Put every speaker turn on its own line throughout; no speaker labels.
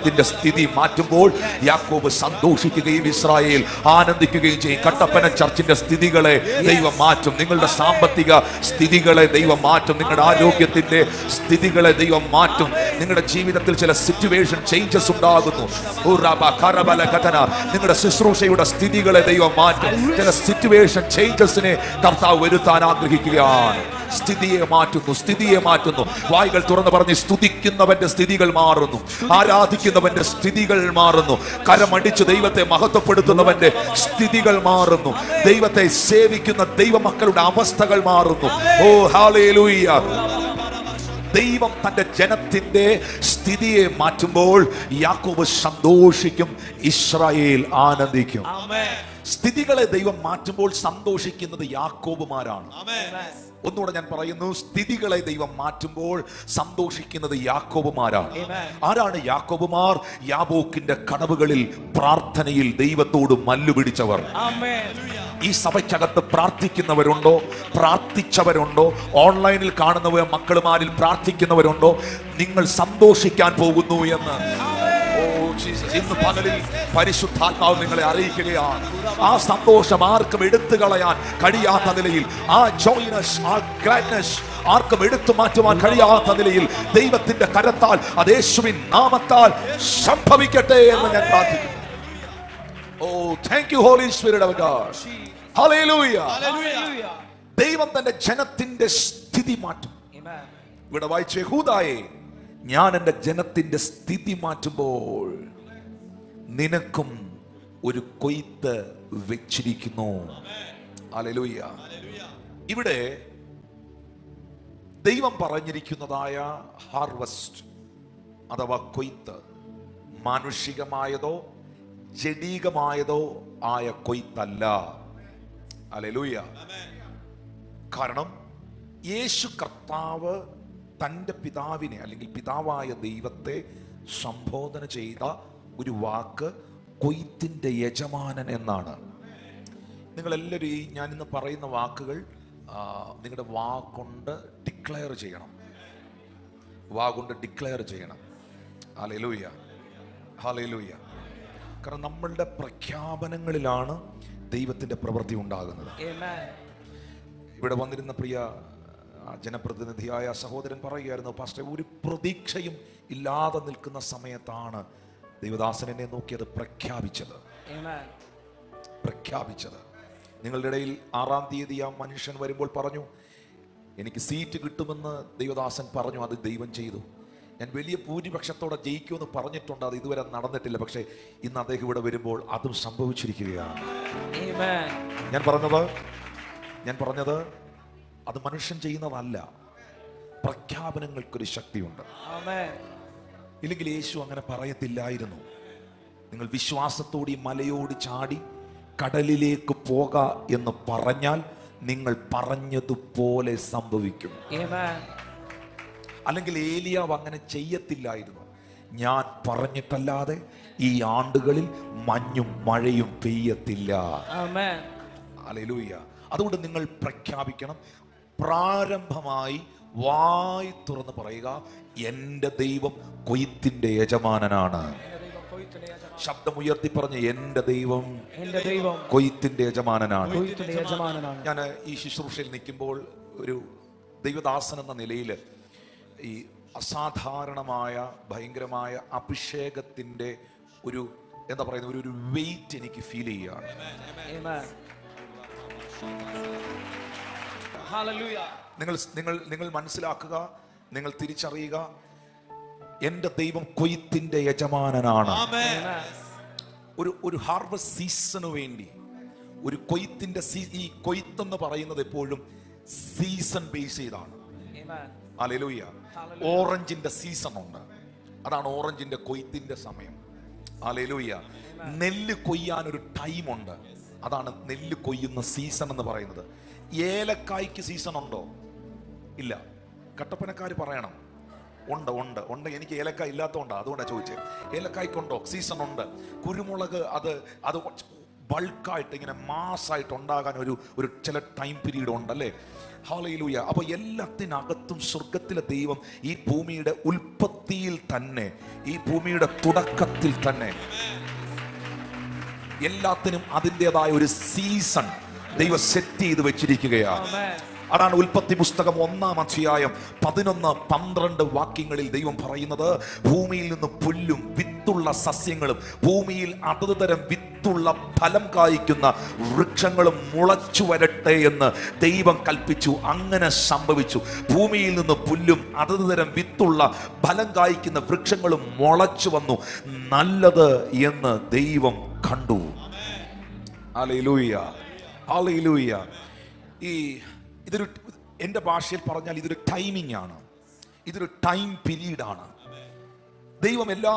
ജനത്തിന്റെ സ്ഥിതി മാറ്റുമ്പോൾ യാക്കോബ് സന്തോഷിക്കുകയും ഇസ്രായേൽ ആനന്ദിക്കുകയും ചെയ്യും. കട്ടപ്പന ചർച്ചിന്റെ സ്ഥിതികളെ ദൈവം മാറ്റും. നിങ്ങളുടെ സാമ്പത്തിക സ്ഥിതികളെ ദൈവം മാറ്റും. നിങ്ങളുടെ ആരോഗ്യത്തിന്റെ സ്ഥിതികളെ ദൈവം മാറ്റും. നിങ്ങളുടെ ജീവിതത്തിൽ ചില സിറ്റുവേഷൻ ചേഞ്ചസ് ഉണ്ടാകുന്നു. നിങ്ങളുടെ ശുശ്രൂഷയുടെ സ്ഥിതികളെ ദൈവം മാറ്റും. ചില സിറ്റുവേഷൻ ചേഞ്ചസിനെ കർത്താവ് വരുത്താൻ ആഗ്രഹിക്കുകയാണ്. സ്ഥിതിയെ മാറ്റുന്നു. വായ്കൾ തുറന്ന് പറഞ്ഞ് സ്തുതിക്കുന്നവന്റെ സ്ഥിതികൾ മാറുന്നു. ആരാധിക്കുന്നവന്റെ സ്ഥിതികൾ മാറുന്നു. കരമടിച്ച് ദൈവത്തെ മഹത്വപ്പെടുത്തുന്നവന്റെ സ്ഥിതികൾ മാറുന്നു. ദൈവത്തെ സേവിക്കുന്ന ദൈവമക്കളുടെ അവസ്ഥകൾ മാറുന്നു. ഓ ഹല്ലേലൂയ. ദൈവം തന്റെ ജനത്തിന്റെ സ്ഥിതിയെ മാറ്റുമ്പോൾ യാക്കോബ് സന്തോഷിക്കും, ഇസ്രായേൽ ആനന്ദിക്കും. സ്ഥിതികളെ ദൈവം മാറ്റുമ്പോൾ സന്തോഷിക്കുന്നത് യാക്കോബുമാരാണ്. ഒന്നുകൂടെ ഞാൻ പറയുന്നു, സ്ഥിതികളെ ദൈവം മാറ്റുമ്പോൾ സന്തോഷിക്കുന്നത് യാക്കോബുമാരാണ്. ആരാണ് യാക്കോബുമാർ? യാബോക്കിന്റെ കടവുകളിൽ പ്രാർത്ഥനയിൽ ദൈവത്തോട് മല്ലുപിടിച്ചവർ. ഈ സഭയ്ക്കകത്ത് പ്രാർത്ഥിക്കുന്നവരുണ്ടോ? പ്രാർത്ഥിച്ചവരുണ്ടോ? ഓൺലൈനിൽ കാണുന്നവർ മക്കളുമാരിൽ പ്രാർത്ഥിക്കുന്നവരുണ്ടോ? നിങ്ങൾ സന്തോഷിക്കാൻ പോകുന്നു എന്ന് ഇന്ന് പകലിൽ പരിശുദ്ധാത്മാവ് നിങ്ങളെ അറിയിക്കുകയാണ്. ആ സന്തോഷം ആർക്കും എടുത്തു കളയാൻ കഴിയാത്ത നിലയിൽ, ആ ജോയ്നസ്, ആ ഗ്ലാഡ്നസ് ആർക്കും എടുത്തു മാറ്റുവാൻ കഴിയാത്ത നിലയിൽ ദൈവത്തിന്റെ കരത്താൽ, അത് യേശുവിൻ നാമത്താൽ സംഭവിക്കട്ടെ എന്ന് ഞാൻ പ്രാർത്ഥിക്കുന്നു. Oh thank you holy spirit of God. Hallelujah. ദൈവം തന്റെ ജനത്തിന്റെ സ്ഥിതി മാറ്റും. ഇവിടെ വായിച്ച യഹൂദായെ, ഞാൻ എൻ്റെ ജനത്തിന്റെ സ്ഥിതി മാറ്റുമ്പോൾ നിനക്കും ഒരു കൊയ്ത്ത് വെച്ചിരിക്കുന്നു. ഹല്ലേലൂയ. ഇവിടെ ദൈവം പറഞ്ഞിരിക്കുന്നതായ ഹാർവസ്റ്റ് അഥവാ കൊയ്ത്ത് മാനുഷികമായതോ ജഡീകമായതോ ആയ കൊയ്ത്തല്ല. ഹല്ലേലൂയ. കാരണം യേശു കർത്താവ് തൻ്റെ പിതാവിനെ അല്ലെങ്കിൽ പിതാവായ ദൈവത്തെ സംബോധന ചെയ്ത ഒരു വാക്ക് കൊയ്ത്തിന്റെ യജമാനൻ എന്നാണ്. നിങ്ങളെല്ലാവരും ഈ ഞാനിന്ന് പറയുന്ന വാക്കുകൾ നിങ്ങളുടെ വാഗൊണ്ട് ഡിക്ലെയർ ചെയ്യണം. വാഗൊണ്ട് ഡിക്ലെയർ ചെയ്യണം. Hallelujah, hallelujah. കാരണം നമ്മളുടെ പ്രഖ്യാപനങ്ങളിലാണ് ദൈവത്തിന്റെ പ്രവൃത്തി ഉണ്ടാകുന്നത്. ഇവിടെ വന്നിരുന്ന പ്രിയ ജനപ്രതിനിധിയായ സഹോദരൻ പറയുകയായിരുന്നു, പാസ്റ്റർ, ഒരു പ്രതീക്ഷയും ഇല്ലാതെ നിൽക്കുന്ന സമയത്താണ് ദൈവദാസൻ എന്നെ നോക്കി അത് പ്രഖ്യാപിച്ചത്. നിങ്ങളുടെ ഇടയിൽ 6-ാം തീയതി ആ മനുഷ്യൻ വരുമ്പോൾ പറഞ്ഞു, എനിക്ക് സീറ്റ് കിട്ടുമെന്ന് ദൈവദാസൻ പറഞ്ഞു. അത് ദൈവം ചെയ്തു. ഞാൻ വലിയ ഭൂരിപക്ഷത്തോടെ ജയിക്കുമെന്ന് പറഞ്ഞിട്ടുണ്ട്. അത് ഇതുവരെ നടന്നിട്ടില്ല. പക്ഷേ ഇന്ന് അദ്ദേഹം ഇവിടെ വരുമ്പോൾ അതും സംഭവിച്ചിരിക്കുകയാണ്. ഞാൻ പറഞ്ഞത് അത് മനുഷ്യൻ ചെയ്യുന്നതല്ല. പ്രഖ്യാപനങ്ങൾക്കൊരു ശക്തിയുണ്ട്. ഇല്ലെങ്കിൽ യേശു അങ്ങനെ പറയത്തില്ലായിരുന്നു. നിങ്ങൾ വിശ്വാസത്തോടെ മലയോട് ചാടി കടലിലേക്ക് പോക എന്ന് പറഞ്ഞാൽ നിങ്ങൾ പറഞ്ഞതുപോലെ സംഭവിക്കും. അല്ലെങ്കിൽ ഏലിയാവ് അങ്ങനെ ചെയ്യത്തില്ലായിരുന്നു. ഞാൻ പറഞ്ഞിട്ടല്ലാതെ ഈ ആണ്ടുകളിൽ മഞ്ഞും മഴയും പെയ്യത്തില്ല. ഹല്ലേലൂയ. അതുകൊണ്ട് നിങ്ങൾ പ്രഖ്യാപിക്കണം. പ്രാരംഭമായി വായ് തുറന്ന് പറയുക, എൻ്റെ ദൈവം കൊയ്ത്തിന്റെ യജമാനനാണ്. ശബ്ദമുയർത്തി പറഞ്ഞ്, എൻ്റെ ദൈവം കൊയ്ത്തിന്റെ യജമാനനാണ്. ഞാൻ ഈ ശുശ്രൂഷയിൽ നിൽക്കുമ്പോൾ ഒരു ദൈവദാസൻ എന്ന നിലയിൽ ഈ അസാധാരണമായ ഭയങ്കരമായ അഭിഷേകത്തിന്റെ ഒരു എന്താ പറയുന്ന ഒരു വെയിറ്റ് എനിക്ക് ഫീൽ ചെയ്യുകയാണ്. നിങ്ങൾ മനസ്സിലാക്കുക, നിങ്ങൾ തിരിച്ചറിയുക, എൻ്റെ ദൈവം കൊയ്ത്തിന്റെ യജമാനനാണ്. ഒരു ഹാർവസ്റ്റ് സീസണിന് വേണ്ടി ഒരു കൊയ്ത്തിന്റെ ഈ കൊയ്ത്തെന്ന് പറയുന്നത് എപ്പോഴും സീസൺ ബേസ് ചെയ്താണ്. ഹല്ലേലൂയ. ഓറഞ്ചിന്റെ സീസൺ ഉണ്ട്, അതാണ് ഓറഞ്ചിന്റെ കൊയ്ത്തിന്റെ സമയം. ഹല്ലേലൂയ. നെല്ല് കൊയ്യാൻ ഒരു ടൈമുണ്ട്, അതാണ് നെല്ല് കൊയ്യുന്ന സീസൺ എന്ന് പറയുന്നത്. ഏലക്കായ്ക്ക് സീസൺ ഉണ്ടോ? ഇല്ല. കട്ടപ്പനക്കാർ പറയണം ഉണ്ട് ഉണ്ട് ഉണ്ട്. എനിക്ക് ഏലക്കായ ഇല്ലാത്തതുകൊണ്ടാണ്, അതുകൊണ്ടാണ് ചോദിച്ചത്. ഏലക്കായ്ക്കുണ്ടോ? സീസൺ ഉണ്ട്. കുരുമുളക് അത് ബൾക്കായിട്ട് ഇങ്ങനെ മാസ്സായിട്ട് ഉണ്ടാകാൻ ഒരു ചില ടൈം പീരീഡ് ഉണ്ടല്ലേ. ഹല്ലേലൂയ. അപ്പൊ എല്ലാത്തിനകത്തും സ്വർഗത്തിലെ ദൈവം ഈ ഭൂമിയുടെ ഉൽപ്പത്തിയിൽ തന്നെ, ഈ ഭൂമിയുടെ തുടക്കത്തിൽ തന്നെ എല്ലാത്തിനും അതിൻ്റെതായ ഒരു സീസൺ ദൈവം സെറ്റ് ചെയ്ത് വെച്ചിരിക്കുകയാണ്. അതാണ് ഉൽപ്പത്തി പുസ്തകം 1-ാം അധ്യായം 11-12 വാക്യങ്ങളിൽ ദൈവം പറയുന്നത്, ഭൂമിയിൽ നിന്ന് പുല്ലും വിത്തുള്ള സസ്യങ്ങളും ഭൂമിയിൽ അതത് തരം വിത്തുള്ള ഫലം കായ്ക്കുന്ന വൃക്ഷങ്ങളും മുളച്ചു വരട്ടെ എന്ന് ദൈവം കൽപ്പിച്ചു. അങ്ങനെ സംഭവിച്ചു. ഭൂമിയിൽ നിന്ന് പുല്ലും അതത് തരം വിത്തുള്ള ഫലം കായ്ക്കുന്ന വൃക്ഷങ്ങളും മുളച്ചു വന്നു. നല്ലത് എന്ന് ദൈവം കണ്ടു. Hallelujah, hallelujah. ഇതൊരു, എൻ്റെ ഭാഷയിൽ പറഞ്ഞാൽ ഇതൊരു ടൈമിംഗ് ആണ്, ഇതൊരു ടൈം പീരീഡാണ്. ദൈവം എല്ലാ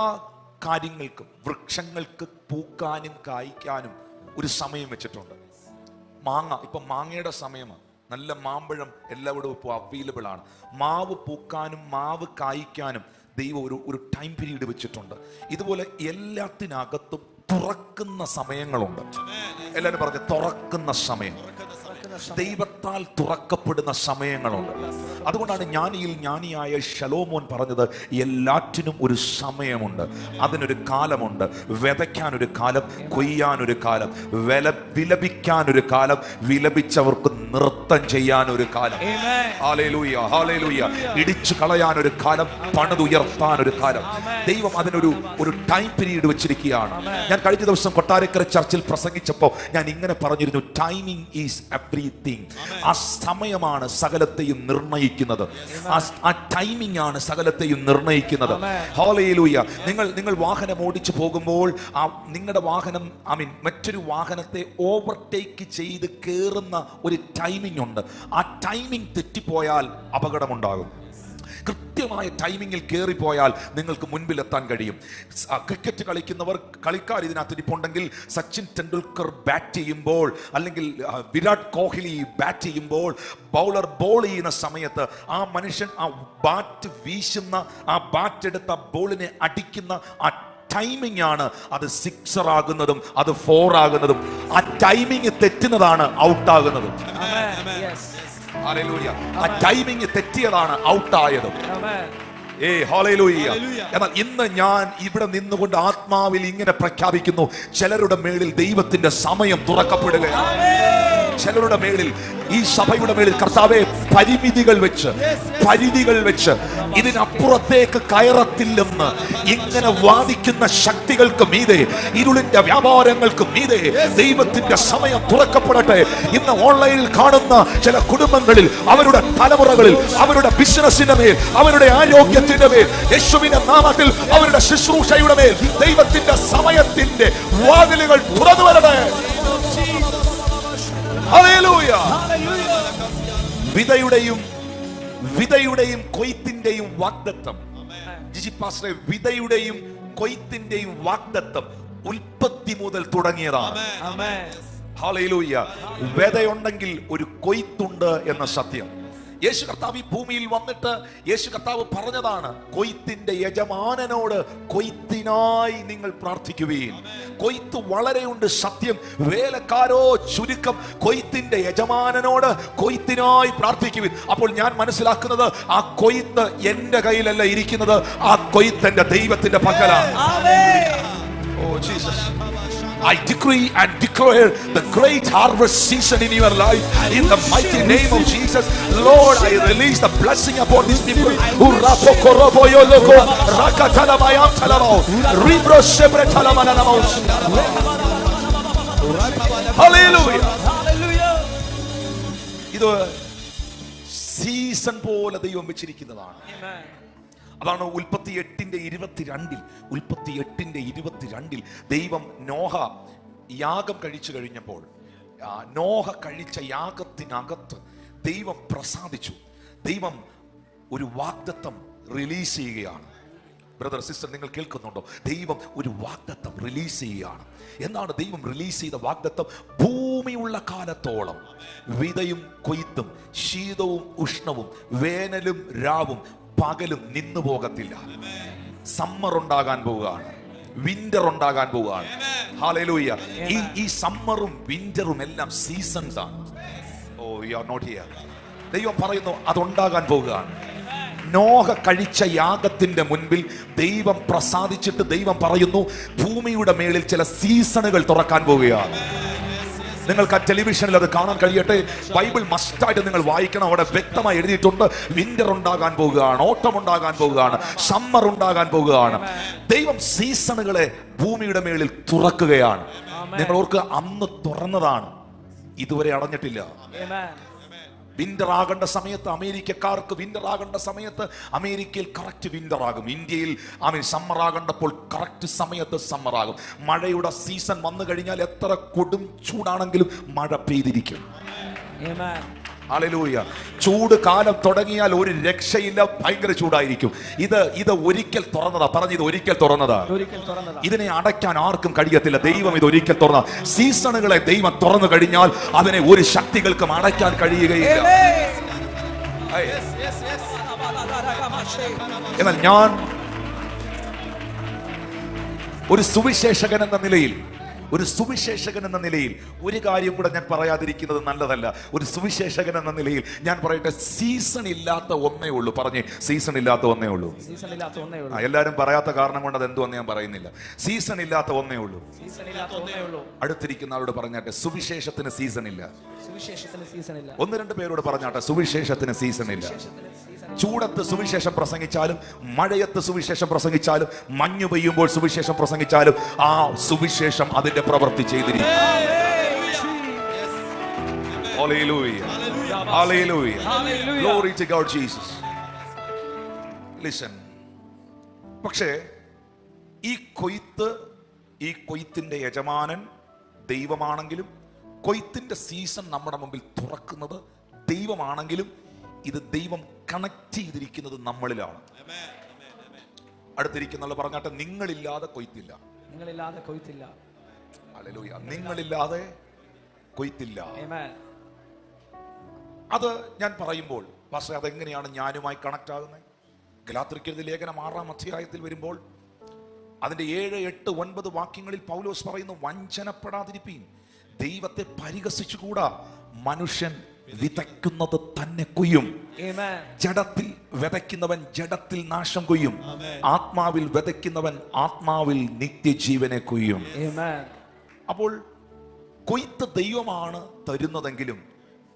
കാര്യങ്ങൾക്കും, വൃക്ഷങ്ങൾക്ക് പൂക്കാനും കായ്ക്കാനും ഒരു സമയം വെച്ചിട്ടുണ്ട്. ഇപ്പം മാങ്ങയുടെ സമയമാണ്, നല്ല മാമ്പഴം എല്ലായിടവും ഇപ്പോൾ അവൈലബിൾ ആണ്. മാവ് പൂക്കാനും മാവ് കായ്ക്കാനും ദൈവം ഒരു ടൈം പീരീഡ് വെച്ചിട്ടുണ്ട്. ഇതുപോലെ എല്ലാത്തിനകത്തും തുറക്കുന്ന സമയങ്ങളുണ്ട്. എല്ലാവരും പറഞ്ഞ് തുറക്കുന്ന സമയം, ദൈവത്താൽ തുറക്കപ്പെടുന്ന സമയങ്ങളുണ്ട്. അതുകൊണ്ടാണ് ജ്ഞാനിയായ ശലോമോൻ പറഞ്ഞത്, എല്ലാറ്റിനും ഒരു സമയമുണ്ട്, അതിനൊരു കാലമുണ്ട്. വിതയ്ക്കാനൊരു കാലം, കൊയ്യാനൊരു കാലം, വിലപിക്കാനൊരു കാലം, വിലപിച്ചവർക്ക് നൃത്തം ചെയ്യാനൊരു കാലം. Hallelujah, hallelujah. ഇടിച്ചു കളയാനൊരു കാലം, പണിതുയർത്താനൊരു കാലം. ദൈവം അതിനൊരു ടൈം പീരീഡ് വെച്ചിരിക്കുകയാണ്. ഞാൻ കഴിഞ്ഞ ദിവസം കൊട്ടാരക്കര ചർച്ചിൽ പ്രസംഗിച്ചപ്പോൾ ഞാൻ ഇങ്ങനെ പറഞ്ഞിരുന്നു, ടൈമിംഗ് ഈസ് എവ്രിതിങ്. ആ സമയമാണ് സകലത്തെയും നിർണയിക്കുന്നത്. ആ ടൈമിംഗ് ആണ് സകലത്തെയും നിർണയിക്കുന്നത്. ഹല്ലേലൂയ. നിങ്ങൾ വാഹനം ഓടിച്ചു പോകുമ്പോൾ നിങ്ങളുടെ വാഹനം മറ്റൊരു വാഹനത്തെ ഓവർടേക്ക് ചെയ്ത് കയറുന്ന ഒരു ടൈമിംഗ് ഉണ്ട്. ആ ടൈമിംഗ് തെറ്റിപ്പോയാൽ അപകടമുണ്ടാകും. കൃത്യമായ ടൈമിങ്ങിൽ കയറിപ്പോയാൽ നിങ്ങൾക്ക് മുൻപിലെത്താൻ കഴിയും. ക്രിക്കറ്റ് കളിക്കാർ ഇതിനകത്ത് ഇരിപ്പുണ്ടെങ്കിൽ, സച്ചിൻ ടെണ്ടുൽക്കർ ബാറ്റ് ചെയ്യുമ്പോൾ, അല്ലെങ്കിൽ വിരാട് കോഹ്ലി ബാറ്റ് ചെയ്യുമ്പോൾ, ബൗളർ ബോൾ ചെയ്യുന്ന സമയത്ത് ആ മനുഷ്യൻ ആ ബാറ്റ് വീശുന്ന, ആ ബാറ്റ് എടുത്ത ബോളിനെ അടിക്കുന്ന ആ ടൈമിംഗ് ആണ് അത് സിക്സർ ആകുന്നതും അത് 4 ആകുന്നതും. ആ ടൈമിംഗ് തെറ്റുന്നതാണ് ഔട്ട് ആകുന്നതും. ഹല്ലേലൂയ. ആ ടൈമിംഗ് തെറ്റിയതാണ് ഔട്ടായതും. എന്നാൽ ഇന്ന് ഞാൻ ഇവിടെ നിന്നുകൊണ്ട് ആത്മാവിൽ ഇങ്ങനെ പ്രഖ്യാപിക്കുന്നു, ചിലരുടെ മേളിൽ ദൈവത്തിന്റെ സമയം തുറക്കപ്പെടുകയാണ്. ചിലരുടെ മേളിൽ, ഈ സഭയുടെ മേളിൽ കർത്താവേ പരിമിതികൾ വെച്ച് ഇതിനപ്പുറത്തേക്ക് കയറത്തില്ലെന്ന് ഇങ്ങനെ വാദിക്കുന്ന ശക്തികൾക്ക് മീതെ, ഇരുളിന്റെ വ്യാപാരങ്ങൾക്ക് മീതെ ദൈവത്തിന്റെ സമയം തുറക്കപ്പെടട്ടെ. ഇന്ന് ഓൺലൈനിൽ കാണുന്ന ചില കുടുംബങ്ങളിൽ, അവരുടെ തലമുറകളിൽ, അവരുടെ ബിസിനസിന്റെ മേൽ, അവരുടെ ആരോഗ്യത്തിന്റെ മേൽ, യേശുവിന്റെ നാമത്തിൽ അവരുടെ ശുശ്രൂഷയുടെ മേൽ ദൈവത്തിന്റെ സമയത്തിന്റെ വാതിലുകൾ തുറന്നു വരട്ടെ. ഹല്ലേലൂയ. വിതയുടെയും കൊയ്ത്തിന്റെയും വാഗ്ദത്തം, ജിജി പാസ്റ്ററെ, വിതയുടെയും കൊയ്ത്തിന്റെയും വാഗ്ദത്തം ഉൽപ്പത്തി മുതൽ തുടങ്ങിയതാണ്. ഹല്ലേലൂയ. വിതയുണ്ടെങ്കിൽ ഒരു കൊയ്ത്തുണ്ട് എന്ന സത്യം. യേശു കർത്താവ് ഈ ഭൂമിയിൽ വന്നിട്ട് യേശു കർത്താവ് പറഞ്ഞതാണ്, കൊയ്ത്തിന്റെ യജമാനനോട് കൊയ്ത്തിനായി നിങ്ങൾ പ്രാർത്ഥിക്കുവീൻ. കൊയ്ത്ത് വളരെയുണ്ട്, സത്യം. വേലക്കാരോ ചുരുക്കം. കൊയ്ത്തിന്റെ യജമാനനോട് കൊയ്ത്തിനായി പ്രാർത്ഥിക്കുവീൻ. അപ്പോൾ ഞാൻ മനസ്സിലാക്കുന്നത്, ആ കൊയ്ത്ത് എന്റെ കയ്യിലല്ല ഇരിക്കുന്നത്, ആ കൊയ്ത്ത് എന്റെ ദൈവത്തിന്റെ പക്കലാണ്. Oh Jesus. I decree and declare the great harvest season in your life in the mighty name of Jesus. Lord, I release the blessing upon these people. Hallelujah. ഇത് സീസൺ പോലെ ദൈവം വെച്ചിരിക്കുന്നതാണ്. അതാണ് ഉൽപ്പത്തി 8:22 ദൈവം നോഹ യാഗം കഴിച്ചു കഴിഞ്ഞപ്പോൾ, നോഹ കഴിച്ച യാഗത്തിനകത്ത് ദൈവം പ്രസാദിച്ചു. ദൈവം ഒരു വാഗ്ദത്തം റിലീസ് ചെയ്യുകയാണ്. ബ്രദർ, സിസ്റ്റർ, നിങ്ങൾ കേൾക്കുന്നുണ്ടോ? ദൈവം ഒരു വാഗ്ദത്തം റിലീസ് ചെയ്യുകയാണ്. എന്താണ് ദൈവം റിലീസ് ചെയ്ത വാഗ്ദത്തം? ഭൂമിയുള്ള കാലത്തോളം വിതയും കൊയ്ത്തും, ശീതവും ഉഷ്ണവും, വേനലും രാവും പകലും നിന്നു പോകത്തില്ല. സമ്മർ ഉണ്ടാകാൻ പോവുകയാണ്, വിന്റർ ഉണ്ടാകാൻ പോവുകയാണ്. ഹല്ലേലൂയ. ഈ സമ്മറും വിന്ററും എല്ലാം സീസൺസ് ആണ്. ഓ, യു ആർ നോട്ട് ഹിയർ. ദൈവം പറയുന്നു അതുണ്ടാകാൻ പോവുകയാണ്. നോഹ കഴിച്ച യാഗത്തിന്റെ മുൻപിൽ ദൈവം പ്രസാദിച്ചിട്ട് ദൈവം പറയുന്നു ഭൂമിയുടെ മേളിൽ ചില സീസണുകൾ തുറക്കാൻ പോവുകയാണ്. നിങ്ങൾക്ക് ആ ടെലിവിഷനിൽ അത് കാണാൻ കഴിയട്ടെ. ബൈബിൾ മസ്റ്റായിട്ട് നിങ്ങൾ വായിക്കണം. അവിടെ വ്യക്തമായി എഴുതിയിട്ടുണ്ട്, വിന്റർ ഉണ്ടാകാൻ പോവുകയാണ്, ഓട്ടം ഉണ്ടാകാൻ പോവുകയാണ്, സമ്മർ ഉണ്ടാകാൻ പോവുകയാണ്. ദൈവം സീസണുകളെ ഭൂമിയുടെ മേളിൽ തുറക്കുകയാണ്. നിങ്ങൾ ഓർക്ക് അന്ന് തുറന്നതാണ്, ഇതുവരെ അടഞ്ഞിട്ടില്ല. വിന്റർ ആകേണ്ട സമയത്ത് അമേരിക്കക്കാർക്ക് വിന്റർ ആകേണ്ട സമയത്ത് അമേരിക്കയിൽ കറക്റ്റ് വിന്റർ ആകും. ഇന്ത്യയിൽ സമ്മർ ആകേണ്ടപ്പോൾ കറക്റ്റ് സമയത്ത് സമ്മർ ആകും. മഴയുടെ സീസൺ വന്നു കഴിഞ്ഞാൽ എത്ര കൊടും ചൂടാണെങ്കിലും മഴ പെയ്തിരിക്കും. ഹല്ലേലൂയ. ചൂട് കാലം തുടങ്ങിയാൽ ഒരു രക്ഷയില്ല, ഭയങ്കര ചൂടായിരിക്കും. ഇത് ഒരിക്കൽ തുറന്നതാ. പറഞ്ഞ ഇത് ഒരിക്കൽ തുറന്നതാ. ഇതിനെ അടയ്ക്കാൻ ആർക്കും കഴിയത്തില്ല. ദൈവം ഇത് ഒരിക്കൽ തുറന്ന സീസണുകളെ ദൈവം തുറന്നു കഴിഞ്ഞാൽ അതിനെ ഒരു ശക്തികൾക്കും അടയ്ക്കാൻ കഴിയുകയില്ല. എന്നാൽ ഞാൻ ഒരു സുവിശേഷകൻ എന്ന നിലയിൽ ഒരു കാര്യം കൂടെ ഞാൻ പറയാതിരിക്കുന്നത് നല്ലതല്ല. ഒരു സുവിശേഷകൻ എന്ന നിലയിൽ ഞാൻ പറയട്ടെ, സീസൺ ഇല്ലാത്ത ഒന്നേ ഉള്ളൂ. പറഞ്ഞേ, സീസൺ ഇല്ലാത്ത ഒന്നേ ഉള്ളൂ. എല്ലാരും പറയാത്ത കാരണം കൊണ്ട് അത് എന്തുവന്ന് ഞാൻ പറയുന്നില്ല. സീസൺ ഇല്ലാത്ത ഒന്നേ ഉള്ളൂ. അടുത്തിരിക്കുന്ന ആളോട് പറഞ്ഞാട്ടെ, സുവിശേഷത്തിന് സീസൺ ഇല്ല. ഒന്ന് രണ്ട് പേരോട് പറഞ്ഞാട്ടെ, സുവിശേഷത്തിന് സീസൺ ഇല്ല. ചൂടത്ത് സുവിശേഷം പ്രസംഗിച്ചാലും, മഴയത്ത് സുവിശേഷം പ്രസംഗിച്ചാലും, മഞ്ഞു പെയ്യുമ്പോൾ സുവിശേഷം പ്രസംഗിച്ചാലും ആ സുവിശേഷം അതിന്റെ പ്രവൃത്തി ചെയ്തിരിക്കും. Hallelujah. Hallelujah. Glory to God Jesus. Listen. പക്ഷേ ഈ കൊയ്ത്തിന്റെ യജമാനൻ ദൈവമാണെങ്കിലും, കൊയ്ത്തിന്റെ സീസൺ നമ്മുടെ മുമ്പിൽ തുറക്കുന്നത് ദൈവമാണെങ്കിലും, ഇത് ദൈവം കണക്ട് ചെയ്തിരിക്കുന്നത് നമ്മളിലാണ്. അടുത്തിരിക്കുന്ന പറഞ്ഞാട്ടെ, നിങ്ങളില്ലാതെ കൊയ്ത്തില്ല. ഹല്ലേലൂയ. നിങ്ങളില്ലാതെ കൊയ്ത്തില്ല. അത് ഞാൻ പറയുമ്പോൾ പക്ഷേ അതെങ്ങനെയാണ് ഞാനുമായി കണക്ട് ആകുന്നത്? ഗലാത്യർക്കെഴുതിയ ലേഖനം 6-ാം അധ്യായത്തിൽ വരുമ്പോൾ അതിന്റെ 7, 8, 9 വാക്യങ്ങളിൽ പൗലോസ് പറയുന്നു, വഞ്ചനപ്പെടാതിരിപ്പീൻ, ദൈവത്തെ പരിഹസിച്ചുകൂടാ, മനുഷ്യൻ വിതയ്ക്കുന്നത് തന്നെ കൊയ്യും. ജഡത്തിൽ വിതയ്ക്കുന്നവൻ ജഡത്തിൽ നാശം കൊയ്യും, ആത്മാവിൽ വിതയ്ക്കുന്നവൻ ആത്മാവിൽ നിത്യജീവനെ കൊയ്യും. അപ്പോൾ കൊയ്ത്ത് ദൈവമാണ് തരുന്നതെങ്കിലും,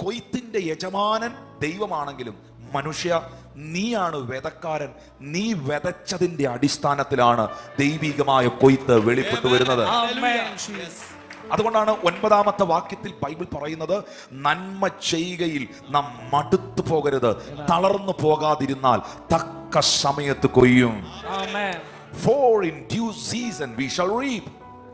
കൊയ്ത്തിന്റെ യജമാനൻ ദൈവമാണെങ്കിലും, മനുഷ്യ നീയാണ് വിതക്കാരൻ. നീ വിതച്ചതിന്റെ അടിസ്ഥാനത്തിലാണ് ദൈവികമായ കൊയ്ത്ത് വെളിപ്പെട്ടു വരുന്നത്. അതുകൊണ്ടാണ് 9-ാമത്തെ വാക്യത്തിൽ ബൈബിൾ പറയുന്നത്, നന്മ ചെയ്യുകയിൽ നാം മടുത്തു പോകരുത്, തളർന്നു പോകാതിരുന്നാൽ തക്ക സമയത്ത് കൊയ്യും. For in due season we shall reap.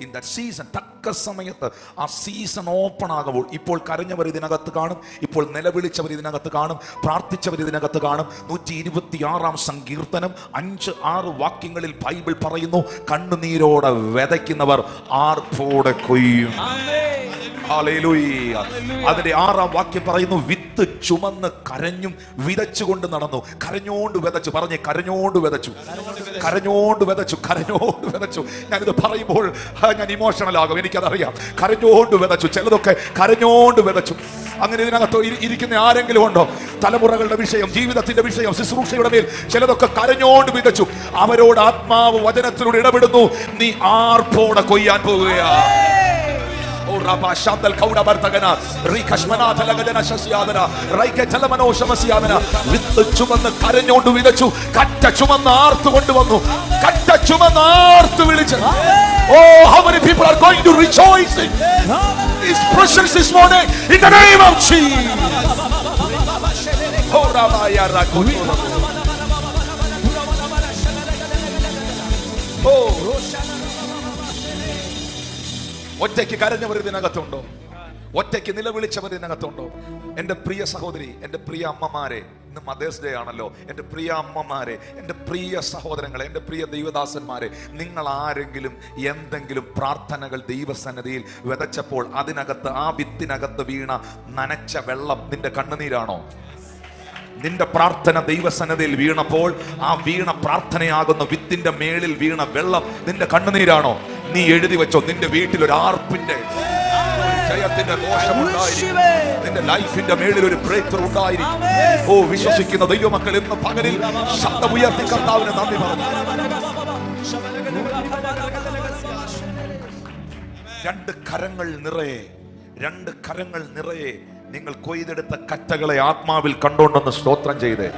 In that season, തക്ക സമയത്ത് ആ സീസൺ ഓപ്പൺ ആകുമ്പോൾ, ഇപ്പോൾ കരഞ്ഞവർ ഇതിനകത്ത് കാണും, ഇപ്പോൾ നിലവിളിച്ചവർ ഇതിനകത്ത് കാണും, പ്രാർത്ഥിച്ചവർ ഇതിനകത്ത് കാണും. 126-ാം സങ്കീർത്തനം 5-6 വാക്യങ്ങളിൽ ബൈബിൾ പറയുന്നു, കണ്ണുനീരോടെ വിതയ്ക്കുന്നവർ ആർപ്പോടെ കൊയ്യും. ഹല്ലേലൂയ. അതിന്റെ 6-ാം വാക്യം പറയുന്നു, വിത്ത് ചുമന്ന് കരഞ്ഞും വിതച്ചുകൊണ്ട് നടന്നു. കരഞ്ഞോണ്ട് വിതച്ചു. പറഞ്ഞേ, കരഞ്ഞോണ്ട് വിതച്ചു, കരഞ്ഞോണ്ട് വിതച്ചു, കരഞ്ഞോണ്ട് വിതച്ചു. ഞാനിത് പറയുമ്പോൾ ഞാൻ ഇമോഷണൽ ആകും, എനിക്കതറിയാം. കരഞ്ഞോണ്ട് വിതച്ചു. ചിലതൊക്കെ കരഞ്ഞോണ്ട് വിതച്ചു. അങ്ങനെ ഇതിനകത്ത് ഇരിക്കുന്ന ആരെങ്കിലും ഉണ്ടോ? തലമുറകളുടെ വിഷയം, ജീവിതത്തിന്റെ വിഷയം, ശുശ്രൂഷയുടെ മേൽ ചിലതൊക്കെ കരഞ്ഞോണ്ട് വിതച്ചു. അവരോട് ആത്മാവ് വചനത്തിലൂടെ ഇടപെടുന്നു, നീ ആർപ്പോടെ കൊയ്യാൻ പോവുകയാ. കരഞ്ഞോണ്ട് വിതച്ചു. കറ്റ ചുമന്ന് ആർത്തു കൊണ്ടുവന്നു. കറ്റ ചുമന്ന് ആർത്തു വിളിച്ചു. Oh, how many people are going to rejoice in His presence this morning in the name of Jesus? Oh, Rabaya Rakoto. Oh, ഒറ്റയ്ക്ക് കരഞ്ഞവർ ഇതിനകത്തുണ്ടോ? ഒറ്റയ്ക്ക് നിലവിളിച്ചവർ ഇതിനകത്തുണ്ടോ? എൻ്റെ പ്രിയ സഹോദരി, എൻ്റെ പ്രിയ അമ്മമാരെ, ഇന്ന് മദേഴ്സ് ഡേ ആണല്ലോ. എൻ്റെ പ്രിയ അമ്മമാരെ, എൻ്റെ പ്രിയ സഹോദരങ്ങളെ, എൻ്റെ പ്രിയ ദൈവദാസന്മാരെ, നിങ്ങൾ ആരെങ്കിലും എന്തെങ്കിലും പ്രാർത്ഥനകൾ ദൈവസന്നിധിയിൽ വിതച്ചപ്പോൾ അതിനകത്ത്, ആ വിത്തിനകത്ത് വീണ നനച്ച വെള്ളം നിന്റെ കണ്ണുനീരാണോ? നിന്റെ പ്രാർത്ഥന ദൈവസന്നിധിയിൽ വീണപ്പോൾ ആ വീണ പ്രാർത്ഥനയാകുന്ന വിത്തിന്റെ മേളിൽ വീണ വെള്ളം നിന്റെ കണ്ണുനീരാണോ? നീ എഴുതി വെച്ചോ, നിന്റെ വീട്ടിൽ ഒരു ആർപ്പിന്റെ ജയത്തിന്റെ ഘോഷമുണ്ടായിരിക്കും. നിന്റെ ലൈഫിന്റെ മേളിൽ ഒരു ബ്രേക്ക് ത്രൂ ഉണ്ടായിരിക്കും. ഓ, വിശ്വസിക്കുന്ന ദൈവമക്കൾ ഇന്ന് പകലിൽ ശബ്ദമുയർത്തി കർത്താവിനെ നന്ദി പറഞ്ഞു. രണ്ട് കരങ്ങൾ നിറയെ നിങ്ങൾ കൊയ്തെടുത്ത കറ്റകളെ ആത്മാവിൽ കണ്ടുകൊണ്ടെന്ന് സ്തോത്രം ചെയ്തേ.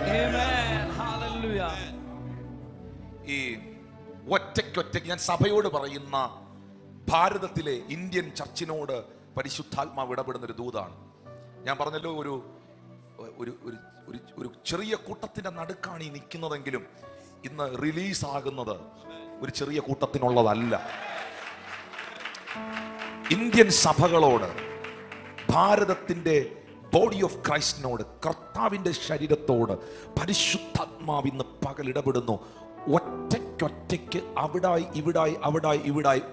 ഈ ഒറ്റയ്ക്കൊറ്റയ്ക്ക് ഞാൻ സഭയോട് പറയുന്ന ഭാരതത്തിലെ ഇന്ത്യൻ ചർച്ചിനോട് പരിശുദ്ധാത്മാവ് ഇടപെടുന്ന ഒരു ദൂതാണ്. ഞാൻ പറഞ്ഞല്ലോ, ഒരു ചെറിയ കൂട്ടത്തിന്റെ നടുക്കാണ് ഈ നിൽക്കുന്നതെങ്കിലും ഇന്ന് റിലീസ് ആകുന്നത് ഒരു ചെറിയ കൂട്ടത്തിനുള്ളതല്ല. ഇന്ത്യൻ സഭകളോട്, ഭാരതത്തിന്റെ ബോഡി ഓഫ് ക്രൈസ്റ്റിനോട്, കർത്താവിന്റെ ശരീരത്തോട് പരിശുദ്ധാത്മാവ് ഇന്ന് പകൽ ഇടപെടുന്നു. ഒറ്റയ്ക്കൊറ്റയ്ക്ക് അവിടായി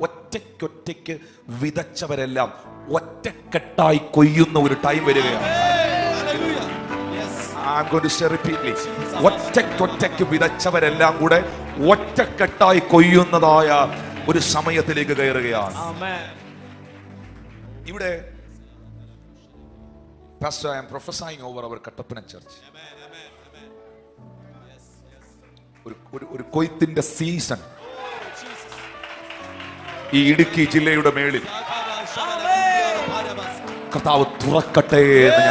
ഒറ്റയ്ക്കൊറ്റയ്ക്ക് വിതച്ചവരെല്ലാം ഒറ്റക്കെട്ടായി കൊയ്യുന്ന ഒരു ടൈം വരികയാണ്. ഒറ്റയ്ക്കൊറ്റയ്ക്ക് വിതച്ചവരെല്ലാം കൂടെ ഒറ്റക്കെട്ടായി കൊയ്യുന്നതായ ഒരു സമയത്തിലേക്ക് കയറുകയാണ്. ഇവിടെ Pastor, I am prophesying over our Kattapana church. ഒരു കൊയ്ത്തിന്റെ സീസൺ ഈ ഇടുക്കി ജില്ലയുടെ മേളിൽ കർത്താവ് തുറക്കട്ടെ എന്ന്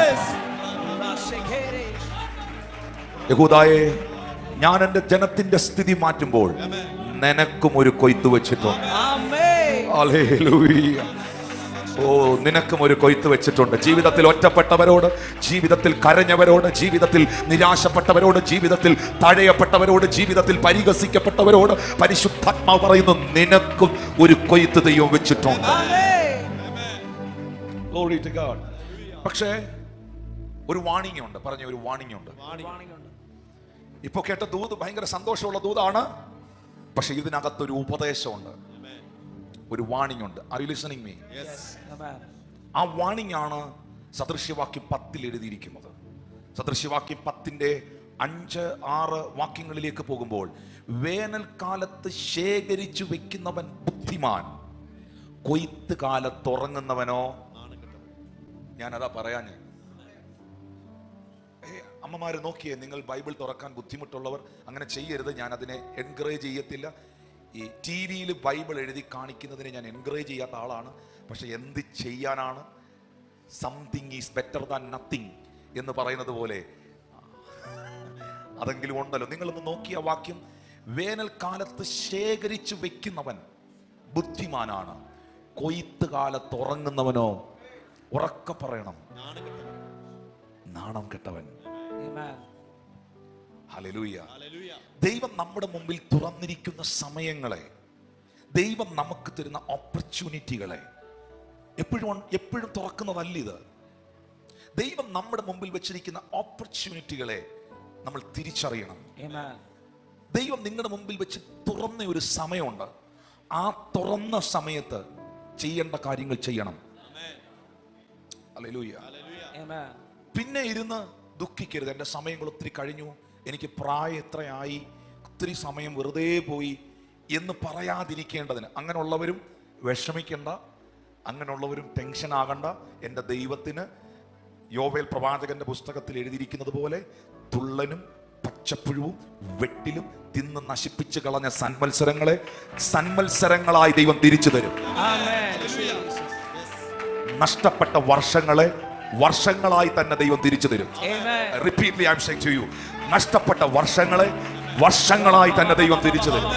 യഹൂദായെ, ഞാൻ എന്റെ ജനത്തിന്റെ സ്ഥിതി മാറ്റുമ്പോൾ നിനക്കും ഒരു കൊയ്ത്ത് വെച്ചിട്ടുണ്ട്. ഹല്ലേലൂയ. ഓ, നിനക്കും ഒരു കൊയ്ത്ത് വെച്ചിട്ടുണ്ട്. ജീവിതത്തിൽ ഒറ്റപ്പെട്ടവരോട്, ജീവിതത്തിൽ കരഞ്ഞവരോട്, ജീവിതത്തിൽ നിരാശപ്പെട്ടവരോട്, ജീവിതത്തിൽ തഴയപ്പെട്ടവരോട്, ജീവിതത്തിൽ പരിഹസിക്കപ്പെട്ടവരോട് പരിശുദ്ധാത്മാവ് പറയുന്നു, നിനക്കും ഒരു കൊയ്ത്ത് ദൈവം വെച്ചിട്ടുണ്ട്. പക്ഷേ ഒരു വാണിംഗ് ഉണ്ട്. പറഞ്ഞ ഒരു വാണിംഗ് ഉണ്ട്. ഇപ്പൊ കേട്ട ദൂത് ഭയങ്കര സന്തോഷമുള്ള ദൂതാണ്. പക്ഷെ ഇതിനകത്തൊരു ഉപദേശമുണ്ട്, ഒരു വാണിംഗ് ഉണ്ട്. Are you listening me? Yes. ആ വാണിംഗ് ആണ് സദൃശ്യവാക്യം 10 എഴുതിയിരിക്കുന്നത്. സദൃശ്യവാക്യം 10 5-6 വാക്യങ്ങളിലേക്ക് പോകുമ്പോൾ, വേനൽക്കാലത്ത് ശേഖരിച്ചു വെക്കുന്നവൻ ബുദ്ധിമാൻ, കൊയ്ത്ത് കാലത്ത് ഉറങ്ങുന്നവനോ. ഞാനതാ പറയാഞ്ഞ്. അമ്മമാര് നോക്കിയേ, നിങ്ങൾ ബൈബിൾ തുറക്കാൻ ബുദ്ധിമുട്ടുള്ളവർ അങ്ങനെ ചെയ്യരുത്. ഞാൻ അതിനെ എൻകറേജ് ചെയ്യത്തില്ല. ഈ ടി വിയിൽ ബൈബിൾ എഴുതി കാണിക്കുന്നതിനെ ഞാൻ എൻകറേജ് ചെയ്യാത്ത ആളാണ്. പക്ഷെ എന്ത് ചെയ്യാനാണ്? Something is better than nothing എന്ന് പറയുന്നത് പോലെ അതെങ്കിലും ഉണ്ടല്ലോ. നിങ്ങളൊന്ന് നോക്കിയ വാക്യം, വേനൽക്കാലത്ത് ശേഖരിച്ചു വെക്കുന്നവൻ ബുദ്ധിമാനാണ്, കൊയ്ത്ത് കാലത്ത് ഉറങ്ങുന്നവനോ. ഉറക്കെ പറയണം, നാണം കെട്ടവൻ. ഹല്ലേലൂയ. ദൈവം നമ്മുടെ മുമ്പിൽ തുറന്നിരിക്കുന്ന സമയങ്ങളെ, ദൈവം നമുക്ക് തരുന്ന ഓപ്പർച്യൂണിറ്റികളെ എപ്പോഴും തുറക്കുന്നതല്ല ഇത്. ദൈവം നമ്മുടെ മുമ്പിൽ വെച്ചിരിക്കുന്ന ഓപ്പർച്യൂണിറ്റികളെ നമ്മൾ തിരിച്ചറിയണം. ദൈവം നിങ്ങളുടെ മുമ്പിൽ വെച്ച് തുറന്ന ഒരു സമയമുണ്ട്. ആ തുറന്ന സമയത്ത് ചെയ്യേണ്ട കാര്യങ്ങൾ ചെയ്യണം. ഹല്ലേലൂയ. പിന്നെ ഇരുന്ന് ദുഃഖിക്കരുത്, എൻ്റെ സമയങ്ങൾ ഒത്തിരി കഴിഞ്ഞു, എനിക്ക് പ്രായം എത്രയായി, ഒത്തിരി സമയം വെറുതെ പോയി എന്ന് പറയാതിരിക്കേണ്ടതിന്. അങ്ങനെയുള്ളവരും വിഷമിക്കേണ്ട, അങ്ങനെയുള്ളവരും ടെൻഷൻ ആകണ്ട. എൻ്റെ ദൈവത്തിന് യോവേൽ പ്രവാചകന്റെ പുസ്തകത്തിൽ എഴുതിയിരിക്കുന്നത് പോലെ തുള്ളനും പച്ചപ്പുഴുവും വെട്ടിലും തിന്ന് നശിപ്പിച്ചു കളഞ്ഞ സന്മത്സരങ്ങളായി ദൈവം തിരിച്ചു തരും. നഷ്ടപ്പെട്ട വർഷങ്ങളെ വർഷങ്ങളായി തന്നെ ദൈവം തിരിച്ചു തരും. Repeatedly I am saying to you, നഷ്ടപ്പെട്ട വർഷങ്ങളെ വർഷങ്ങളായി തന്നെ ദൈവം തിരിച്ചു തരും.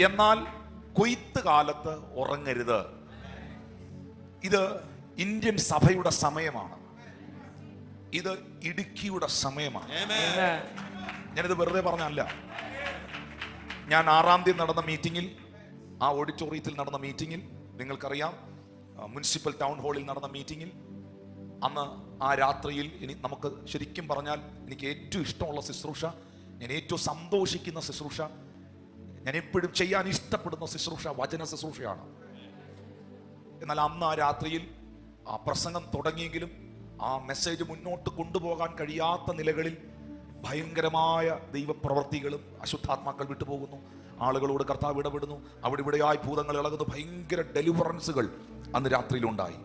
എന്നാൽ കൊയ്ത്ത് കാലത്ത് ഉറങ്ങരുത്. ഇത് ഇന്ത്യൻ സഭയുടെ സമയമാണ്. ഇത് ഇടുക്കിയുടെ സമയമാണ്. ഞാനിത് വെറുതെ പറഞ്ഞല്ല. ഞാൻ 6-ാം തീയതി നടന്ന മീറ്റിംഗിൽ, ആ ഓഡിറ്റോറിയത്തിൽ നടന്ന മീറ്റിംഗിൽ, നിങ്ങൾക്കറിയാം, മുനിസിപ്പൽ ടൗൺ ഹാളിൽ നടന്ന മീറ്റിംഗിൽ, അന്ന് ആ രാത്രിയിൽ നമുക്ക് ശരിക്കും പറഞ്ഞാൽ എനിക്ക് ഏറ്റവും ഇഷ്ടമുള്ള ശുശ്രൂഷ, ഞാൻ ഏറ്റവും സന്തോഷിക്കുന്ന ശുശ്രൂഷ, ഞാൻ എപ്പോഴും ചെയ്യാൻ ഇഷ്ടപ്പെടുന്ന ശുശ്രൂഷ വചന ശുശ്രൂഷയാണ്. എന്നാൽ അന്ന് ആ രാത്രിയിൽ ആ പ്രസംഗം തുടങ്ങിയെങ്കിലും ആ മെസ്സേജ് മുന്നോട്ട് കൊണ്ടുപോകാൻ കഴിയാത്ത നിലകളിൽ ഭയങ്കരമായ ദൈവപ്രവർത്തികളും അശുദ്ധാത്മാക്കൾ വിട്ടുപോകുന്നു. ആളുകളോട് കർത്താവ് ഇടപെടുന്നു. അവിടെ ഇവിടെയായി ഭൂതങ്ങൾ ഇളകുന്നു. ഭയങ്കര ഡെലിവറൻസുകൾ അന്ന് രാത്രിയിലുണ്ടായി.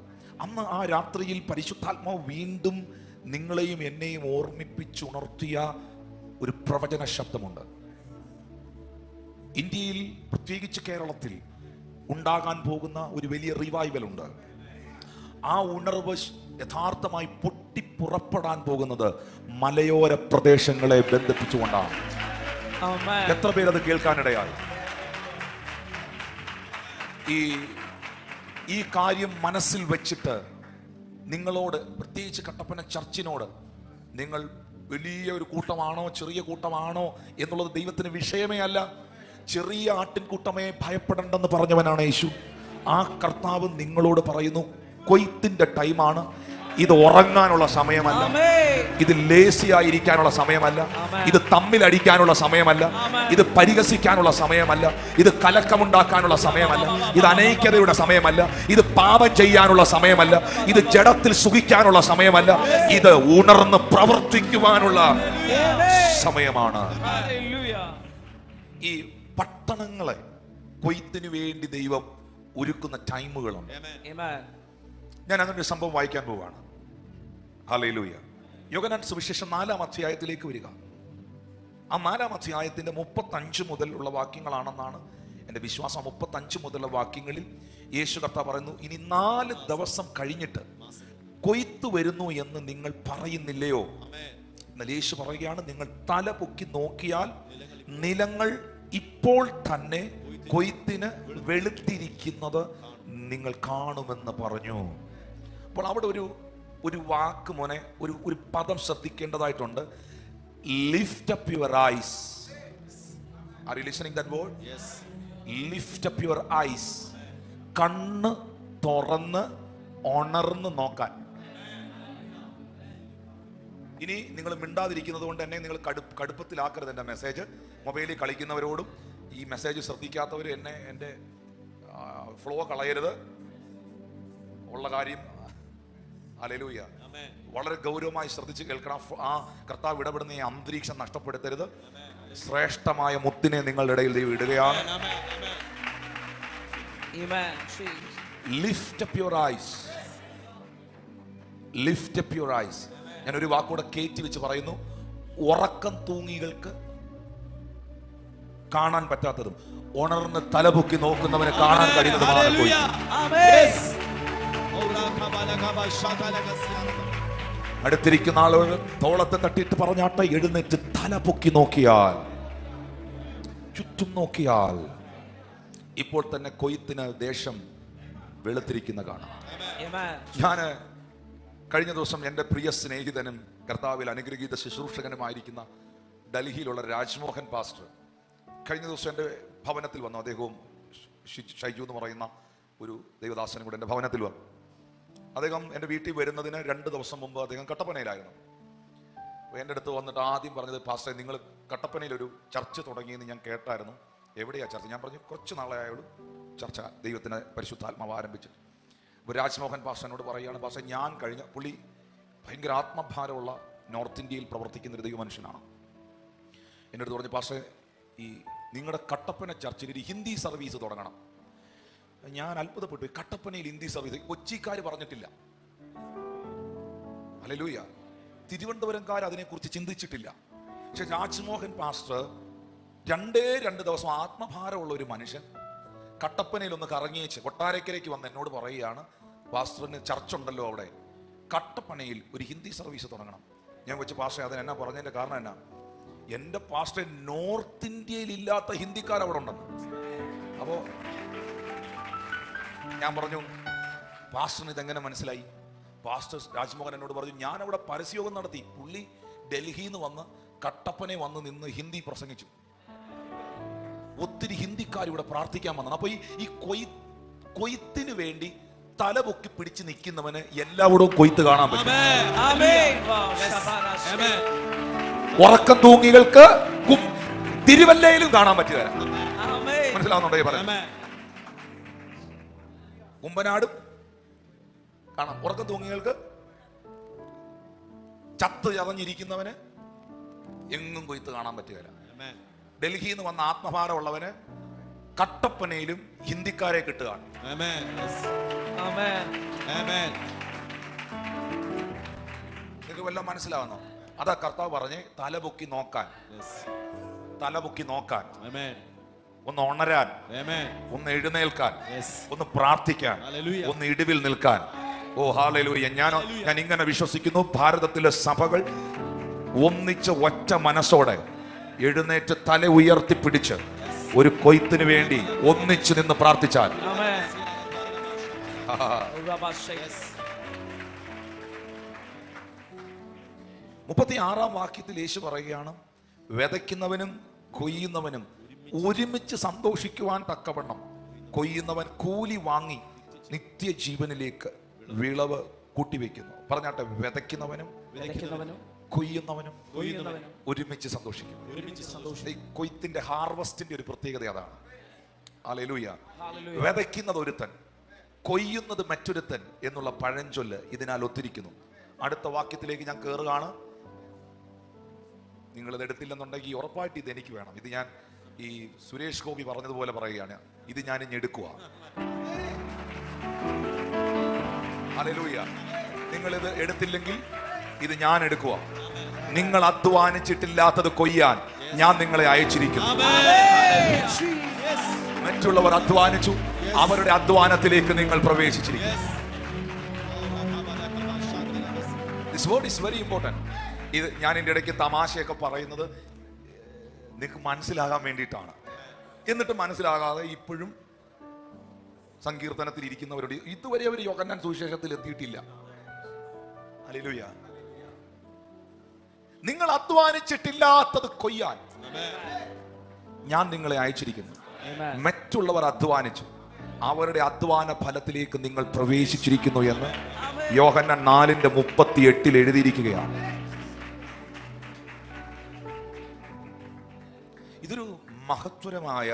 അന്ന് ആ രാത്രിയിൽ പരിശുദ്ധാത്മാവ് വീണ്ടും നിങ്ങളെയും എന്നെയും ഓർമ്മിപ്പിച്ചുണർത്തിയ ഒരു പ്രവചന ശബ്ദമുണ്ട്. ഇന്ത്യയിൽ, പ്രത്യേകിച്ച് കേരളത്തിൽ ഉണ്ടാകാൻ പോകുന്ന ഒരു വലിയ റിവൈവൽ ഉണ്ട്. ആ ഉണർവ് യഥാർത്ഥമായി പൊട്ടിപ്പുറപ്പെടാൻ പോകുന്നത് മലയോര പ്രദേശങ്ങളെ ബന്ധിപ്പിച്ചുകൊണ്ടാണ്. എത്ര പേരത് കേൾക്കാനിടയായി? ഈ കാര്യം മനസ്സിൽ വെച്ചിട്ട് നിങ്ങളോട്, പ്രത്യേകിച്ച് കട്ടപ്പന ചർച്ചിനോട്, നിങ്ങൾ വലിയ ഒരു കൂട്ടമാണോ ചെറിയ കൂട്ടമാണോ എന്നുള്ളത് ദൈവത്തിന് വിഷയമേ അല്ല. ചെറിയ ആട്ടിൻകൂട്ടമേ ഭയപ്പെടേണ്ടെന്ന് പറഞ്ഞവനാണ് യേശു. ആ കർത്താവ് നിങ്ങളോട് പറയുന്നു, കൊയ്ത്തിന്റെ ടൈമാണ്. ഇത് ഉറങ്ങാനുള്ള സമയമല്ല, ഇത് ലേസി ആയിരിക്കാനുള്ള സമയമല്ല, ഇത് തമ്മിലടിക്കാനുള്ള സമയമല്ല, ഇത് പരിഹസിക്കാനുള്ള സമയമല്ല, ഇത് കലക്കമുണ്ടാക്കാനുള്ള സമയമല്ല, ഇത് അനൈക്യതയുടെ സമയമല്ല, ഇത് പാപം ചെയ്യാനുള്ള സമയമല്ല, ഇത് ജഡത്തിൽ സുഖിക്കാനുള്ള സമയമല്ല, ഇത് ഉണർന്ന് പ്രവർത്തിക്കുവാനുള്ള സമയമാണ്. ഈ പട്ടണങ്ങളെ കൊയ്ത്തിന് വേണ്ടി ദൈവം ഒരുക്കുന്ന ടൈമുകളുണ്ട്. ഞാൻ അങ്ങനെ ഒരു സംഭവം വായിക്കാൻ പോവാണ്. ഹല്ലേലൂയ. യോഹന്നാൻ സുവിശേഷം 4-ാം അധ്യായത്തിലേക്ക് വരിക. ആ 4-ാം അധ്യായത്തിന്റെ 35 മുതൽ ഉള്ള വാക്യങ്ങളാണെന്നാണ് എൻ്റെ വിശ്വാസം. 35 മുതലുള്ള വാക്യങ്ങളിൽ യേശു കർത്താവ് പറയുന്നു, ഇനി 4 ദിവസം കഴിഞ്ഞിട്ട് കൊയ്ത്ത് വരുന്നു എന്ന് നിങ്ങൾ പറയുന്നില്ലയോ? എന്നാൽ യേശു പറയുകയാണ്, നിങ്ങൾ തല പൊക്കി നോക്കിയാൽ നിലങ്ങൾ ഇപ്പോൾ തന്നെ കൊയ്ത്തിന് വെളുത്തിരിക്കുന്നത് നിങ്ങൾ കാണുമെന്ന് പറഞ്ഞു. അപ്പോൾ അവിടെ ഒരു വാക്ക് മോനെ, ഒരു പദം ശ്രദ്ധിക്കേണ്ടതായിട്ടുണ്ട്. Lift up your eyes. Are you listening that word? Yes. Lift up your eyes. കണ്ണ് തുറന്ന് ഉണർന്ന് നോക്കാൻ. ഇനി നിങ്ങൾ മിണ്ടാതിരിക്കുന്നത് കൊണ്ട് എന്നെ നിങ്ങൾ കടുപ്പത്തിലാക്കരുത്. എൻ്റെ മെസ്സേജ് മൊബൈലിൽ കളിക്കുന്നവരോടും ഈ മെസ്സേജ് ശ്രദ്ധിക്കാത്തവർ എന്നെ എൻ്റെ ഫ്ലോ കളയരുത്. ഉള്ള കാര്യം ഹല്ലേലൂയ വളരെ ഗൗരവമായി ശ്രദ്ധിച്ച് കേൾക്കണം. ആ കർത്താവ് ഇടപെടുന്ന ഈ അന്തരീക്ഷം നഷ്ടപ്പെടുത്തരുത്. ശ്രേഷ്ഠമായ മുത്തിനെ നിങ്ങളുടെ ഇടയിൽ ദൈവം ഇടുകയാണ്. Lift up your ice. Lift up your ice. ഞാനൊരു വാക്കൂടെ കയറ്റി വെച്ച് പറയുന്നു. ഉറക്കം തൂങ്ങികൾക്ക് കാണാൻ പറ്റാത്തതും ഉണർന്ന് തലപൊക്കി നോക്കുന്നവനെ കാണാൻ കഴിയുന്നതുമാണ് കൊയ്ത്ത്. അടുത്തിരിക്കുന്ന ആളുകൾ തോളത്തെ തട്ടിയിട്ട് പറഞ്ഞാട്ടെ, എഴുന്നേറ്റ് തല പൊക്കി നോക്കിയാൽ, ചുറ്റും നോക്കിയാൽ ഇപ്പോൾ തന്നെ കൊയ്ത്തിന് ദേശം വെളുത്തിരിക്കുന്ന കാണാം. ഞാന് കഴിഞ്ഞ ദിവസം എൻ്റെ പ്രിയ സ്നേഹിതനും കർത്താവിൽ അനുഗ്രഹീത ശുശ്രൂഷകനുമായിരിക്കുന്ന ഡൽഹിയിലുള്ള രാജ്മോഹൻ പാസ്റ്റർ കഴിഞ്ഞ ദിവസം എൻ്റെ ഭവനത്തിൽ വന്നു. അദ്ദേഹവും ഷൈജു എന്ന് പറയുന്ന ഒരു ദൈവദാസനും കൂടെ എൻ്റെ ഭവനത്തിൽ വന്നു. അദ്ദേഹം എൻ്റെ വീട്ടിൽ വരുന്നതിന് 2 ദിവസം മുമ്പ് അദ്ദേഹം കട്ടപ്പനയിലായിരുന്നു. എൻ്റെ അടുത്ത് വന്നിട്ട് ആദ്യം പറഞ്ഞത്, പാസ്റ്റർ നിങ്ങൾ കട്ടപ്പനയിലൊരു ചർച്ച് തുടങ്ങിയെന്ന് ഞാൻ കേട്ടായിരുന്നു. എവിടെയാ ചർച്ച? ഞാൻ പറഞ്ഞു, കുറച്ച് നാളെ ആയുള്ളൂ ചർച്ച ദൈവത്തിന് പരിശുദ്ധാത്മാവ് ആരംഭിച്ചിട്ട്. അപ്പോൾ രാജ്മോഹൻ പാസ്റ്ററിനോട് പറയുകയാണ്, പാസ്റ്റർ ഞാൻ കഴിഞ്ഞ, പുള്ളി ഭയങ്കര ആത്മഭാരമുള്ള നോർത്ത് ഇന്ത്യയിൽ പ്രവർത്തിക്കുന്ന ഒരു ദൈവ മനുഷ്യനാണ്. എൻ്റെ അടുത്ത് പറഞ്ഞു, പാസ്റ്റർ ഈ നിങ്ങളുടെ കട്ടപ്പന ചർച്ചിൽ ഒരു ഹിന്ദി സർവീസ് തുടങ്ങണം. ഞാൻ അത്ഭുതപ്പെട്ടു. കട്ടപ്പനയിൽ ഹിന്ദി സർവീസ് കൊച്ചിക്കാർ പറഞ്ഞിട്ടില്ല. ഹല്ലേലൂയ. തിരുവനന്തപുരംകാർ അതിനെക്കുറിച്ച് ചിന്തിച്ചിട്ടില്ല. പക്ഷെ രാജ്മോഹൻ പാസ്റ്റർ 2 ദിവസം ആത്മഭാരമുള്ള ഒരു മനുഷ്യൻ കട്ടപ്പനയിൽ ഒന്ന് കറങ്ങിയേച്ച് കൊട്ടാരക്കരയ്ക്ക് വന്ന് എന്നോട് പറയുകയാണ്, പാസ്റ്ററിന് ചർച്ചുണ്ടല്ലോ അവിടെ, കട്ടപ്പനയിൽ ഒരു ഹിന്ദി സർവീസ് തുടങ്ങണം. ഞാൻ വെച്ച് പാസ്റ്റർ അതിനെന്നാ പറഞ്ഞതിൻ്റെ കാരണം എന്നാ, എൻ്റെ പാസ്റ്റർ നോർത്ത് ഇന്ത്യയിൽ ഇല്ലാത്ത ഹിന്ദിക്കാർ അവിടെ ഉണ്ടെന്ന്. അപ്പോൾ ഞാൻ പറഞ്ഞു, പാസ്റ്ററിന് ഇതെങ്ങനെ മനസ്സിലായി? പാസ്റ്റർ രാജ്മോഹൻ എന്നോട് പറഞ്ഞു, ഞാൻ അവിടെ പരസ്യയോഗം നടത്തി. പുള്ളി ഡൽഹിയിൽ നിന്ന് വന്ന് കട്ടപ്പനെ വന്ന് നിന്ന് ഹിന്ദി പ്രസംഗിച്ചു. ഒത്തിരി ഹിന്ദിക്കാർ ഇവിടെ പ്രാർത്ഥിക്കാൻ വന്നതാണ്. അപ്പൊ ഈ കൊയ്ത്തിന് വേണ്ടി തലപൊക്കി പിടിച്ച് നിൽക്കുന്നവന് എല്ലാവരും കൊയ്ത്ത് കാണാൻ പറ്റും. ഉറക്കം തൂങ്ങികൾക്ക് തിരുവല്ലയിലും കാണാൻ പറ്റില്ല. മനസ്സിലാവുന്നുണ്ടോ ഈ പറയുന്നത്? കുമ്പനാടും കാണാം. ഉറക്കം തൂങ്ങികൾക്ക് ചത്ത് ചതഞ്ഞിരിക്കുന്നവന് എങ്ങും കൊയ്ത്ത് കാണാൻ പറ്റുകയില്ല. ഡൽഹിയിൽ നിന്ന് വന്ന ആത്മഭാരമുള്ളവന് കട്ടപ്പനയിലും ഹിന്ദിക്കാരെ കിട്ടുകയാണ്. നിങ്ങൾക്ക് വല്ലതും മനസ്സിലാവുന്നോ? അതാ കർത്താവ് പറഞ്ഞേ, തലപൊക്കി നോക്കാൻ, തലപൊക്കി നോക്കാൻ, ഒന്ന് ഉണരാൻ, ഒന്ന് എഴുന്നേൽക്കാൻ, ഒന്ന് പ്രാർത്ഥിക്കാൻ, ഒന്ന് ഇടിവിൽ നിൽക്കാൻ. ഓ ഹല്ലേലൂയ. ഞാൻ ഇങ്ങനെ വിശ്വസിക്കുന്നു, ഭാരതത്തിലെ സഭകൾ ഒന്നിച്ച് ഒറ്റ മനസ്സോടെ എഴുന്നേറ്റ് തല ഉയർത്തിപ്പിടിച്ച് ഒരു കൊയ്ത്തിന് വേണ്ടി ഒന്നിച്ചു നിന്ന് പ്രാർത്ഥിച്ചാൽ 36-ാം വാക്യത്തിൽ യേശു പറയുകയാണ്, വിതയ്ക്കുന്നവനും കൊയ്യുന്നവനും ഒരുമിച്ച് സന്തോഷിക്കുവാൻ തക്കവണ്ണം കൊയ്യുന്നവൻ കൂലി വാങ്ങി നിത്യജീവനിലേക്ക് വിളവ് കൂട്ടിവെക്കുന്നു. പറഞ്ഞാട്ടെ, വിതയ്ക്കുന്നവനും കൊയ്യുന്നവനും ഒരുമിച്ച് സന്തോഷിക്കും. ഈ കൊയ്ത്തിന്റെ ഹാർവസ്റ്റിന്റെ ഒരു പ്രത്യേകത അതാണ്. ഹല്ലേലൂയ. വിതയ്ക്കുന്നത് ഒരുത്തൻ, കൊയ്യുന്നത് മറ്റൊരുത്തൻ എന്നുള്ള പഴഞ്ചൊല്ല് ഇതിനാൽ ഒത്തിരിക്കുന്നു. അടുത്ത വാക്യത്തിലേക്ക് ഞാൻ കയറുകയാണ്. നിങ്ങളിത് എടുത്തില്ലെന്നുണ്ടെങ്കിൽ ഉറപ്പായിട്ട് ഇത് എനിക്ക് വേണം. ഇത് ഞാൻ ഈ സുരേഷ് ഗോപി പറഞ്ഞതുപോലെ പറയുകയാണ്, ഇത് ഞാൻ ഇനി എടുക്കുക. ഹല്ലേലൂയ. നിങ്ങളിത് എടുത്തില്ലെങ്കിൽ ഇത് ഞാൻ എടുക്കുക. നിങ്ങൾ അധ്വാനിച്ചിട്ടില്ലാത്തത് കൊയ്യാൻ ഞാൻ നിങ്ങളെ അയച്ചിരിക്കുന്നു. മറ്റുള്ളവർ അധ്വാനിച്ചു, അവരുടെ അധ്വാനത്തിലേക്ക് നിങ്ങൾ പ്രവേശിച്ചിരിക്കുന്നു. This word is very important. ഇത് ഞാൻ എൻ്റെ ഇടയ്ക്ക് തമാശയൊക്കെ പറയുന്നത് നിങ്ങൾക്ക് മനസ്സിലാകാൻ വേണ്ടിയിട്ടാണ്. എന്നിട്ട് മനസ്സിലാകാതെ ഇപ്പോഴും സങ്കീർത്തനത്തിൽ ഇരിക്കുന്നവരോട് ഇതുവരെ അവർ യോഹന്നാൻ സുവിശേഷത്തിൽ എത്തിയിട്ടില്ല. ഹല്ലേലൂയ. നിങ്ങൾ അധ്വാനിച്ചിട്ടില്ലാത്തത് കൊയ്യാൻ ഞാൻ നിങ്ങളെ അയച്ചിരിക്കുന്നു. മറ്റുള്ളവർ അധ്വാനിച്ചു, അവരുടെ അധ്വാന ഫലത്തിലേക്ക് നിങ്ങൾ പ്രവേശിച്ചിരിക്കുന്നു എന്ന് യോഹന്നാൻ 4:38 എഴുതിയിരിക്കുകയാണ്. ഇതൊരു മഹത്വരമായ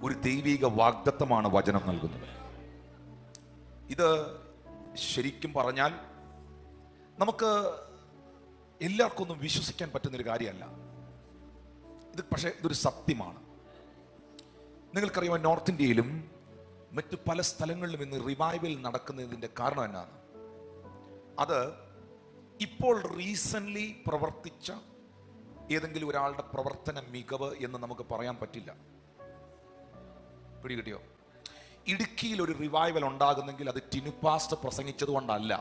ഒരു ദൈവിക വാഗ്ദത്തമാണ് വചനം നൽകുന്നത്. ഇത് ശരിക്കും പറഞ്ഞാൽ നമുക്ക് എല്ലാവർക്കും ഒന്നും വിശ്വസിക്കാൻ പറ്റുന്നൊരു കാര്യമല്ല ഇത്. പക്ഷേ ഇതൊരു സത്യമാണ്. നിങ്ങൾക്കറിയാമോ, നോർത്ത് ഇന്ത്യയിലും മറ്റു പല സ്ഥലങ്ങളിലും ഇന്ന് റിവൈവൽ നടക്കുന്നതിൻ്റെ കാരണം എന്നാണ്? അത് ഇപ്പോൾ റീസെൻ്റ്ലി പ്രവർത്തിച്ച ഏതെങ്കിലും ഒരാളുടെ പ്രവർത്തന മികവ് എന്ന് നമുക്ക് പറയാൻ പറ്റില്ല. പിടികിട്ടിയോ? ഇടുക്കിയിൽ ഒരു റിവൈവൽ ഉണ്ടാകുന്നെങ്കിൽ അത് ടിനു പാസ്റ്റർ പ്രസംഗിച്ചത് കൊണ്ടല്ല.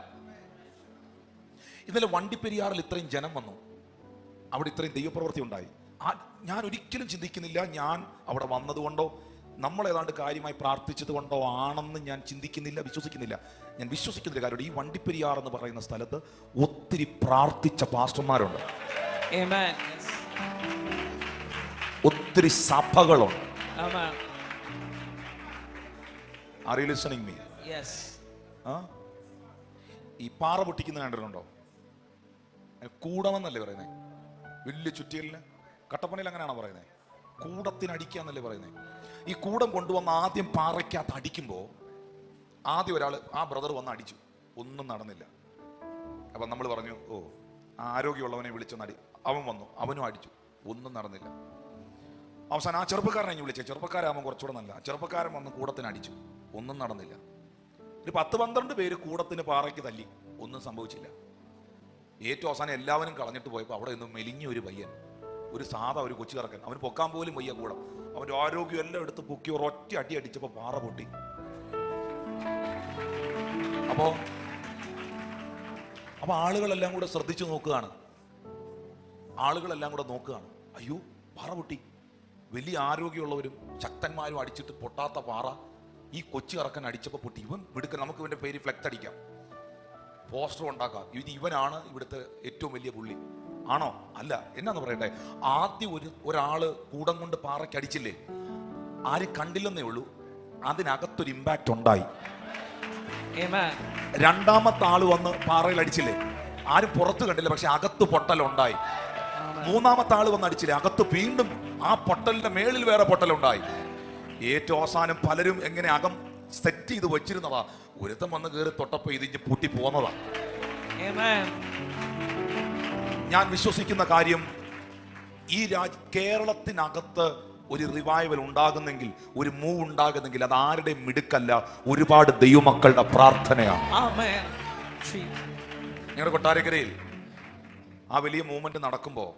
ഇന്നലെ വണ്ടിപ്പെരിയാറിൽ ഇത്രയും ജനം വന്നു, അവിടെ ഇത്രയും ദൈവപ്രവൃത്തി ഉണ്ടായി. ഞാൻ ഒരിക്കലും ചിന്തിക്കുന്നില്ല ഞാൻ അവിടെ വന്നതുകൊണ്ടോ നമ്മൾ ഏതാണ്ട് കാര്യമായി പ്രാർത്ഥിച്ചത് കൊണ്ടോ ആണെന്ന് ഞാൻ ചിന്തിക്കുന്നില്ല, വിശ്വസിക്കുന്നില്ല. ഞാൻ വിശ്വസിക്കുന്ന ഒരു കാര്യമുണ്ട്, ഈ വണ്ടിപ്പെരിയാർ എന്ന് പറയുന്ന സ്ഥലത്ത് ഒത്തിരി പ്രാർത്ഥിച്ച പാസ്റ്റർമാരുണ്ട്, ഒത്തിരി സഭകളുണ്ട്. Are you listening me?
Yes.
ഈ പാറ പൊട്ടിക്കുന്ന കണ്ടിട്ടുണ്ടോ? കൂടമെന്നല്ലേ പറയുന്നത്? വലിയ ചുറ്റിയലിന് കട്ടപ്പനയിൽ അങ്ങനെയാണോ പറയുന്നത്? കൂടത്തിനടിക്കാന്നല്ലേ പറയുന്നത്? ഈ കൂടം കൊണ്ടുവന്ന് ആദ്യം പാറയ്ക്കകത്ത് അടിക്കുമ്പോൾ ആദ്യം ഒരാൾ, ആ ബ്രദർ വന്ന് അടിച്ചു, ഒന്നും നടന്നില്ല. അപ്പം നമ്മൾ പറഞ്ഞു, ഓ ആരോഗ്യമുള്ളവനെ വിളിച്ചൊന്നടി. അവൻ വന്നു, അവനും അടിച്ചു, ഒന്നും നടന്നില്ല. അവസാനം ആ ചെറുപ്പക്കാരനെ വിളിച്ചേ, ചെറുപ്പക്കാരാകുമ്പോൾ കുറച്ചുകൂടെ നല്ല. ചെറുപ്പക്കാരൻ വന്ന് കൂടത്തിന് അടിച്ചു, ഒന്നും നടന്നില്ല. ഒരു 10-12 പേര് കൂടത്തിന് പാറയ്ക്ക് തല്ലി, ഒന്നും സംഭവിച്ചില്ല. ഏറ്റവും അവസാനം എല്ലാവരും കളഞ്ഞിട്ട് പോയപ്പോൾ അവിടെ നിന്ന് മെലിഞ്ഞ ഒരു പയ്യൻ, ഒരു സാധാ ഒരു കൊച്ചു കറക്കൻ, അവന് പൊക്കാൻ പോലും വയ്യ കൂടം. അവൻ്റെ ആരോഗ്യം എല്ലാം എടുത്ത് പൊക്കി ഒരൊറ്റ അടി അടിച്ചപ്പോൾ പാറ പൊട്ടി. അപ്പോ ആളുകളെല്ലാം കൂടെ ശ്രദ്ധിച്ചു നോക്കുകയാണ്. അയ്യോ പാറ പൊട്ടി. വലിയ ആരോഗ്യമുള്ളവരും ശക്തന്മാരും അടിച്ചിട്ട് പൊട്ടാത്ത പാറ ഈ കൊച്ചു കറക്കൻ അടിച്ചപ്പോൾ പൊട്ടി. ഇവൻ വിടുക്കൻ, നമുക്ക് ഇവൻ്റെ പേര് ഫ്ലെക്സ് അടിക്കാം, പോസ്റ്റർ ഉണ്ടാക്കാം, ഇവനാണ് ഇവിടുത്തെ ഏറ്റവും വലിയ പുള്ളി. ആണോ? അല്ല. എന്നാന്ന് പറയട്ടെ, ആദ്യം ഒരാള് കൂടം കൊണ്ട് പാറയ്ക്ക് അടിച്ചില്ലേ, ആരും കണ്ടില്ലെന്നേ ഉള്ളൂ, അതിനകത്തൊരു ഇമ്പാക്റ്റ് ഉണ്ടായി. രണ്ടാമത്തെ ആള് വന്ന് പാറയിൽ അടിച്ചില്ലേ, ആരും പുറത്ത് കണ്ടില്ല, പക്ഷെ അകത്ത് പൊട്ടലുണ്ടായി. മൂന്നാമത്തെ ആള് വന്ന് അടിച്ചില്ലേ, അകത്ത് വീണ്ടും ആ പൊട്ടലിന്റെ മേളിൽ വേറെ പൊട്ടലുണ്ടായി. ഏറ്റവും അവസാനം പലരും എങ്ങനെ അകം സെറ്റ് ചെയ്ത് വെച്ചിരുന്നതാ, ഒരുത്തം വന്ന് കയറി തൊട്ടപ്പോ ഇതിഞ്ഞ് പൂട്ടി പോന്നതാ. ഞാൻ വിശ്വസിക്കുന്ന കാര്യം, ഈ കേരളത്തിനകത്ത് ഒരു റിവൈവൽ ഉണ്ടാകുന്നെങ്കിൽ, ഒരു മൂവ് ഉണ്ടാകുന്നെങ്കിൽ, അത് ആരുടെ മിടുക്കല്ല, ഒരുപാട് ദൈവമക്കളുടെ പ്രാർത്ഥനയാണ്. ഞങ്ങളുടെ കൊട്ടാരക്കരയിൽ ആ വലിയ മൂവ്മെന്റ് നടക്കുമ്പോൾ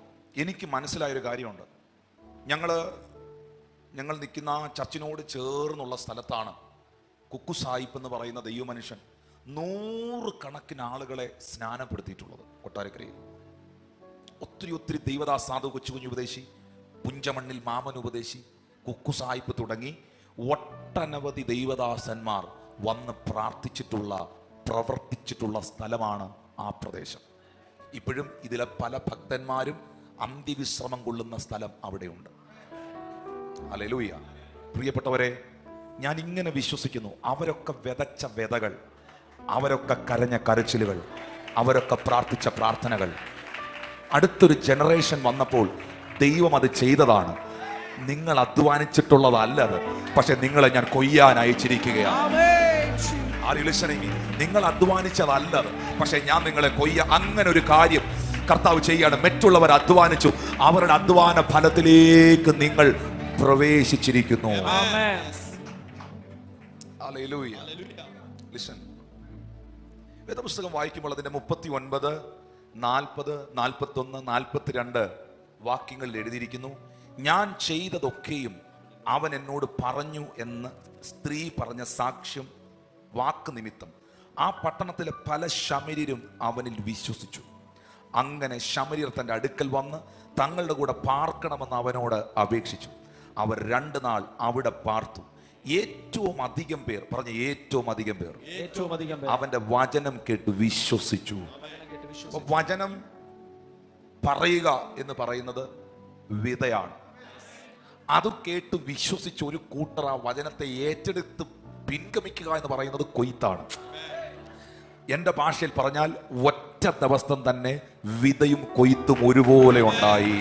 എനിക്ക് മനസ്സിലായൊരു കാര്യമുണ്ട്. ഞങ്ങൾ നിൽക്കുന്ന ആ ചർച്ചിനോട് ചേർന്നുള്ള സ്ഥലത്താണ് കുക്കു സാഹിബ് എന്ന് പറയുന്ന ദൈവമനുഷ്യൻ 100 കണക്കിന് ആളുകളെ സ്നാനപ്പെടുത്തിയിട്ടുള്ളത്. കൊട്ടാരക്കരയിൽ ഒത്തിരി ദൈവദാസ് സാധു കൊച്ചുകുഞ്ഞു ഉപദേശി, പുഞ്ചമണ്ണിൽ മാമൻ ഉപദേശി, കുക്കു സാഹിബ് തുടങ്ങി ഒട്ടനവധി ദൈവദാസന്മാർ വന്ന് പ്രാർത്ഥിച്ചിട്ടുള്ള, പ്രവർത്തിച്ചിട്ടുള്ള സ്ഥലമാണ് ആ പ്രദേശം. ഇപ്പോഴും ഇതിലെ പല ഭക്തന്മാരും അന്ത്യവിശ്രമം കൊള്ളുന്ന സ്ഥലം അവിടെയുണ്ട്. ഹല്ലേലൂയ. പ്രിയപ്പെട്ടവരെ, ഞാൻ ഇങ്ങനെ വിശ്വസിക്കുന്നു, അവരൊക്കെ വിതച്ച വിതകൾ, അവരൊക്കെ കരഞ്ഞ കരച്ചിലുകൾ, അവരൊക്കെ പ്രാർത്ഥിച്ച പ്രാർത്ഥനകൾ, അടുത്തൊരു ജനറേഷൻ വന്നപ്പോൾ ദൈവം അത് ചെയ്തതാണ്. നിങ്ങൾ അധ്വാനിച്ചിട്ടുള്ളതല്ല അത്, പക്ഷെ നിങ്ങളെ ഞാൻ കൊയ്യാൻ അയച്ചിരിക്കുകയാണ്. നിങ്ങൾ അധ്വാനിച്ചതല്ല അത്, പക്ഷെ ഞാൻ നിങ്ങളെ അങ്ങനെ ഒരു കാര്യം കർത്താവ് ചെയ്യാണ്. മറ്റുള്ളവർ അധ്വാനിച്ചു, അവരുടെ അധ്വാന ഫലത്തിലേക്ക് നിങ്ങൾ പ്രവേശിച്ചിരിക്കുന്നു. വേദപുസ്തകം വായിക്കുമ്പോൾ അതിന്റെ 39, 40, 41, 42 വാക്യങ്ങളിൽ എഴുതിയിരിക്കുന്നു, ഞാൻ ചെയ്തതൊക്കെയും അവൻ എന്നോട് പറഞ്ഞു എന്ന് സ്ത്രീ പറഞ്ഞ സാക്ഷ്യം വാക്ക് നിമിത്തം ആ പട്ടണത്തിലെ പല ശമര്യരും അവനിൽ വിശ്വസിച്ചു. അങ്ങനെ ശമര്യർ തൻ്റെ അടുക്കൽ വന്ന് തങ്ങളുടെ കൂടെ പാർക്കണമെന്ന് അവനോട് അപേക്ഷിച്ചു. അവർ 2 നാൾ അവിടെ പാർത്തു. ഏറ്റവും അധികം പേർ, പറഞ്ഞ ഏറ്റവും അധികം പേർ അവന്റെ വചനം കേട്ട് വിശ്വസിച്ചു. വചനം പറയുക എന്ന് പറയുന്നത് വിതയാണ്. അത് കേട്ട് വിശ്വസിച്ച് ഒരു കൂട്ടർ ആ വചനത്തെ ഏറ്റെടുത്ത് പിൻഗമിക്കുക എന്ന് പറയുന്നത് കൊയ്ത്താണ്. എന്റെ ഭാഷയിൽ പറഞ്ഞാൽ ഒറ്റ ദിവസം തന്നെ വിതയും കൊയ്ത്തും ഒരുപോലെ ഉണ്ടായി.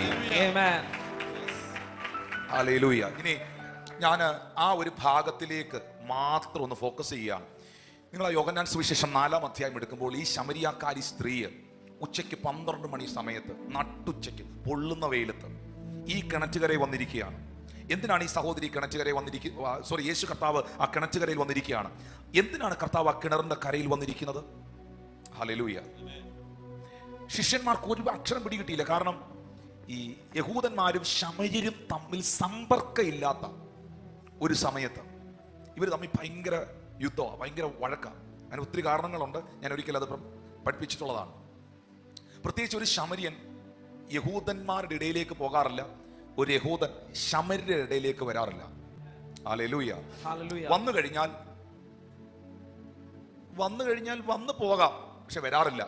ഹല്ലേലൂയ. ഇനി ഞാൻ ആ ഒരു ഭാഗത്തിലേക്ക് മാത്രം ഒന്ന് ഫോക്കസ് ചെയ്യുകയാണ്. നിങ്ങൾ ആ യോഹന്നാൻ സുവിശേഷം 4-ാം അധ്യായം എടുക്കുമ്പോൾ ഈ ശമരിയാക്കാരി സ്ത്രീ ഉച്ചയ്ക്ക് 12 മണി സമയത്ത്, നട്ടുച്ചയ്ക്ക് പൊള്ളുന്ന വെയിലത്ത് ഈ കിണറ്റുകരയിൽ വന്നിരിക്കുകയാണ്. എന്തിനാണ് ഈ സഹോദരി കിണറ്റുകരയിൽ യേശു കർത്താവ് ആ കിണറ്റുകരയിൽ വന്നിരിക്കുകയാണ്. എന്തിനാണ് കർത്താവ് ആ കിണറിന്റെ കരയിൽ വന്നിരിക്കുന്നത്? ഹല്ലേലൂയ. ശിഷ്യന്മാർക്ക് ഒരു അക്ഷരം പിടികിട്ടിയില്ല. കാരണം ഈ യഹൂദന്മാരും ശമര്യരും തമ്മിൽ സമ്പർക്കം ഇല്ലാത്ത ഒരു സമയത്ത് ഇവർ തമ്മിൽ ഭയങ്കര യുദ്ധമാണ്, ഭയങ്കര വഴക്കാണ്. അതിന് ഒത്തിരി കാരണങ്ങളുണ്ട്, ഞാൻ ഒരിക്കലും അത് പഠിപ്പിച്ചിട്ടുള്ളതാണ്. പ്രത്യേകിച്ച് ഒരു ശമര്യൻ യഹൂദന്മാരുടെ ഇടയിലേക്ക് പോകാറില്ല, ഒരു യഹൂദൻ ശമര്യരുടെ ഇടയിലേക്ക് വരാറില്ല. ഹല്ലേലൂയ. വന്നു കഴിഞ്ഞാൽ വന്നു പോകാം, പക്ഷെ വരാറില്ല.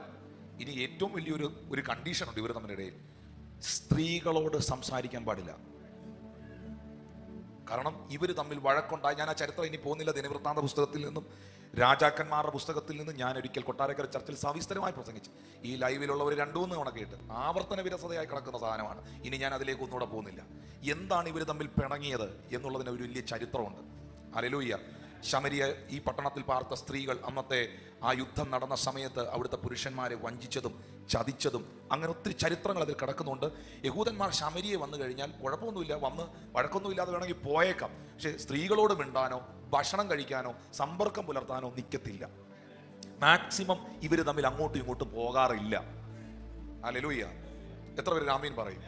ഇനി ഏറ്റവും വലിയൊരു കണ്ടീഷൻ ഉണ്ട് ഇവർ തമ്മിൽ ഇടയിൽ. സ്ത്രീകളോട് സംസാരിക്കാൻ പാടില്ല. കാരണം ഇവർ തമ്മിൽ വഴക്കുണ്ടായി. ഞാൻ ആ ചരിത്രം ഇനി പോകുന്നില്ല. ദിനവൃത്താന്ത പുസ്തകത്തിൽ നിന്നും രാജാക്കന്മാരുടെ പുസ്തകത്തിൽ നിന്നും ഞാൻ ഒരിക്കൽ കൊട്ടാരക്കര ചർച്ചിൽ സവിസ്തരമായി പ്രസംഗിച്ചു. ഈ ലൈവിലുള്ളവർ 2-3 തവണ കേട്ട് ആവർത്തന വിരസതയായി കിടക്കുന്ന സാധനമാണ്. ഇനി ഞാൻ അതിലേക്ക് ഒന്നുകൂടെ പോകുന്നില്ല. എന്താണ് ഇവർ തമ്മിൽ പിണങ്ങിയത് എന്നുള്ളതിന് ഒരു വലിയ ചരിത്രമുണ്ട്. ഹല്ലേലൂയ. ശമരിയ ഈ പട്ടണത്തിൽ പാർത്ത സ്ത്രീകൾ അന്നത്തെ ആ യുദ്ധം നടന്ന സമയത്ത് അവിടുത്തെ പുരുഷന്മാരെ വഞ്ചിച്ചതും ചതിച്ചതും അങ്ങനെ ഒത്തിരി ചരിത്രങ്ങൾ അതിൽ കിടക്കുന്നുണ്ട്. യഹൂദന്മാർ ശമരിയെ വന്നു കഴിഞ്ഞാൽ കുഴപ്പമൊന്നുമില്ല, വന്ന് വഴക്കൊന്നുമില്ലാതെ വേണമെങ്കിൽ പോയേക്കാം. പക്ഷെ സ്ത്രീകളോട് മിണ്ടാനോ ഭക്ഷണം കഴിക്കാനോ സമ്പർക്കം പുലർത്താനോ നിൽക്കത്തില്ല. മാക്സിമം ഇവർ തമ്മിൽ അങ്ങോട്ടും ഇങ്ങോട്ടും പോകാറില്ല. ഹല്ലേലൂയ. എത്ര പേര് ആമീൻ പറയും?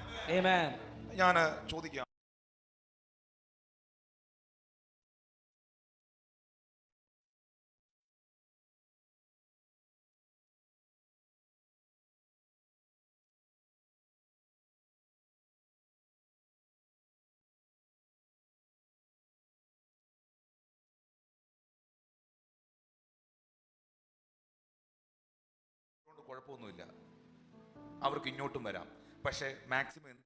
ഞാൻ ചോദിക്കാം, കുഴപ്പമൊന്നുമില്ല, അവർക്ക് ഇങ്ങോട്ടും വരാം. പക്ഷെ മാക്സിമം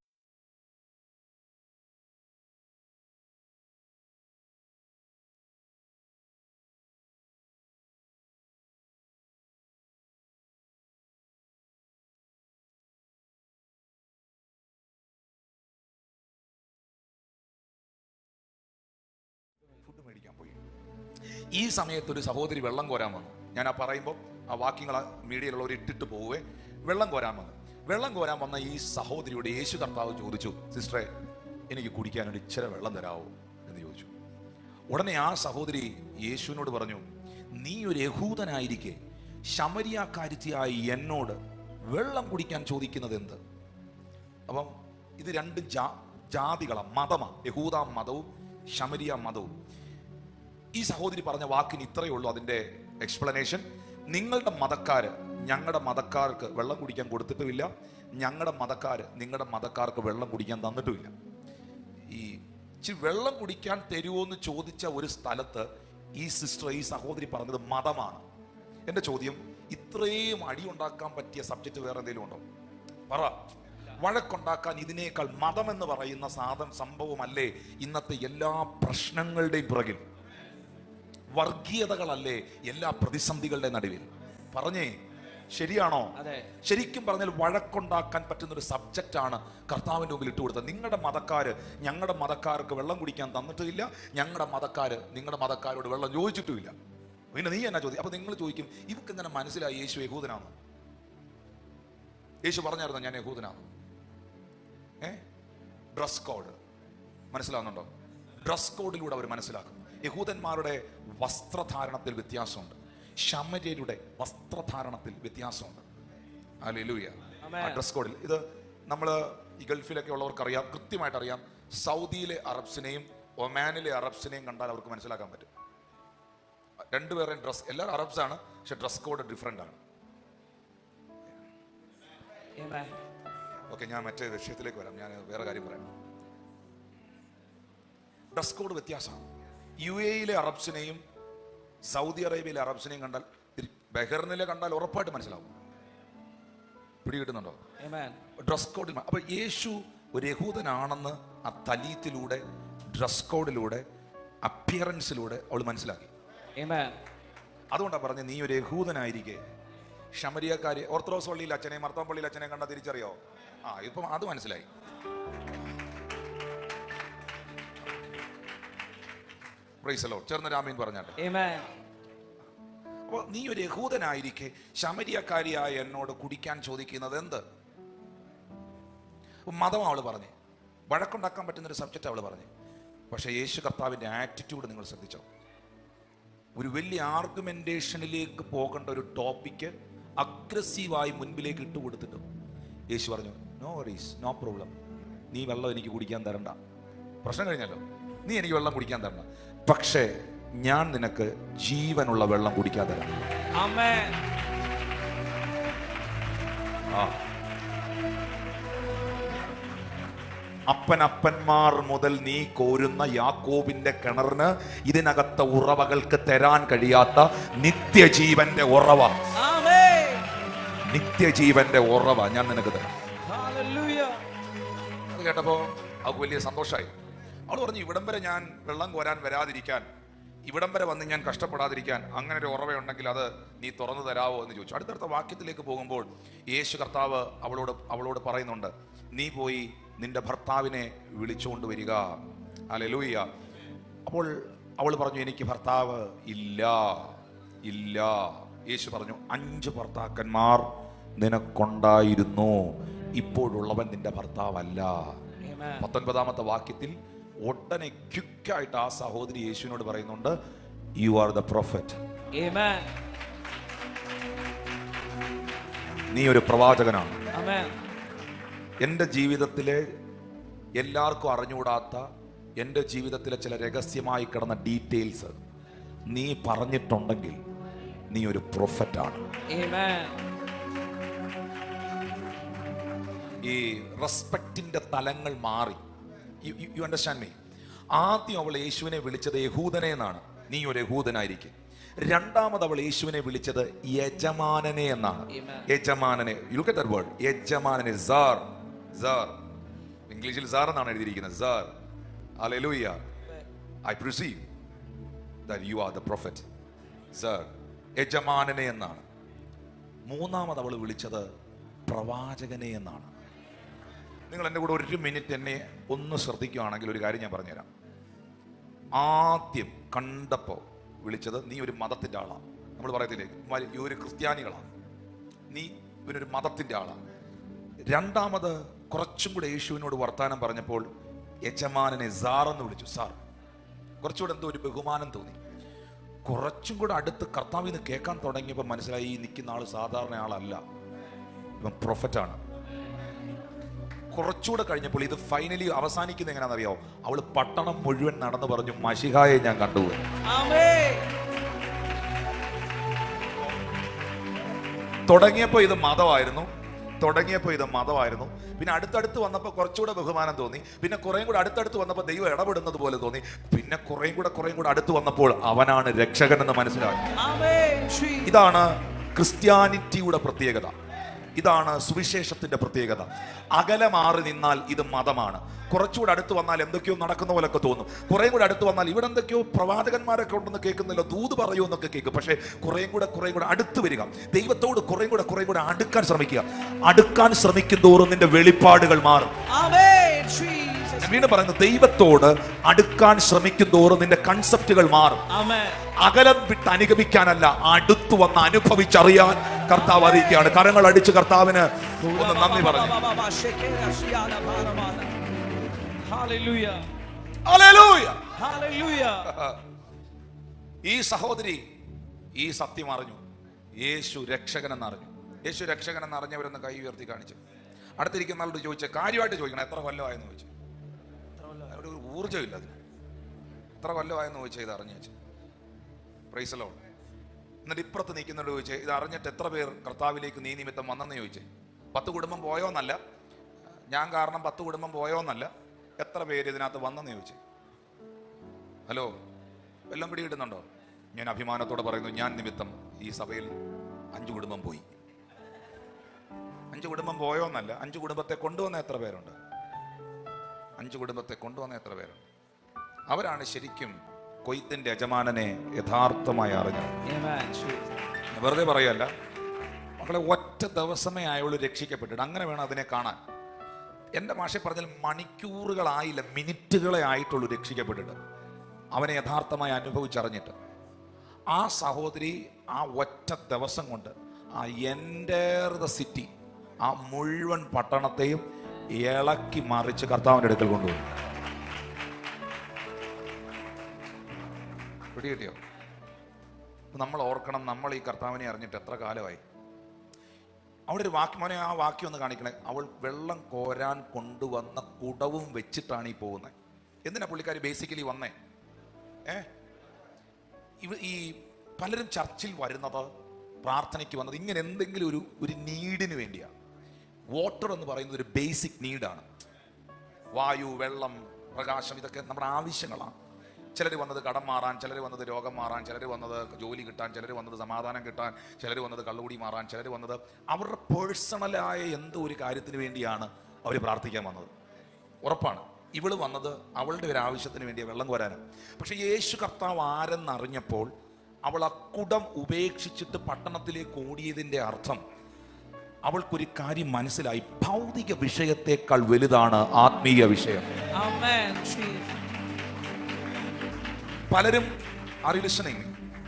ഫുഡ് മേടിക്കാൻ പോയി. ഈ സമയത്ത് ഒരു സഹോദരി വെള്ളം കോരാൻ വന്നു. ഞാൻ ആ പറയുമ്പോൾ ആ വാക്യങ്ങൾ മീഡിയയിലുള്ളവർ ഇട്ടിട്ട് പോവേ. വെള്ളം കോരാൻ വന്നു. വെള്ളം കോരാൻ വന്ന ഈ സഹോദരിയോട് യേശു കർത്താവ് ചോദിച്ചു, സിസ്റ്ററെ എനിക്ക് കുടിക്കാൻ ഒരു ഇച്ചിരി വെള്ളം തരാമോ എന്ന് ചോദിച്ചു. ഉടനെ ആ സഹോദരി യേശുവിനോട് പറഞ്ഞു, നീ ഒരു യഹൂദനായിരിക്കെ ശമരിയാക്കാരിത്തിയായി എന്നോട് വെള്ളം കുടിക്കാൻ ചോദിക്കുന്നത് എന്ത്? അപ്പം ഇത് രണ്ടും ജാതികളാണ്, മതമാണ്. യഹൂദ മതവും ശമരിയ മതവും. ഈ സഹോദരി പറഞ്ഞ വാക്കിന് ഇത്രയേ ഉള്ളൂ അതിൻ്റെ എക്സ്പ്ലനേഷൻ. നിങ്ങളുടെ മതക്കാര് ഞങ്ങളുടെ മതക്കാർക്ക് വെള്ളം കുടിക്കാൻ കൊടുത്തിട്ടുമില്ല, ഞങ്ങളുടെ മതക്കാര് നിങ്ങളുടെ മതക്കാർക്ക് വെള്ളം കുടിക്കാൻ തന്നിട്ടുമില്ല. ഈ വെള്ളം കുടിക്കാൻ തരുമോ എന്ന് ചോദിച്ച ഒരു സ്ഥലത്ത് ഈ സിസ്റ്റർ, ഈ സഹോദരി പറഞ്ഞത് മതമാണ്. എൻ്റെ ചോദ്യം, ഇത്രയും അടിയുണ്ടാക്കാൻ പറ്റിയ സബ്ജക്റ്റ് വേറെ എന്തെങ്കിലും ഉണ്ടോ? പറ. വഴക്കുണ്ടാക്കാൻ ഇതിനേക്കാൾ മതം എന്ന് പറയുന്ന സംഭവമല്ലേ ഇന്നത്തെ എല്ലാ പ്രശ്നങ്ങളുടെയും പുറകിൽ? വർഗീയതകളല്ലേ എല്ലാ പ്രതിസന്ധികളുടെ നടുവിൽ? പറഞ്ഞേ, ശരിയാണോ? ശരിക്കും പറഞ്ഞാൽ വഴക്കുണ്ടാക്കാൻ പറ്റുന്ന ഒരു സബ്ജക്റ്റാണ് കർത്താവിൻ്റെ മുമ്പിൽ ഇട്ട് കൊടുത്തത്. നിങ്ങളുടെ മതക്കാര് ഞങ്ങളുടെ മതക്കാർക്ക് വെള്ളം കുടിക്കാൻ തന്നിട്ടില്ല, ഞങ്ങളുടെ മതക്കാര് നിങ്ങളുടെ മതക്കാരോട് വെള്ളം ചോദിച്ചിട്ടുമില്ല. പിന്നെ നീ എന്നാ ചോദിക്കും? അപ്പൊ നിങ്ങൾ ചോദിക്കും, ഇവർക്ക് എങ്ങനെ മനസ്സിലായി യേശു യഹൂദനാണ്? യേശു പറഞ്ഞായിരുന്നു ഞാൻ യഹൂദനാണ്. ഡ്രസ് കോഡ് മനസ്സിലാവുന്നുണ്ടോ? ഡ്രസ് കോഡിലൂടെ അവർ മനസ്സിലാക്കും. യഹൂദന്മാരുടെ വസ്ത്രധാരണത്തിൽ വ്യത്യാസമുണ്ട്, ശമര്യരുടെ വസ്ത്രധാരണത്തിൽ വ്യത്യാസമുണ്ട്. ഹല്ലേലൂയ. ഡ്രസ് കോഡിൽ ഇത് നമ്മൾ ഈ ഗൾഫിലൊക്കെ ഉള്ളവർക്കറിയാം, കൃത്യമായിട്ട് അറിയാം. സൗദിയിലെ അറബ്സിനെയും ഒമാനിലെ അറബ്സിനെയും കണ്ടാൽ അവർക്ക് മനസ്സിലാക്കാൻ പറ്റും. രണ്ടുപേരുടെയും ഡ്രസ്, എല്ലാവരും അറബ്സാണ്, പക്ഷെ ഡ്രസ് കോഡ് ഡിഫറെൻ്റ് ആണ്. ഓക്കെ, ഞാൻ മറ്റേ വിഷയത്തിലേക്ക് വരാം. ഞാൻ വേറെ കാര്യം പറയാം. ഡ്രസ് കോഡ് വ്യത്യാസമാണ്. UAE അറബ്സിനെയും സൗദി അറേബ്യയിലെ അറബ്സിനെയും കണ്ടാൽ, ബഹ്റിനിലെ കണ്ടാൽ ഉറപ്പായിട്ട് മനസ്സിലാവും. പിടികിട്ടുന്നുണ്ടോ? ഡ്രസ് കോഡിൽ. അപ്പൊ യേശു ഒരു യഹൂദനാണെന്ന് ആ തലീത്തിലൂടെ, ഡ്രസ് കോഡിലൂടെ, അപ്പിയറൻസിലൂടെ അവൾ മനസ്സിലാക്കി. അതുകൊണ്ടാണ് പറഞ്ഞത്, നീ ഒരു യഹൂദനായിരിക്കെ ശമരിയക്കാരി. ഓർത്തഡോക്സ് പള്ളിയിൽ അച്ഛനെയും മർത്തോം പള്ളിയിൽ അച്ഛനെയും കണ്ടാൽ തിരിച്ചറിയോ? ഇപ്പം അത് മനസ്സിലായി. Praise the Lord. ചേർന്ന് ആമേൻ പറഞ്ഞാട്ടെ. അപ്പോൾ നീ ഒരു യഹൂദനായിരിക്കെ ശമരിയക്കാരിയായ എന്നോട് കുടിക്കാൻ ചോദിക്കുന്നത് എന്ത്? മതം അവള് പറഞ്ഞേ, വഴക്കുണ്ടാക്കാൻ പറ്റുന്നൊരു സബ്ജക്റ്റ് അവള് പറഞ്ഞേ. പക്ഷെ യേശു കർത്താവിൻ്റെ ആറ്റിറ്റ്യൂഡ് നിങ്ങൾ ശ്രദ്ധിച്ചോ? ഒരു വലിയ ആർഗ്യുമെന്റേഷനിലേക്ക് പോകേണ്ട ഒരു ടോപ്പിക്ക് അഗ്രസീവായി മുൻപിലേക്ക് ഇട്ട് കൊടുത്തിട്ട് യേശു പറഞ്ഞു, നോ വറീസ്, നോ പ്രോബ്ലം, നീ വെള്ളം എനിക്ക് കുടിക്കാൻ തരണ്ട. പ്രശ്നം കഴിഞ്ഞല്ലോ, നീ എനിക്ക് വെള്ളം കുടിക്കാൻ തരണ്ട, പക്ഷേ ഞാൻ നിനക്ക് ജീവനുള്ള വെള്ളം കുടിക്കാൻ തരാം. അപ്പനപ്പന്മാർ മുതൽ നീ കോരുന്ന യാക്കോബിന്റെ കിണറിന് ഇതിനകത്തെ ഉറവകൾക്ക് തരാൻ കഴിയാത്ത നിത്യജീവന്റെ ഉറവ, നിത്യജീവന്റെ ഉറവ ഞാൻ നിനക്ക് തരാം. അത് കേട്ടപ്പോ അവൾക്ക് വലിയ സന്തോഷമായി. അവൾ പറഞ്ഞു, ഇവിടം വരെ ഞാൻ വെള്ളം കോരാൻ വരാതിരിക്കാൻ, ഇവിടം വരെ വന്ന് ഞാൻ കഷ്ടപ്പെടാതിരിക്കാൻ അങ്ങനെ ഒരു ഉറവയുണ്ടെങ്കിൽ അത് നീ തുറന്നു തരാവോ എന്ന് ചോദിച്ചു. അടുത്തടുത്ത വാക്യത്തിലേക്ക് പോകുമ്പോൾ യേശു കർത്താവ് അവളോട് പറയുന്നുണ്ട്, നീ പോയി നിന്റെ ഭർത്താവിനെ വിളിച്ചുകൊണ്ട് വരിക. ഹല്ലേലൂയ. അപ്പോൾ അവൾ പറഞ്ഞു, എനിക്ക് ഭർത്താവ് ഇല്ല. യേശു പറഞ്ഞു, 5 ഭർത്താക്കന്മാർ നിനക്കുണ്ടായിരുന്നു, ഇപ്പോഴുള്ളവൻ നിന്റെ ഭർത്താവല്ല. 19ാമത്തെ വാക്യത്തിൽ ഉടനെ ക്വിക്കായിട്ട് ആ സഹോദരി യേശുവിനോട് പറയുന്നുണ്ട്, യു ആർ ദ പ്രൊഫറ്റ്. നീ ഒരു പ്രവാചകനാണ്. എൻ്റെ ജീവിതത്തിലെ എല്ലാവർക്കും അറിഞ്ഞുകൂടാത്ത എൻ്റെ ജീവിതത്തിലെ ചില രഹസ്യമായി കിടന്ന ഡീറ്റെയിൽസ് നീ പറഞ്ഞിട്ടുണ്ടെങ്കിൽ നീ ഒരു പ്രൊഫറ്റാണ്. ഈ റെസ്പെക്റ്റിന്റെ തലങ്ങൾ മാറി. You understand me? ആദ്യം അവൾ യേശുവിനെ വിളിച്ചത് യഹൂദനെ എന്നാണ്, നീ ഒരു യഹൂദനായിരിക്കും. രണ്ടാമത് അവൾ യേശുവിനെ വിളിച്ചത് യജമാനനെ എന്നാണ്. യജമാനനെ, യു ഗെറ്റ് ദാറ്റ് വേർഡ്, യജമാനനെ. സാർ, ഇംഗ്ലീഷിൽ സാർ എന്നാണ് എഴുതിയിരിക്കുന്നത്. Sir. Hallelujah. I perceive that you are the prophet. Sir, യജമാനനെ എന്നാണ്. മൂന്നാമത് അവൾ വിളിച്ചത് പ്രവാചകനെ എന്നാണ്. നിങ്ങൾ എൻ്റെ കൂടെ 1 മിനിറ്റ് എന്നെ ഒന്ന് ശ്രദ്ധിക്കുകയാണെങ്കിൽ ഒരു കാര്യം ഞാൻ പറഞ്ഞുതരാം. ആദ്യം കണ്ടപ്പോൾ വിളിച്ചത്, നീ ഒരു മതത്തിൻ്റെ ആളാണ്. നമ്മൾ പറയത്തില്ലേ, ഈ ഒരു ക്രിസ്ത്യാനികളാണ്, നീ ഇവനൊരു മതത്തിൻ്റെ ആളാണ്. രണ്ടാമത് കുറച്ചും കൂടെ യേശുവിനോട് വർത്താനം പറഞ്ഞപ്പോൾ യജമാനനെ സാറെന്ന് വിളിച്ചു. സാർ, കുറച്ചുകൂടെ എന്തോ ഒരു ബഹുമാനം തോന്നി. കുറച്ചും കൂടെ അടുത്ത് കർത്താവിന് കേൾക്കാൻ തുടങ്ങിയപ്പോൾ മനസ്സിലായി ഈ നിൽക്കുന്ന ആള് സാധാരണ ആളല്ല, ഇവൻ പ്രൊഫറ്റാണ്. കുറച്ചുകൂടെ കഴിഞ്ഞപ്പോൾ ഇത് ഫൈനലി അവസാനിക്കുന്നത് എങ്ങനെയാണെന്നറിയാവോ? അവള് പട്ടണം മുഴുവൻ നടന്നു പറഞ്ഞു, മശിഹായെ ഞാൻ കണ്ടുപോയി. തുടങ്ങിയപ്പോ ഇത് മതമായിരുന്നു, പിന്നെ അടുത്തടുത്ത് വന്നപ്പോൾ കുറച്ചുകൂടെ ബഹുമാനം തോന്നി. പിന്നെ കുറേയും കൂടെ അടുത്തടുത്ത് വന്നപ്പോൾ ദൈവം ഇടപെടുന്നത് പോലെ തോന്നി. പിന്നെ കുറേയും കൂടെ അടുത്ത് വന്നപ്പോൾ അവനാണ് രക്ഷകൻ എന്ന് മനസ്സിലാക്കി. ഇതാണ് ക്രിസ്ത്യാനിറ്റിയുടെ പ്രത്യേകത, ഇതാണ് സുവിശേഷത്തിന്റെ പ്രത്യേകത. അകലെ മാറി നിന്നാൽ ഇത് മതമാണ്. കുറച്ചുകൂടെ അടുത്ത് വന്നാൽ എന്തൊക്കെയോ നടക്കുന്ന പോലൊക്കെ തോന്നും. കുറേയും കൂടെ അടുത്ത് വന്നാൽ ഇവിടെ എന്തൊക്കെയോ പ്രവാചകന്മാരൊക്കെ ഉണ്ടെന്ന് കേൾക്കുന്നില്ല, ദൂത് പറയൂ എന്നൊക്കെ കേൾക്കും. പക്ഷേ കുറേയും കൂടെ അടുത്ത് വരിക, ദൈവത്തോട് കുറേയും കൂടെ അടുക്കാൻ ശ്രമിക്കുക. അടുക്കാൻ ശ്രമിക്കും തോറും നിന്റെ വെളിപ്പാടുകൾ മാറും. വീണ്ടും പറയുന്നു, ദൈവത്തോട് അടുക്കാൻ ശ്രമിക്കും തോറും നിന്റെ കൺസെപ്റ്റുകൾ മാറും. അകലം വിട്ട് അനുഗമിക്കാനല്ല, അടുത്തു വന്ന് അനുഭവിച്ചറിയാൻ കർത്താവ് അറിയിക്കുകയാണ്. കരങ്ങൾ അടിച്ച് കർത്താവിന് ഒന്ന് നന്ദി പറഞ്ഞു. ഈ സഹോദരി ഈ സത്യം അറിഞ്ഞു, യേശു രക്ഷകനെന്ന് അറിഞ്ഞു. യേശു രക്ഷകനെന്ന് അറിഞ്ഞവരെന്ന് കൈ ഉയർത്തി കാണിച്ചു. അടുത്തിരിക്കുന്ന ആളോട് ചോദിച്ച കാര്യമായിട്ട് ചോദിക്കണം, എത്ര കൊല്ലമായെന്ന് ചോദിച്ചു. അവരുടെ ഒരു ഊർജ്ജമില്ല അതിന്. എത്ര കൊല്ലമായെന്ന് ചോദിച്ചാൽ ഇത് അറിഞ്ഞു വെച്ചു. Praise the Lord. എന്നിട്ട് ഇപ്പുറത്ത് നിൽക്കുന്നവരോട് ചോദിച്ചേ, ഇത് അറിഞ്ഞിട്ട് എത്ര പേർ കർത്താവിലേക്ക് നീ നിമിത്തം വന്നെന്ന് ചോദിച്ചേ. 10 കുടുംബം പോയോന്നല്ല, ഞാൻ കാരണം 10 കുടുംബം പോയോന്നല്ല, എത്ര പേര് ഇതിനകത്ത് വന്നെന്ന് ചോദിച്ചേ. ഹലോ, എല്ലാം പിടികിട്ടുന്നുണ്ടോ? ഞാൻ അഭിമാനത്തോടെ പറയുന്നു, ഞാൻ നിമിത്തം ഈ സഭയിൽ 5 കുടുംബം പോയി. 5 കുടുംബം പോയോന്നല്ല, 5 കുടുംബത്തെ കൊണ്ടുവന്ന എത്ര പേരുണ്ട്? 5 കുടുംബത്തെ കൊണ്ടുവന്ന എത്ര പേരുണ്ട്? അവരാണ് ശരിക്കും കൊയ്ത്തിന്റെ യജമാനനെ യഥാർത്ഥമായി അറിഞ്ഞത്. വെറുതെ പറയല്ല മക്കളെ, ഒറ്റ ദിവസമേ അയാൾ രക്ഷിക്കപ്പെട്ടിട്ട്. അങ്ങനെ വേണം അതിനെ കാണാൻ. എൻ്റെ ഭാഷയിൽ പറഞ്ഞാൽ മണിക്കൂറുകളായില്ല, മിനിറ്റുകളെ ആയിട്ടുള്ളൂ രക്ഷിക്കപ്പെട്ടിട്ട്, അവനെ യഥാർത്ഥമായി അനുഭവിച്ചറിഞ്ഞിട്ട്. ആ സഹോദരി ആ ഒറ്റ ദിവസം കൊണ്ട് ആ എൻ്റർ ദ സിറ്റി, ആ മുഴുവൻ പട്ടണത്തെയും ഇളക്കി മറിച്ച് കർത്താവിൻ്റെ അടുക്കൽ കൊണ്ടുപോയി. പിടികിട്ടിയോ? നമ്മൾ ഓർക്കണം, നമ്മൾ ഈ കർത്താവിനെ അറിഞ്ഞിട്ട് എത്ര കാലമായി. അവിടെ ഒരു വാക്യം, മോനെ ആ വാക്യം ഒന്ന് കാണിക്കണേ. അവൾ വെള്ളം കോരാൻ കൊണ്ടുവന്ന കുടവും വെച്ചിട്ടാണ് ഈ പോകുന്നത്. എന്തിനാ പുള്ളിക്കാരി ബേസിക്കലി വന്നേ? ഈ പലരും ചർച്ചിൽ വരുന്നത്, പ്രാർത്ഥനയ്ക്ക് വന്നത് ഇങ്ങനെ എന്തെങ്കിലും ഒരു നീഡിന് വേണ്ടിയാണ്. വാട്ടർ എന്ന് പറയുന്നത് ഒരു ബേസിക് നീഡാണ്. വായു, വെള്ളം, പ്രകാശം, ഇതൊക്കെ നമ്മുടെ ആവശ്യങ്ങളാണ്. ചിലർ വന്നത് കടം മാറാൻ, ചിലർ വന്നത് രോഗം മാറാൻ, ചിലർ വന്നത് ജോലി കിട്ടാൻ, ചിലർ വന്നത് സമാധാനം കിട്ടാൻ, ചിലർ വന്നത് കള്ളുകൂടി മാറാൻ, ചിലർ വന്നത് അവരുടെ പേഴ്സണലായ എന്തോ ഒരു കാര്യത്തിന് വേണ്ടിയാണ് അവർ പ്രാർത്ഥിക്കാൻ വന്നത്. ഉറപ്പാണ് ഇവള് വന്നത് അവളുടെ ഒരു ആവശ്യത്തിന് വേണ്ടിയാണ്, വെള്ളം കോരാനും. പക്ഷെ യേശു കർത്താവ് ആരെന്നറിഞ്ഞപ്പോൾ അവൾ ആ കുടം ഉപേക്ഷിച്ചിട്ട് പട്ടണത്തിലേക്ക് ഓടിയതിൻ്റെ അർത്ഥം അവൾക്കൊരു കാര്യം മനസ്സിലായി. ഭൗതിക വിഷയത്തെക്കാൾ വലുതാണ് ആത്മീയ വിഷയം.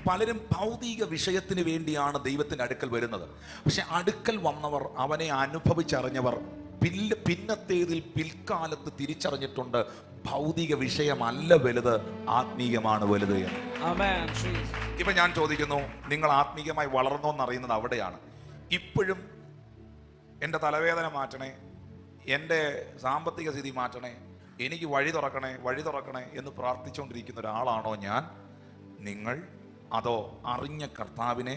പലരും ഭൗതിക വിഷയത്തിന് വേണ്ടിയാണ് ദൈവത്തിന്റെ അടുക്കൽ വരുന്നത്. പക്ഷെ അടുക്കൽ വന്നവർ, അവനെ അനുഭവിച്ചറിഞ്ഞവർ പിന്നത്തേതിൽ പിൽക്കാലത്ത് തിരിച്ചറിഞ്ഞിട്ടുണ്ട്, ഭൗതിക വിഷയമല്ല വലുത്, ആത്മീയമാണ് വലുത് എന്ന്. ഇപ്പൊ ഞാൻ ചോദിക്കുന്നു, നിങ്ങൾ ആത്മീയമായി വളർന്നോന്നറിയുന്നത് അവിടെയാണ്. ഇപ്പോഴും എൻ്റെ തലവേദന മാറ്റണേ, എൻ്റെ സാമ്പത്തിക സ്ഥിതി മാറ്റണേ, എനിക്ക് വഴി തുറക്കണേ എന്ന് പ്രാർത്ഥിച്ചുകൊണ്ടിരിക്കുന്ന ഒരാളാണോ ഞാൻ, നിങ്ങൾ? അതോ അറിഞ്ഞ കർത്താവിനെ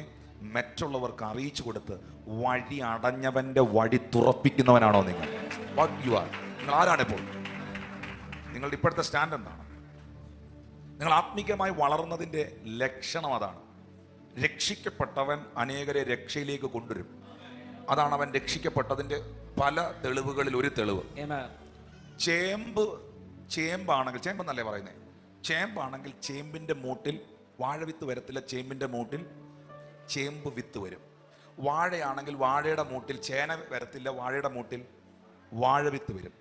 മറ്റുള്ളവർക്ക് അറിയിച്ചു കൊടുത്ത് വഴി അടഞ്ഞവന്റെ വഴി തുറപ്പിക്കുന്നവനാണോ നിങ്ങൾ? What you are? നിങ്ങൾ ആരാണിപ്പോൾ? നിങ്ങളുടെ ഇപ്പോഴത്തെ സ്റ്റാൻഡ് എന്താണ്? നിങ്ങൾ ആത്മീകമായി വളർന്നതിൻ്റെ ലക്ഷണം അതാണ്. രക്ഷിക്കപ്പെട്ടവൻ അനേകരെ രക്ഷയിലേക്ക് കൊണ്ടുവരും. അതാണ് അവൻ രക്ഷിക്കപ്പെട്ടതിൻ്റെ പല തെളിവുകളിൽ ഒരു തെളിവ്. ചേമ്പാണെങ്കിൽ, ചേമ്പെന്നല്ലേ പറയുന്നത്, ചേമ്പാണെങ്കിൽ ചേമ്പിൻ്റെ മൂട്ടിൽ വാഴവിത്ത് വരത്തില്ല, ചേമ്പിൻ്റെ മൂട്ടിൽ ചേമ്പ് വിത്ത് വരും. വാഴയാണെങ്കിൽ വാഴയുടെ മൂട്ടിൽ ചേന വരത്തില്ല, വാഴയുടെ മൂട്ടിൽ വാഴവിത്ത് വരും.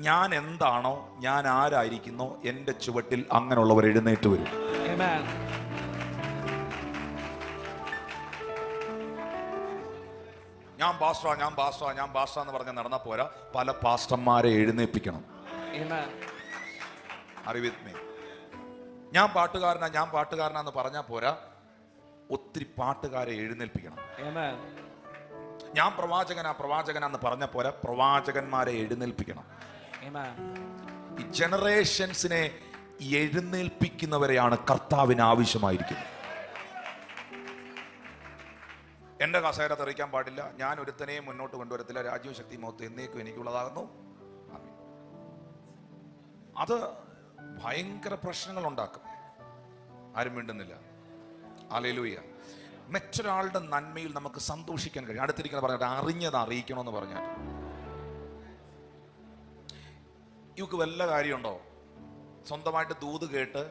ഞാൻ എന്താണോ, ഞാൻ ആരായിരിക്കുന്നോ, എൻ്റെ ചുവട്ടിൽ അങ്ങനെയുള്ളവർ എഴുന്നേറ്റ് വരും. ഞാൻ പാസ്റ്റർ എന്ന് പറഞ്ഞ് നടന്നാൽ പോരാ, പല പാസ്റ്റർമാരെ എഴുന്നേൽപ്പിക്കണം. അറിവിത്മേ, ഞാൻ പാട്ടുകാരനാന്ന് പറഞ്ഞാൽ പോരാ, ഒത്തിരി പാട്ടുകാരെ എഴുന്നേൽപ്പിക്കണം. ഞാൻ പ്രവാചകനാന്ന് പറഞ്ഞ പോരാ, പ്രവാചകന്മാരെ എഴുന്നേൽപ്പിക്കണം. ഈ ജനറേഷൻസിനെ എഴുന്നേൽപ്പിക്കുന്നവരെയാണ് കർത്താവിന് ആവശ്യമായിരിക്കുന്നത്. എന്റെ കസേര തെറിക്കാൻ പാടില്ല, ഞാൻ ഒരുത്തനെയും മുന്നോട്ട് കൊണ്ടുവരത്തില്ല, രാജ്യവും ശക്തി മഹത്വം എന്നേക്കും എനിക്കുള്ളതാകുന്നു. അത് ഭയങ്കര പ്രശ്നങ്ങൾ ഉണ്ടാക്കും. ആരും മിണ്ടുന്നില്ല. ഹല്ലേലൂയ. മറ്റൊരാളുടെ നന്മയിൽ നമുക്ക് സന്തോഷിക്കാൻ കഴിയും. അടുത്തിരിക്കുന്ന പറഞ്ഞിട്ട് അറിഞ്ഞത് അറിയിക്കണമെന്ന് പറഞ്ഞാൽ ഇവക്ക് വല്ല കാര്യമുണ്ടോ? സ്വന്തമായിട്ട് ദൂത് കേട്ട്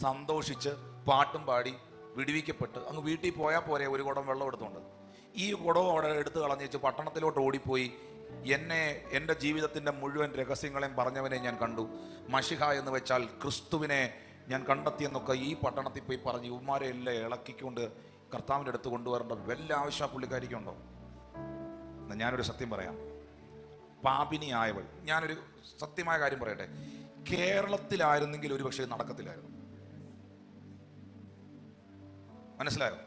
സന്തോഷിച്ച് പാട്ടും പാടി വിടുവിക്കപ്പെട്ട് അങ്ങ് വീട്ടിൽ പോയാൽ പോരെ ഒരു കുടം വെള്ളം എടുത്തുകൊണ്ട്. ഈ കുടവും അവിടെ എടുത്ത് കളഞ്ഞേച്ച് പട്ടണത്തിലോട്ട് ഓടിപ്പോയി എൻ്റെ ജീവിതത്തിൻ്റെ മുഴുവൻ രഹസ്യങ്ങളെയും പറഞ്ഞവനെ ഞാൻ കണ്ടു, മഷിഹ എന്ന് വെച്ചാൽ ക്രിസ്തുവിനെ ഞാൻ കണ്ടെത്തിയെന്നൊക്കെ ഈ പട്ടണത്തിൽ പോയി പറഞ്ഞ് ഇവന്മാരെ എല്ലാം ഇളക്കിക്കൊണ്ട് കർത്താവിൻ്റെ അടുത്ത് കൊണ്ടുവരേണ്ട വല്ല ആവശ്യം പുള്ളിക്കാരിക്കുണ്ടോ? എന്നാൽ ഞാനൊരു സത്യം പറയാം. പാപിനിയായവൾ, ഞാനൊരു സത്യമായ കാര്യം പറയട്ടെ, കേരളത്തിലായിരുന്നെങ്കിൽ ഒരു പക്ഷേ നടക്കത്തില്ലായിരുന്നു. മനസ്സിലായോ?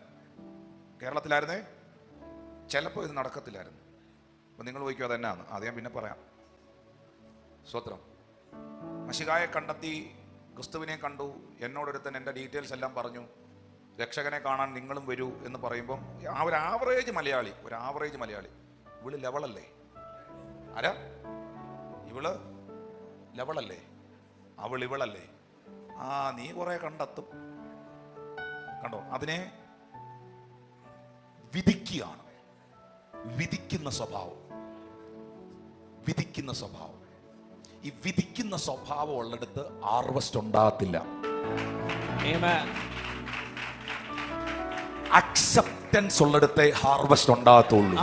കേരളത്തിലായിരുന്നേ ചിലപ്പോൾ ഇത് നടക്കത്തില്ലായിരുന്നു. അപ്പം നിങ്ങൾ ചോദിക്കും അതെന്നാന്ന്, അത് ഞാൻ പിന്നെ പറയാം. സ്വത്രം. മശിഹായെ കണ്ടെത്തി, ക്രിസ്തുവിനെ കണ്ടു, എന്നോടൊരുത്തൻ എൻ്റെ ഡീറ്റെയിൽസ് എല്ലാം പറഞ്ഞു, രക്ഷകനെ കാണാൻ നിങ്ങളും വരൂ എന്ന് പറയുമ്പം ഒരു ആവറേജ് മലയാളി ഇവള് ലെവളല്ലേ? ആരാ ഇവള്? ലെവളല്ലേ? അവൾ ഇവളല്ലേ? നീ കുറെ കണ്ടെത്തും. കണ്ടോ? അതിനെ വിധിക്കുകയാണ്. വിധിക്കുന്ന സ്വഭാവം. ഈ വിധിക്കുന്ന സ്വഭാവം ഉള്ളിടത്ത് ഹാർവസ്റ്റ് ഉണ്ടാകത്തില്ല. അക്സെപ്റ്റൻസ് ഉള്ളിടത്തെ ഹാർവസ്റ്റ് ഉണ്ടാകത്തുള്ളൂ.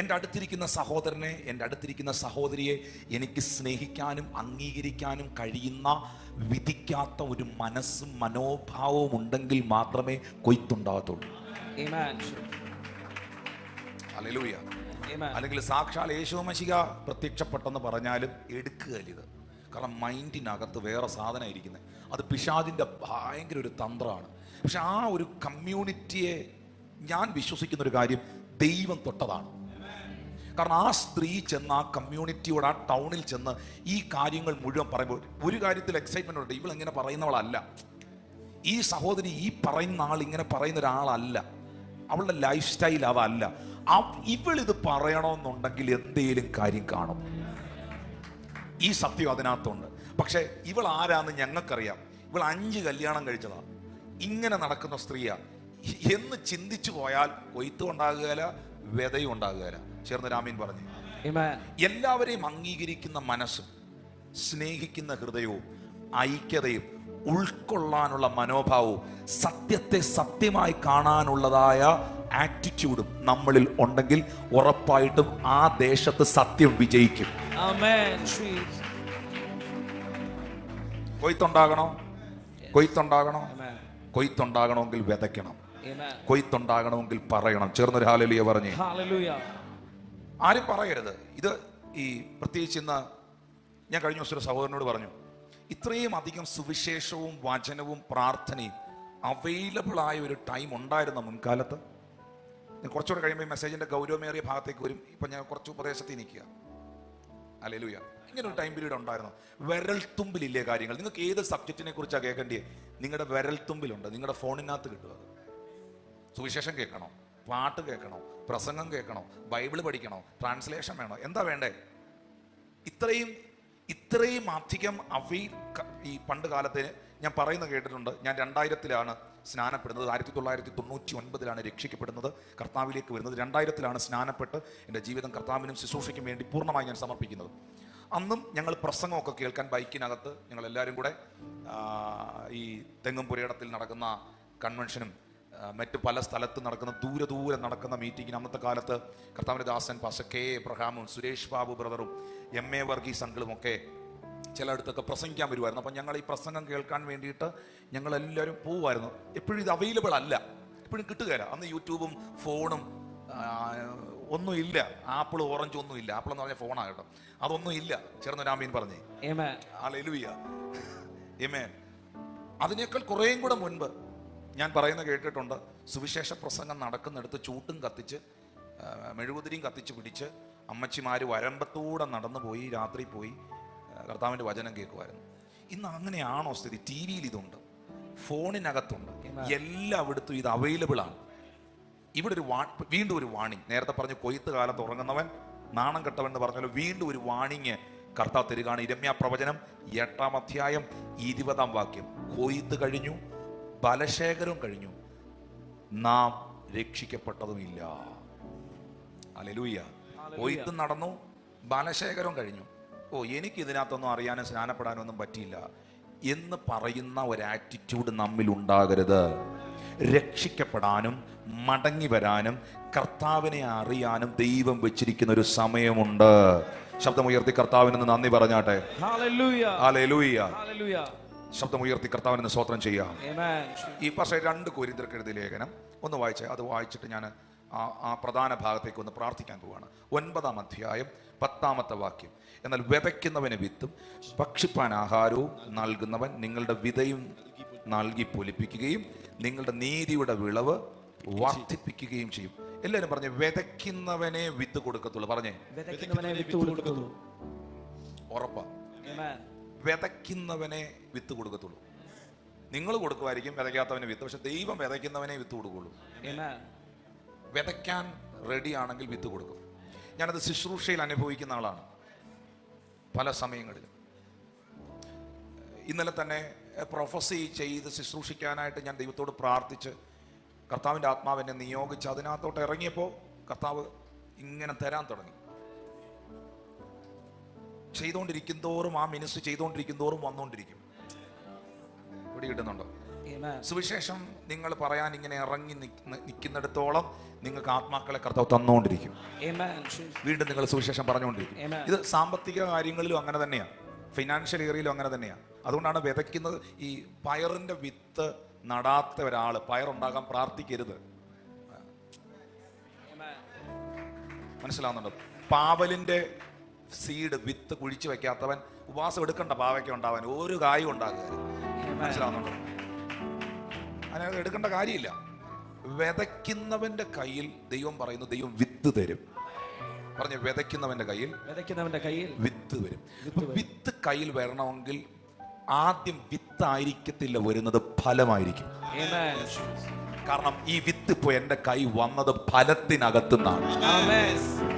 എൻ്റെ അടുത്തിരിക്കുന്ന സഹോദരനെ, എൻ്റെ അടുത്തിരിക്കുന്ന സഹോദരിയെ എനിക്ക് സ്നേഹിക്കാനും അംഗീകരിക്കാനും കഴിയുന്ന വിധിക്കാത്ത ഒരു മനസ്സും മനോഭാവവും ഉണ്ടെങ്കിൽ മാത്രമേ കൊയ്ത്തുണ്ടാകത്തുള്ളൂ. ഹല്ലേലൂയ. അല്ലെങ്കിൽ സാക്ഷാൽ യേശുമശിഹ പ്രത്യക്ഷപ്പെട്ടെന്ന് പറഞ്ഞാലും എടുക്കുകയില്ല ഇത്. കാരണം മൈൻഡിനകത്ത് വേറെ സാധനം ഇരിക്കുന്നത്. അത് പിശാചിൻ്റെ ഭയങ്കര ഒരു തന്ത്രമാണ്. പക്ഷെ ആ ഒരു കമ്മ്യൂണിറ്റിയെ ഞാൻ വിശ്വസിക്കുന്ന ഒരു കാര്യം, ദൈവം തൊട്ടതാണ്. കാരണം ആ സ്ത്രീ ചെന്ന് ആ കമ്മ്യൂണിറ്റിയോട്, ആ ടൗണിൽ ചെന്ന് ഈ കാര്യങ്ങൾ മുഴുവൻ പറയുമ്പോൾ ഒരു കാര്യത്തിൽ എക്സൈറ്റ്മെന്റ് ഉണ്ട്. ഇവളിങ്ങനെ പറയുന്നവളല്ല, ഈ സഹോദരി ഈ പറയുന്ന ആൾ ഇങ്ങനെ പറയുന്ന ഒരാളല്ല, അവളുടെ ലൈഫ് സ്റ്റൈൽ അതല്ല. ഇവളിത് പറയണമെന്നുണ്ടെങ്കിൽ എന്തേലും കാര്യം കാണും. ഈ സത്യം അതിനകത്തുണ്ട്. പക്ഷെ ഇവൾ ആരാന്ന് ഞങ്ങൾക്കറിയാം. ഇവൾ 5 കല്യാണം കഴിച്ചതാ, ഇങ്ങനെ നടക്കുന്ന സ്ത്രീയാ എന്ന് ചിന്തിച്ചു പോയാൽ കൊയ്ത്തും ഉണ്ടാകുകയില്ല, വ്യതയും ഉണ്ടാകുകയില്ല. ചേർന്ന് ആമീൻ പറഞ്ഞു. എല്ലാവരെയും അംഗീകരിക്കുന്ന മനസ്സും സ്നേഹിക്കുന്ന ഹൃദയവും ഐക്യതയും ഉൾക്കൊള്ളാനുള്ള മനോഭാവവും സത്യത്തെ സത്യമായി കാണാനുള്ളതായ ആറ്റിറ്റ്യൂഡും നമ്മളിൽ ഉണ്ടെങ്കിൽ ഉറപ്പായിട്ടും ആ ദേശത്ത് സത്യം വിജയിക്കും. കൊയ്ത്തുണ്ടാകണമെങ്കിൽ വിതയ്ക്കണം. കൊയ്ത്തുണ്ടാകണമെങ്കിൽ പറയണം. ചേർന്നൊരു ഹല്ലേലൂയ പറഞ്ഞേ. ആരും പറയരുത് ഇത്. ഈ പ്രത്യേകിച്ച് ഇന്ന് ഞാൻ കഴിഞ്ഞ ദിവസം ഒരു സഹോദരനോട് പറഞ്ഞു, ഇത്രയും അധികം സുവിശേഷവും വചനവും പ്രാർത്ഥനയും അവൈലബിൾ ആയ ഒരു ടൈം ഉണ്ടായിരുന്ന മുൻകാലത്ത്. കുറച്ചുകൂടെ കഴിയുമ്പോൾ ഈ മെസ്സേജിന്റെ ഗൗരവമേറിയ ഭാഗത്തേക്ക് വരും. ഇപ്പം ഞാൻ കുറച്ച് ഉപദേശത്തിൽ നിൽക്കുക. ഹല്ലേലൂയ. ഇങ്ങനെ ഒരു ടൈം പീരീഡ് ഉണ്ടായിരുന്നു. വിരൽത്തുമ്പിലില്ലേ കാര്യങ്ങൾ. നിങ്ങൾക്ക് ഏത് സബ്ജക്റ്റിനെ കുറിച്ചാണ് കേൾക്കേണ്ടത്? നിങ്ങളുടെ വിരൽത്തുമ്പിലുണ്ട്, നിങ്ങളുടെ ഫോണിനകത്ത് കിട്ടും. അത് സുവിശേഷം കേൾക്കണോ, പാട്ട് കേൾക്കണോ, പ്രസംഗം കേൾക്കണോ, ബൈബിൾ പഠിക്കണോ, ട്രാൻസ്ലേഷൻ വേണോ, എന്താ വേണ്ടേ? ഇത്രയും അധികം ഈ പണ്ട് കാലത്തിന് ഞാൻ പറയുന്നത് കേട്ടിട്ടുണ്ട്. ഞാൻ 2000-ലാണ് സ്നാനപ്പെടുന്നത്. 1999-ലാണ് രക്ഷിക്കപ്പെടുന്നത്, കർത്താവിലേക്ക് വരുന്നത്. 2000-ലാണ് സ്നാനപ്പെട്ട് എൻ്റെ ജീവിതം കർത്താവിനും ശുശ്രൂഷയ്ക്കും വേണ്ടി പൂർണ്ണമായി ഞാൻ സമർപ്പിക്കുന്നത്. അന്നും ഞങ്ങൾ പ്രസംഗമൊക്കെ കേൾക്കാൻ ബൈക്കിനകത്ത് ഞങ്ങൾ എല്ലാവരും കൂടെ ഈ തെങ്ങും പുരയിടത്തിൽ നടക്കുന്ന കൺവെൻഷനും മറ്റ് പല സ്ഥലത്ത് നടക്കുന്ന ദൂരെ നടക്കുന്ന മീറ്റിങ്ങിന് അന്നത്തെ കാലത്ത് കർത്താവിൻ്റെ ദാസൻ പാസ്റ്റർ കെ എബ്രഹാമും സുരേഷ് ബാബു ബ്രദറും MA വർഗീസ് അങ്കിളും ഒക്കെ ചിലയിടത്തൊക്കെ പ്രസംഗിക്കാൻ വരുമായിരുന്നു. അപ്പം ഞങ്ങൾ ഈ പ്രസംഗം കേൾക്കാൻ വേണ്ടിയിട്ട് ഞങ്ങളെല്ലാവരും പോവുമായിരുന്നു. എപ്പോഴും ഇത് അവൈലബിൾ അല്ല. ഇപ്പോഴും കിട്ടുകയില്ല. അന്ന് യൂട്യൂബും ഫോണും ഒന്നും ഇല്ല. ആപ്പിൾ ഓറഞ്ച് ഒന്നും ഇല്ല. ആപ്പിൾ എന്ന് പറഞ്ഞ ഫോണാണ് കേട്ടോ, അതൊന്നും ഇല്ല. ചേർന്നൊരാമീൻ പറഞ്ഞേ. ഹല്ലേലൂയ, ആമേൻ. അതിനേക്കാൾ കുറേയും കൂടെ മുൻപ് ഞാൻ പറയുന്ന കേട്ടിട്ടുണ്ട്, സുവിശേഷ പ്രസംഗം നടക്കുന്നിടത്ത് ചൂട്ടും കത്തിച്ച് മെഴുകുതിരിയും കത്തിച്ച് പിടിച്ച് അമ്മച്ചിമാര് വരമ്പത്തൂടെ നടന്നു പോയി രാത്രി പോയി കർത്താവിൻ്റെ വചനം കേൾക്കുമായിരുന്നു. ഇന്ന് അങ്ങനെയാണോ സ്ഥിതി? ടി വിയിൽ ഇതുണ്ട്, ഫോണിനകത്തുണ്ട്, എല്ലായിടത്തും ഇത് അവൈലബിൾ ആണ്. ഇവിടെ ഒരു വീണ്ടും ഒരു വാണിംഗ്. നേരത്തെ പറഞ്ഞു കൊയ്ത്ത് കാലത്ത് ഉറങ്ങുന്നവൻ നാണം കെട്ടവൻ എന്ന് പറഞ്ഞാൽ വീണ്ടും ഒരു വാണിങ് കർത്താവ് തരികയാണ്. ഇരമ്യാ പ്രവചനം 8-ാം അധ്യായം 20-ാം വാക്യം. കൊയ്ത്ത് കഴിഞ്ഞു, ബലശേഖരവും കഴിഞ്ഞു, നാം രക്ഷിക്കപ്പെട്ടതുമില്ല. ഹല്ലേലൂയ. കൊയ്ത്ത് നടന്നു, ബലശേഖരവും കഴിഞ്ഞു. എനിക്ക് ഇതിനകത്തൊന്നും അറിയാനും സ്നാനപ്പെടാനും ഒന്നും പറ്റിയില്ല എന്ന് പറയുന്ന ഒരു ആറ്റിറ്റ്യൂഡ് നമ്മിൽ ഉണ്ടാകരുത്. രക്ഷിക്കപ്പെടാനും മടങ്ങി വരാനും കർത്താവിനെ അറിയാനും ദൈവം വെച്ചിരിക്കുന്ന ഒരു സമയമുണ്ട്. ശബ്ദമുയർത്തി കർത്താവിന് നന്ദി പറഞ്ഞാട്ടെ. Hallelujah, hallelujah, hallelujah. ശബ്ദമുയർത്തി കർത്താവിന് സ്തോത്രം ചെയ്യാം. ഈ പക്ഷേ 2 കൊരിന്ത്യർക്ക് എഴുതിയ ലേഖനം ഒന്ന് വായിച്ചേ. അത് വായിച്ചിട്ട് ഞാൻ ആ പ്രധാന ഭാഗത്തേക്ക് ഒന്ന് പ്രാർത്ഥിക്കാൻ പോവുകയാണ്. 9-ാം അധ്യായം 10-ാമത്തെ വാക്യം. എന്നാൽ വിതയ്ക്കുന്നവന് വിത്തും ഭക്ഷിപ്പാൻ ആഹാരവും നൽകുന്നവൻ നിങ്ങളുടെ വിതയും നൽകി പൊലിപ്പിക്കുകയും നിങ്ങളുടെ നീതിയുടെ വിളവ് വർദ്ധിപ്പിക്കുകയും ചെയ്യും. എല്ലാവരും പറഞ്ഞേ, വിതയ്ക്കുന്നവനെ വിത്ത് കൊടുക്കത്തുള്ളൂ. പറഞ്ഞേ, ഉറപ്പാ, വിതയ്ക്കുന്നവനെ വിത്ത് കൊടുക്കത്തുള്ളൂ. നിങ്ങൾ കൊടുക്കുമായിരിക്കും വിതയ്ക്കാത്തവനെ വിത്ത്, പക്ഷെ ദൈവം വിതയ്ക്കുന്നവനെ വിത്ത് കൊടുക്കുള്ളൂ. വിതയ്ക്കാൻ റെഡി ആണെങ്കിൽ വിത്ത് കൊടുക്കും. ഞാനത് ശുശ്രൂഷയിൽ അനുഭവിക്കുന്ന ആളാണ് പല സമയങ്ങളിലും. ഇന്നലെ തന്നെ പ്രൊഫസി ചെയ്ത് ശുശ്രൂഷിക്കാനായിട്ട് ഞാൻ ദൈവത്തോട് പ്രാർത്ഥിച്ച് കർത്താവിൻ്റെ ആത്മാവിനെ നിയോഗിച്ച് അതിനകത്തോട്ട് ഇറങ്ങിയപ്പോൾ കർത്താവ് ഇങ്ങനെ തരാൻ തുടങ്ങി. ചെയ്തുകൊണ്ടിരിക്കും തോറും ആ മിനിസ്റ്റർ ചെയ്തുകൊണ്ടിരിക്കും തോറും വന്നുകൊണ്ടിരിക്കും. ഇവിടെ കിട്ടുന്നുണ്ടോ? സുവിശേഷം നിങ്ങൾ പറയാൻ ഇങ്ങനെ ഇറങ്ങി നിൽക്കുന്നിടത്തോളം നിങ്ങൾക്ക് ആത്മാക്കളെ കർത്താവ് തന്നുകൊണ്ടിരിക്കും. വീണ്ടും നിങ്ങൾ സുവിശേഷം പറഞ്ഞുകൊണ്ടിരിക്കും. ഇത് സാമ്പത്തിക കാര്യങ്ങളിലും അങ്ങനെ തന്നെയാണ്, ഫിനാൻഷ്യൽ ഏരിയയിലും അങ്ങനെ തന്നെയാണ്. അതുകൊണ്ടാണ് വിതയ്ക്കുന്നത്. ഈ പയറിന്റെ വിത്ത് നടാത്ത ഒരാള് പയറുണ്ടാകാൻ പ്രാർത്ഥിക്കരുത്. മനസ്സിലാവുന്നുണ്ടോ? പാവലിന്റെ സീഡ് വിത്ത് കുഴിച്ചു വെക്കാത്തവൻ ഉപവാസം എടുക്കണ്ട പാവയ്ക്ക ഉണ്ടാവാൻ, ഒരു കായും ഉണ്ടാകുക. മനസ്സിലാവുന്നുണ്ടോ? അതിനകത്ത് എടുക്കേണ്ട കാര്യമില്ല. വിതയ്ക്കുന്നവന്റെ കയ്യിൽ ദൈവം പറയുന്നു, ദൈവം വിത്ത് തരും. പറഞ്ഞ വിതയ്ക്കുന്നവന്റെ കയ്യിൽ വിത്ത് വരും. വിത്ത് കയ്യിൽ വരണമെങ്കിൽ ആദ്യം വിത്തായിരിക്കത്തില്ല വരുന്നത്, ഫലമായിരിക്കും. കാരണം ഈ വിത്ത് ഇപ്പൊ എന്റെ കൈ വന്നത് ഫലത്തിനകത്തുനിന്നാണ്.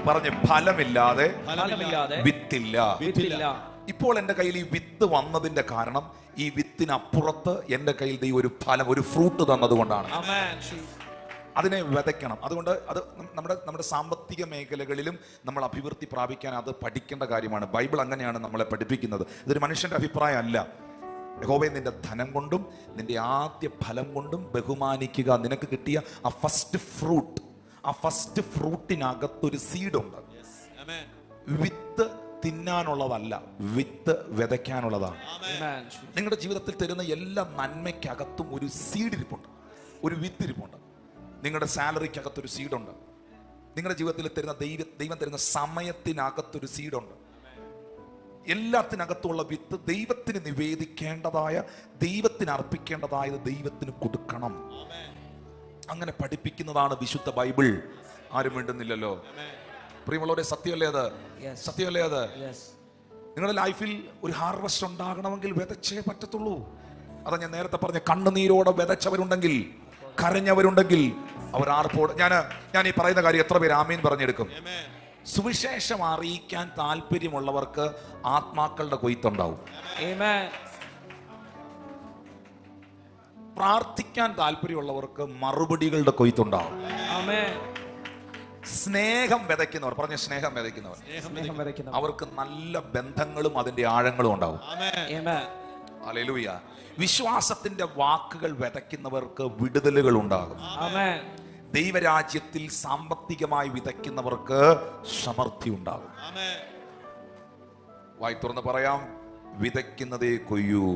പറഞ്ഞ ഫലമില്ലാതെ വിത്തില്ല. ഇപ്പോൾ എന്റെ കയ്യിൽ ഈ വിത്ത് വന്നതിന്റെ കാരണം ഈ വിത്തിനപ്പുറത്ത് എന്റെ കയ്യിൽ ദൈവം ഒരു ഫലം, ഒരു ഫ്രൂട്ട് തന്നതുകൊണ്ടാണ്. അതിനെ വിതയ്ക്കണം. അതുകൊണ്ട് അത് നമ്മുടെ സാമ്പത്തിക മേഖലകളിലും നമ്മൾ അഭിവൃദ്ധി പ്രാപിക്കാൻ അത് പഠിക്കേണ്ട കാര്യമാണ്. ബൈബിൾ അങ്ങനെയാണ് നമ്മളെ പഠിപ്പിക്കുന്നത്. ഇതൊരു മനുഷ്യന്റെ അഭിപ്രായം അല്ല. യഹോവയെ നിന്റെ ധനം കൊണ്ടും നിന്റെ ആദ്യ ഫലം കൊണ്ടും ബഹുമാനിക്കുക. നിനക്ക് കിട്ടിയ ആ ഫസ്റ്റ് ഫ്രൂട്ട്, ആ ഫസ്റ്റ് ഫ്രൂട്ടിനകത്തൊരു സീഡുണ്ട്. വിത്ത് തിന്നാനുള്ളതല്ല, വിത്ത് വിതയ്ക്കാനുള്ളതാണ്. നിങ്ങളുടെ ജീവിതത്തിൽ തരുന്ന എല്ലാ നന്മയ്ക്കകത്തും ഒരു സീഡ് ഇരിപ്പുണ്ട്, ഒരു വിത്ത് ഇരിപ്പുണ്ട്. നിങ്ങളുടെ സാലറിക്കകത്തൊരു സീഡുണ്ട്. നിങ്ങളുടെ ജീവിതത്തിൽ തരുന്ന ദൈവം തരുന്ന സമയത്തിനകത്തൊരു സീഡുണ്ട്. എല്ലാത്തിനകത്തുള്ള വിത്ത് ദൈവത്തിന് നിവേദിക്കേണ്ടതായ, ദൈവത്തിന് അർപ്പിക്കേണ്ടതായത് ദൈവത്തിന് കൊടുക്കണം. അങ്ങനെ പഠിപ്പിക്കുന്നതാണ് വിശുദ്ധ ബൈബിൾ. ആരും വേണ്ടുന്നില്ലല്ലോ. പ്രിയമുള്ളവരെ, സത്യമല്ലേ അത്? സത്യമല്ലേ അത്? നിങ്ങളുടെ ലൈഫിൽ ഒരു ഹാർവസ്റ്റ് ഉണ്ടാകണമെങ്കിൽ വിതച്ചേ പറ്റത്തുള്ളൂ. അതാ ഞാൻ നേരത്തെ പറഞ്ഞ, കണ്ണുനീരോടെ വിതച്ചവരുണ്ടെങ്കിൽ, കരഞ്ഞവരുണ്ടെങ്കിൽ അവർ ആർപ്പോട്. ഞാൻ ഈ പറയുന്ന കാര്യം എത്ര പേര് ആമീൻ പറഞ്ഞെടുക്കും? സുവിശേഷം അറിയിക്കാൻ താല്പര്യമുള്ളവർക്ക് ആത്മാക്കളുടെ കൊയ്ത്തുണ്ടാവും. പ്രാർത്ഥിക്കാൻ താല്പര്യമുള്ളവർക്ക് മറുപടികളുടെ കൊയ്ത്തുണ്ടാവും. സ്നേഹം വിതയ്ക്കുന്നവർ, പറഞ്ഞ സ്നേഹം വിതയ്ക്കുന്നവർ, അവർക്ക് നല്ല ബന്ധങ്ങളും അതിന്റെ ആഴങ്ങളും ഉണ്ടാവും. ഹല്ലേലൂയ. വിശ്വാസത്തിന്റെ വാക്കുകൾ വിതയ്ക്കുന്നവർക്ക് വിടുതലുകൾ ഉണ്ടാകും. ദൈവരാജ്യത്തിൽ സാമ്പത്തികമായി വിതയ്ക്കുന്നവർക്ക് സമൃദ്ധി ഉണ്ടാകും. വായി തുറന്ന് പറയാം, വിതയ്ക്കുന്നതേ കൊയ്യൂ.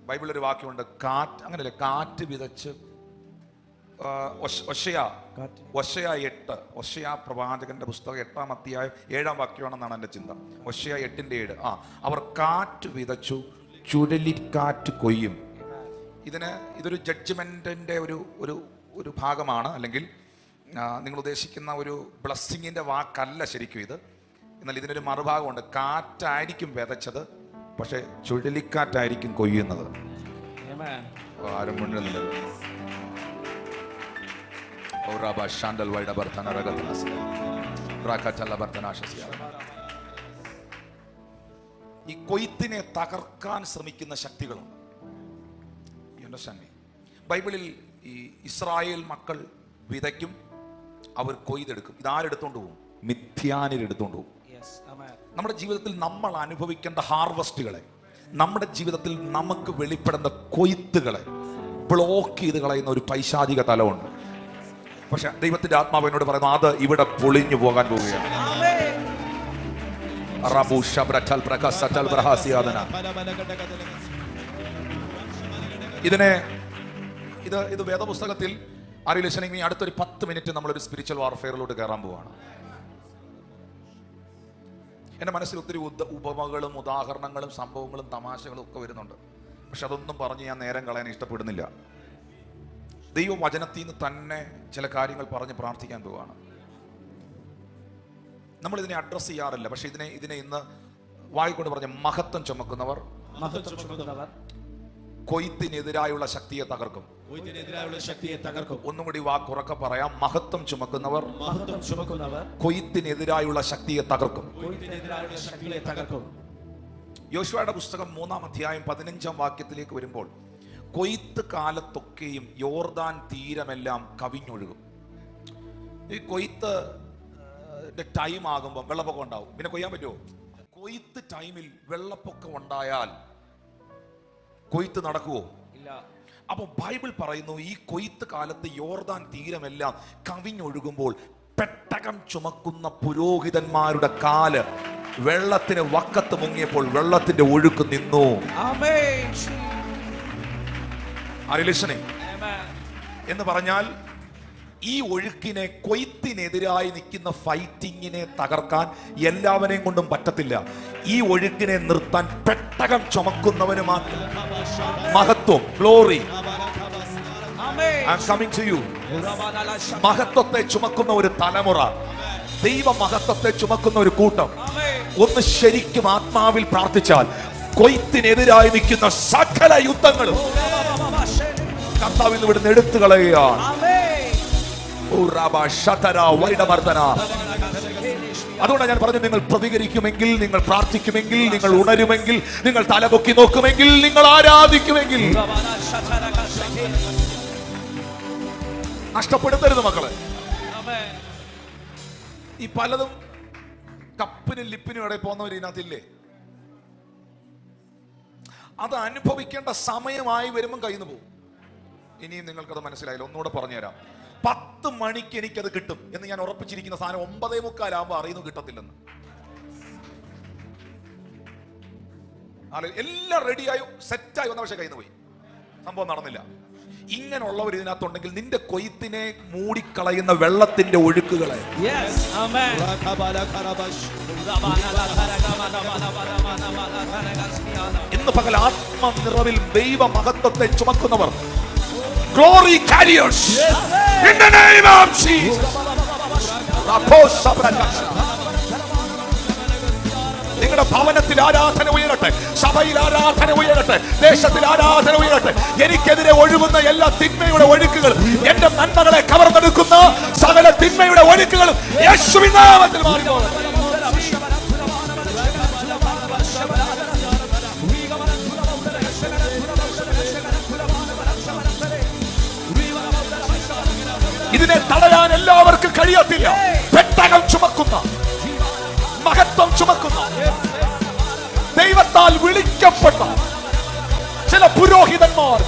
ബൈബിളിലൊരു വാക്യമുണ്ട്, കാറ്റ്, അങ്ങനെയല്ലേ, കാറ്റ് വിതച്ച്. ഒശയ 8, ഒശയ പ്രവാചകന്റെ പുസ്തകം 8-ാം അധ്യായം 7-ാം വാക്യമാണെന്നാണ് എൻ്റെ ചിന്ത. ഒശയ 8:7. അവർ കാറ്റ് വിതച്ചു, ചുഴലിക്കാറ്റ് കൊയ്യും. ഇതൊരു ജഡ്ജ്മെന്റിന്റെ ഒരു ഭാഗമാണ്, അല്ലെങ്കിൽ നിങ്ങൾ ഉദ്ദേശിക്കുന്ന ഒരു ബ്ലെസ്സിങ്ങിന്റെ വാക്കല്ല ശരിക്കും ഇത്. എന്നാൽ ഇതിനൊരു മറുഭാഗമുണ്ട്. കാറ്റായിരിക്കും വിതച്ചത്, പക്ഷെ ചുഴലിക്കാറ്റായിരിക്കും കൊയ്യുന്നത്. ആരും മുന്നിൽ ഈ കൊയ്ത്തിനെ തകർക്കാൻ ശ്രമിക്കുന്ന ശക്തികളുണ്ട്. ബൈബിളിൽ ഈ ഇസ്രായേൽ മക്കൾ വിതയ്ക്കും, അവർ കൊയ്തെടുക്കും. ഇതാരെടുത്തോണ്ട് പോകും? മിഥ്യാനിൽ എടുത്തോണ്ട് പോകും. നമ്മുടെ ജീവിതത്തിൽ നമ്മൾ അനുഭവിക്കേണ്ട ഹാർവസ്റ്റുകളെ, നമ്മുടെ ജീവിതത്തിൽ നമുക്ക് വെളിപ്പെടുന്ന കൊയ്ത്തുകളെ ബ്ലോക്ക് ചെയ്ത് കളയുന്ന ഒരു പൈശാചിക തലമുണ്ട്. പക്ഷെ ദൈവത്തിന്റെ ആത്മാവ് എന്നോട് പറയുന്നു, അത് ഇവിടെ പൊളിഞ്ഞു പോകാൻ പോവുകയാണ്. ഇത് വേദപുസ്തകത്തിൽ അറിയില്ല. അടുത്തൊരു 10 മിനിറ്റ് നമ്മളൊരു സ്പിരിച്വൽ വാർഫെയറിലോട്ട് കയറാൻ പോവാണ്. എൻ്റെ മനസ്സിൽ ഒത്തിരി ഉപമകളും ഉദാഹരണങ്ങളും സംഭവങ്ങളും തമാശകളും ഒക്കെ വരുന്നുണ്ട്. പക്ഷെ അതൊന്നും പറഞ്ഞ് ഞാൻ നേരം കളയാൻ ഇഷ്ടപ്പെടുന്നില്ല. ദൈവവചനത്തിൽ നിന്ന് തന്നെ ചില കാര്യങ്ങൾ പറഞ്ഞ് പ്രാർത്ഥിക്കാൻ പോവുകയാണ്. നമ്മളിതിനെ അഡ്രസ്സ് ചെയ്യാറില്ല, പക്ഷെ ഇതിനെ ഇന്ന് വായിക്കൊണ്ട് പറഞ്ഞ മഹത്വം ചുമക്കുന്നവർ കൊയ്ത്തിനെതിരായുള്ള ശക്തിയെ തകർക്കും. ഒന്നും കൂടി വാക്കുറക്കെ പറയാം. മഹത്വം ചുമക്കുന്നവർ കൊയ്ത്തിനെതിരായുള്ള ശക്തിയെ തകർക്കും. യോശുവയുടെ പുസ്തകം 3-ാം അധ്യായം 15-ാം വാക്യത്തിലേക്ക് വരുമ്പോൾ, കൊയ്ത്ത് കാലത്തൊക്കെയും യോർദാൻ തീരമെല്ലാം കവിഞ്ഞൊഴുകും. ഈ കൊയ്ത്ത് ടൈം ആകുമ്പോൾ വെള്ളപ്പൊക്കം ഉണ്ടാവും. പിന്നെ കൊയ്യാൻ പറ്റുമോ? കൊയ്ത്ത് ടൈമിൽ വെള്ളപ്പൊക്കം ഉണ്ടായാൽ കൊയ്ത്ത് നടക്കുവോ? ഇല്ല. അപ്പൊ ബൈബിൾ പറയുന്നു, ഈ കൊയ്ത്ത് കാലത്ത് യോർദാൻ തീരമെല്ലാം കവിഞ്ഞൊഴുകുമ്പോൾ പെട്ടകം ചുമക്കുന്ന പുരോഹിതന്മാരുടെ കാല് വെള്ളത്തിന് വക്കത്ത് മുങ്ങിയപ്പോൾ വെള്ളത്തിന്റെ ഒഴുക്ക് നിന്നു. എന്ന് പറഞ്ഞാൽ ഈ ഒഴുക്കിനെ, കൊയ്ത്തിനെതിരായി നിൽക്കുന്ന ഫൈറ്റിങ്ങിനെ തകർക്കാൻ എല്ലാവരെയും കൊണ്ടും പറ്റത്തില്ല. ഈ ഒഴുക്കിനെ നിർത്താൻ പെട്ടകം ചുമക്കുന്നവന് മാത്രം മഹത്വം, ഗ്ലോറി. മഹത്വത്തെ ചുമക്കുന്ന ഒരു തലമുറ, ദൈവ മഹത്വത്തെ ചുമക്കുന്ന ഒരു കൂട്ടം ഒന്ന് ശരിക്കും ആത്മാവിൽ പ്രാർത്ഥിച്ചാൽ കൊയ്ത്തിനെതിരായി നിൽക്കുന്ന സകല യുദ്ധങ്ങളും കർത്താവിൽ നിന്ന് ഇവിടുന്ന് എടുത്തു കളയുകയാണ്. അതുകൊണ്ടാണ് ഞാൻ പറഞ്ഞു, നിങ്ങൾ പ്രതികരിക്കുമെങ്കിൽ, നിങ്ങൾ പ്രാർത്ഥിക്കുമെങ്കിൽ, നിങ്ങൾ ഉണരുമെങ്കിൽ, നിങ്ങൾ തലപൊക്കി നോക്കുമെങ്കിൽ, നിങ്ങൾ ആരാധിക്കുമെങ്കിൽ, നഷ്ടപ്പെടുത്തരുത് മക്കളെ. ഈ പലതും കപ്പിനും ലിപ്പിനും ഇടയിൽ പോകുന്നവർ ഇതിനകത്തില്ലേ? അത് അനുഭവിക്കേണ്ട സമയമായി വരുമ്പം കയ്യിൽ നിന്ന് പോകും. ഇനിയും നിങ്ങൾക്കത് മനസ്സിലായില്ല, ഒന്നുകൂടെ പറഞ്ഞുതരാം. 10 മണിക്ക് എനിക്കത് കിട്ടും എന്ന് ഞാൻ ഉറപ്പിച്ചിരിക്കുന്ന സാധനം 9:45 അറിയുന്നു കിട്ടത്തില്ലെന്ന്. എല്ലാം റെഡിയായി സെറ്റായി വന്ന പക്ഷെ കയ്യിൽ നിന്ന് പോയി, സംഭവം നടന്നില്ല. ഇങ്ങനെയുള്ളവർ ഇതിനകത്തുണ്ടെങ്കിൽ നിന്റെ കൊയ്ത്തിനെ മൂടിക്കളയുന്ന വെള്ളത്തിന്റെ ഒഴുക്കുകളെ ഇന്ന് പകൽ ആത്മനിറവിൽ ദൈവ മഹത്വത്തെ ചുമക്കുന്നവർ, glory carriers, in the name of Jesus. നിങ്ങളുടെ ഭവനത്തിൽ ആരാധന ഉയരട്ടെ, സഭയിൽ ആരാധന ഉയരട്ടെ, ദേശത്തിൽ ആരാധന ഉയരട്ടെ. എനിക്കെതിരെ ഒഴുകുന്ന എല്ലാ തിന്മയുടെ ഒഴുക്കുകളും, എന്റെ നന്മകളെ കവർന്നെടുക്കുന്ന സകല തിന്മയുടെ ഒഴുക്കുകളും യേശുവിൻ നാമത്തിൽ മാറിപ്പോകട്ടെ. ഇതിനെ തടയാൻ എല്ലാവർക്കും കഴിയത്തില്ല. പെട്ടകം ചുമക്കുന്ന, മഹത്വം ചുമക്കുന്ന, ദൈവത്താൽ വിളിക്കപ്പെട്ട ചില പുരോഹിതന്മാർ,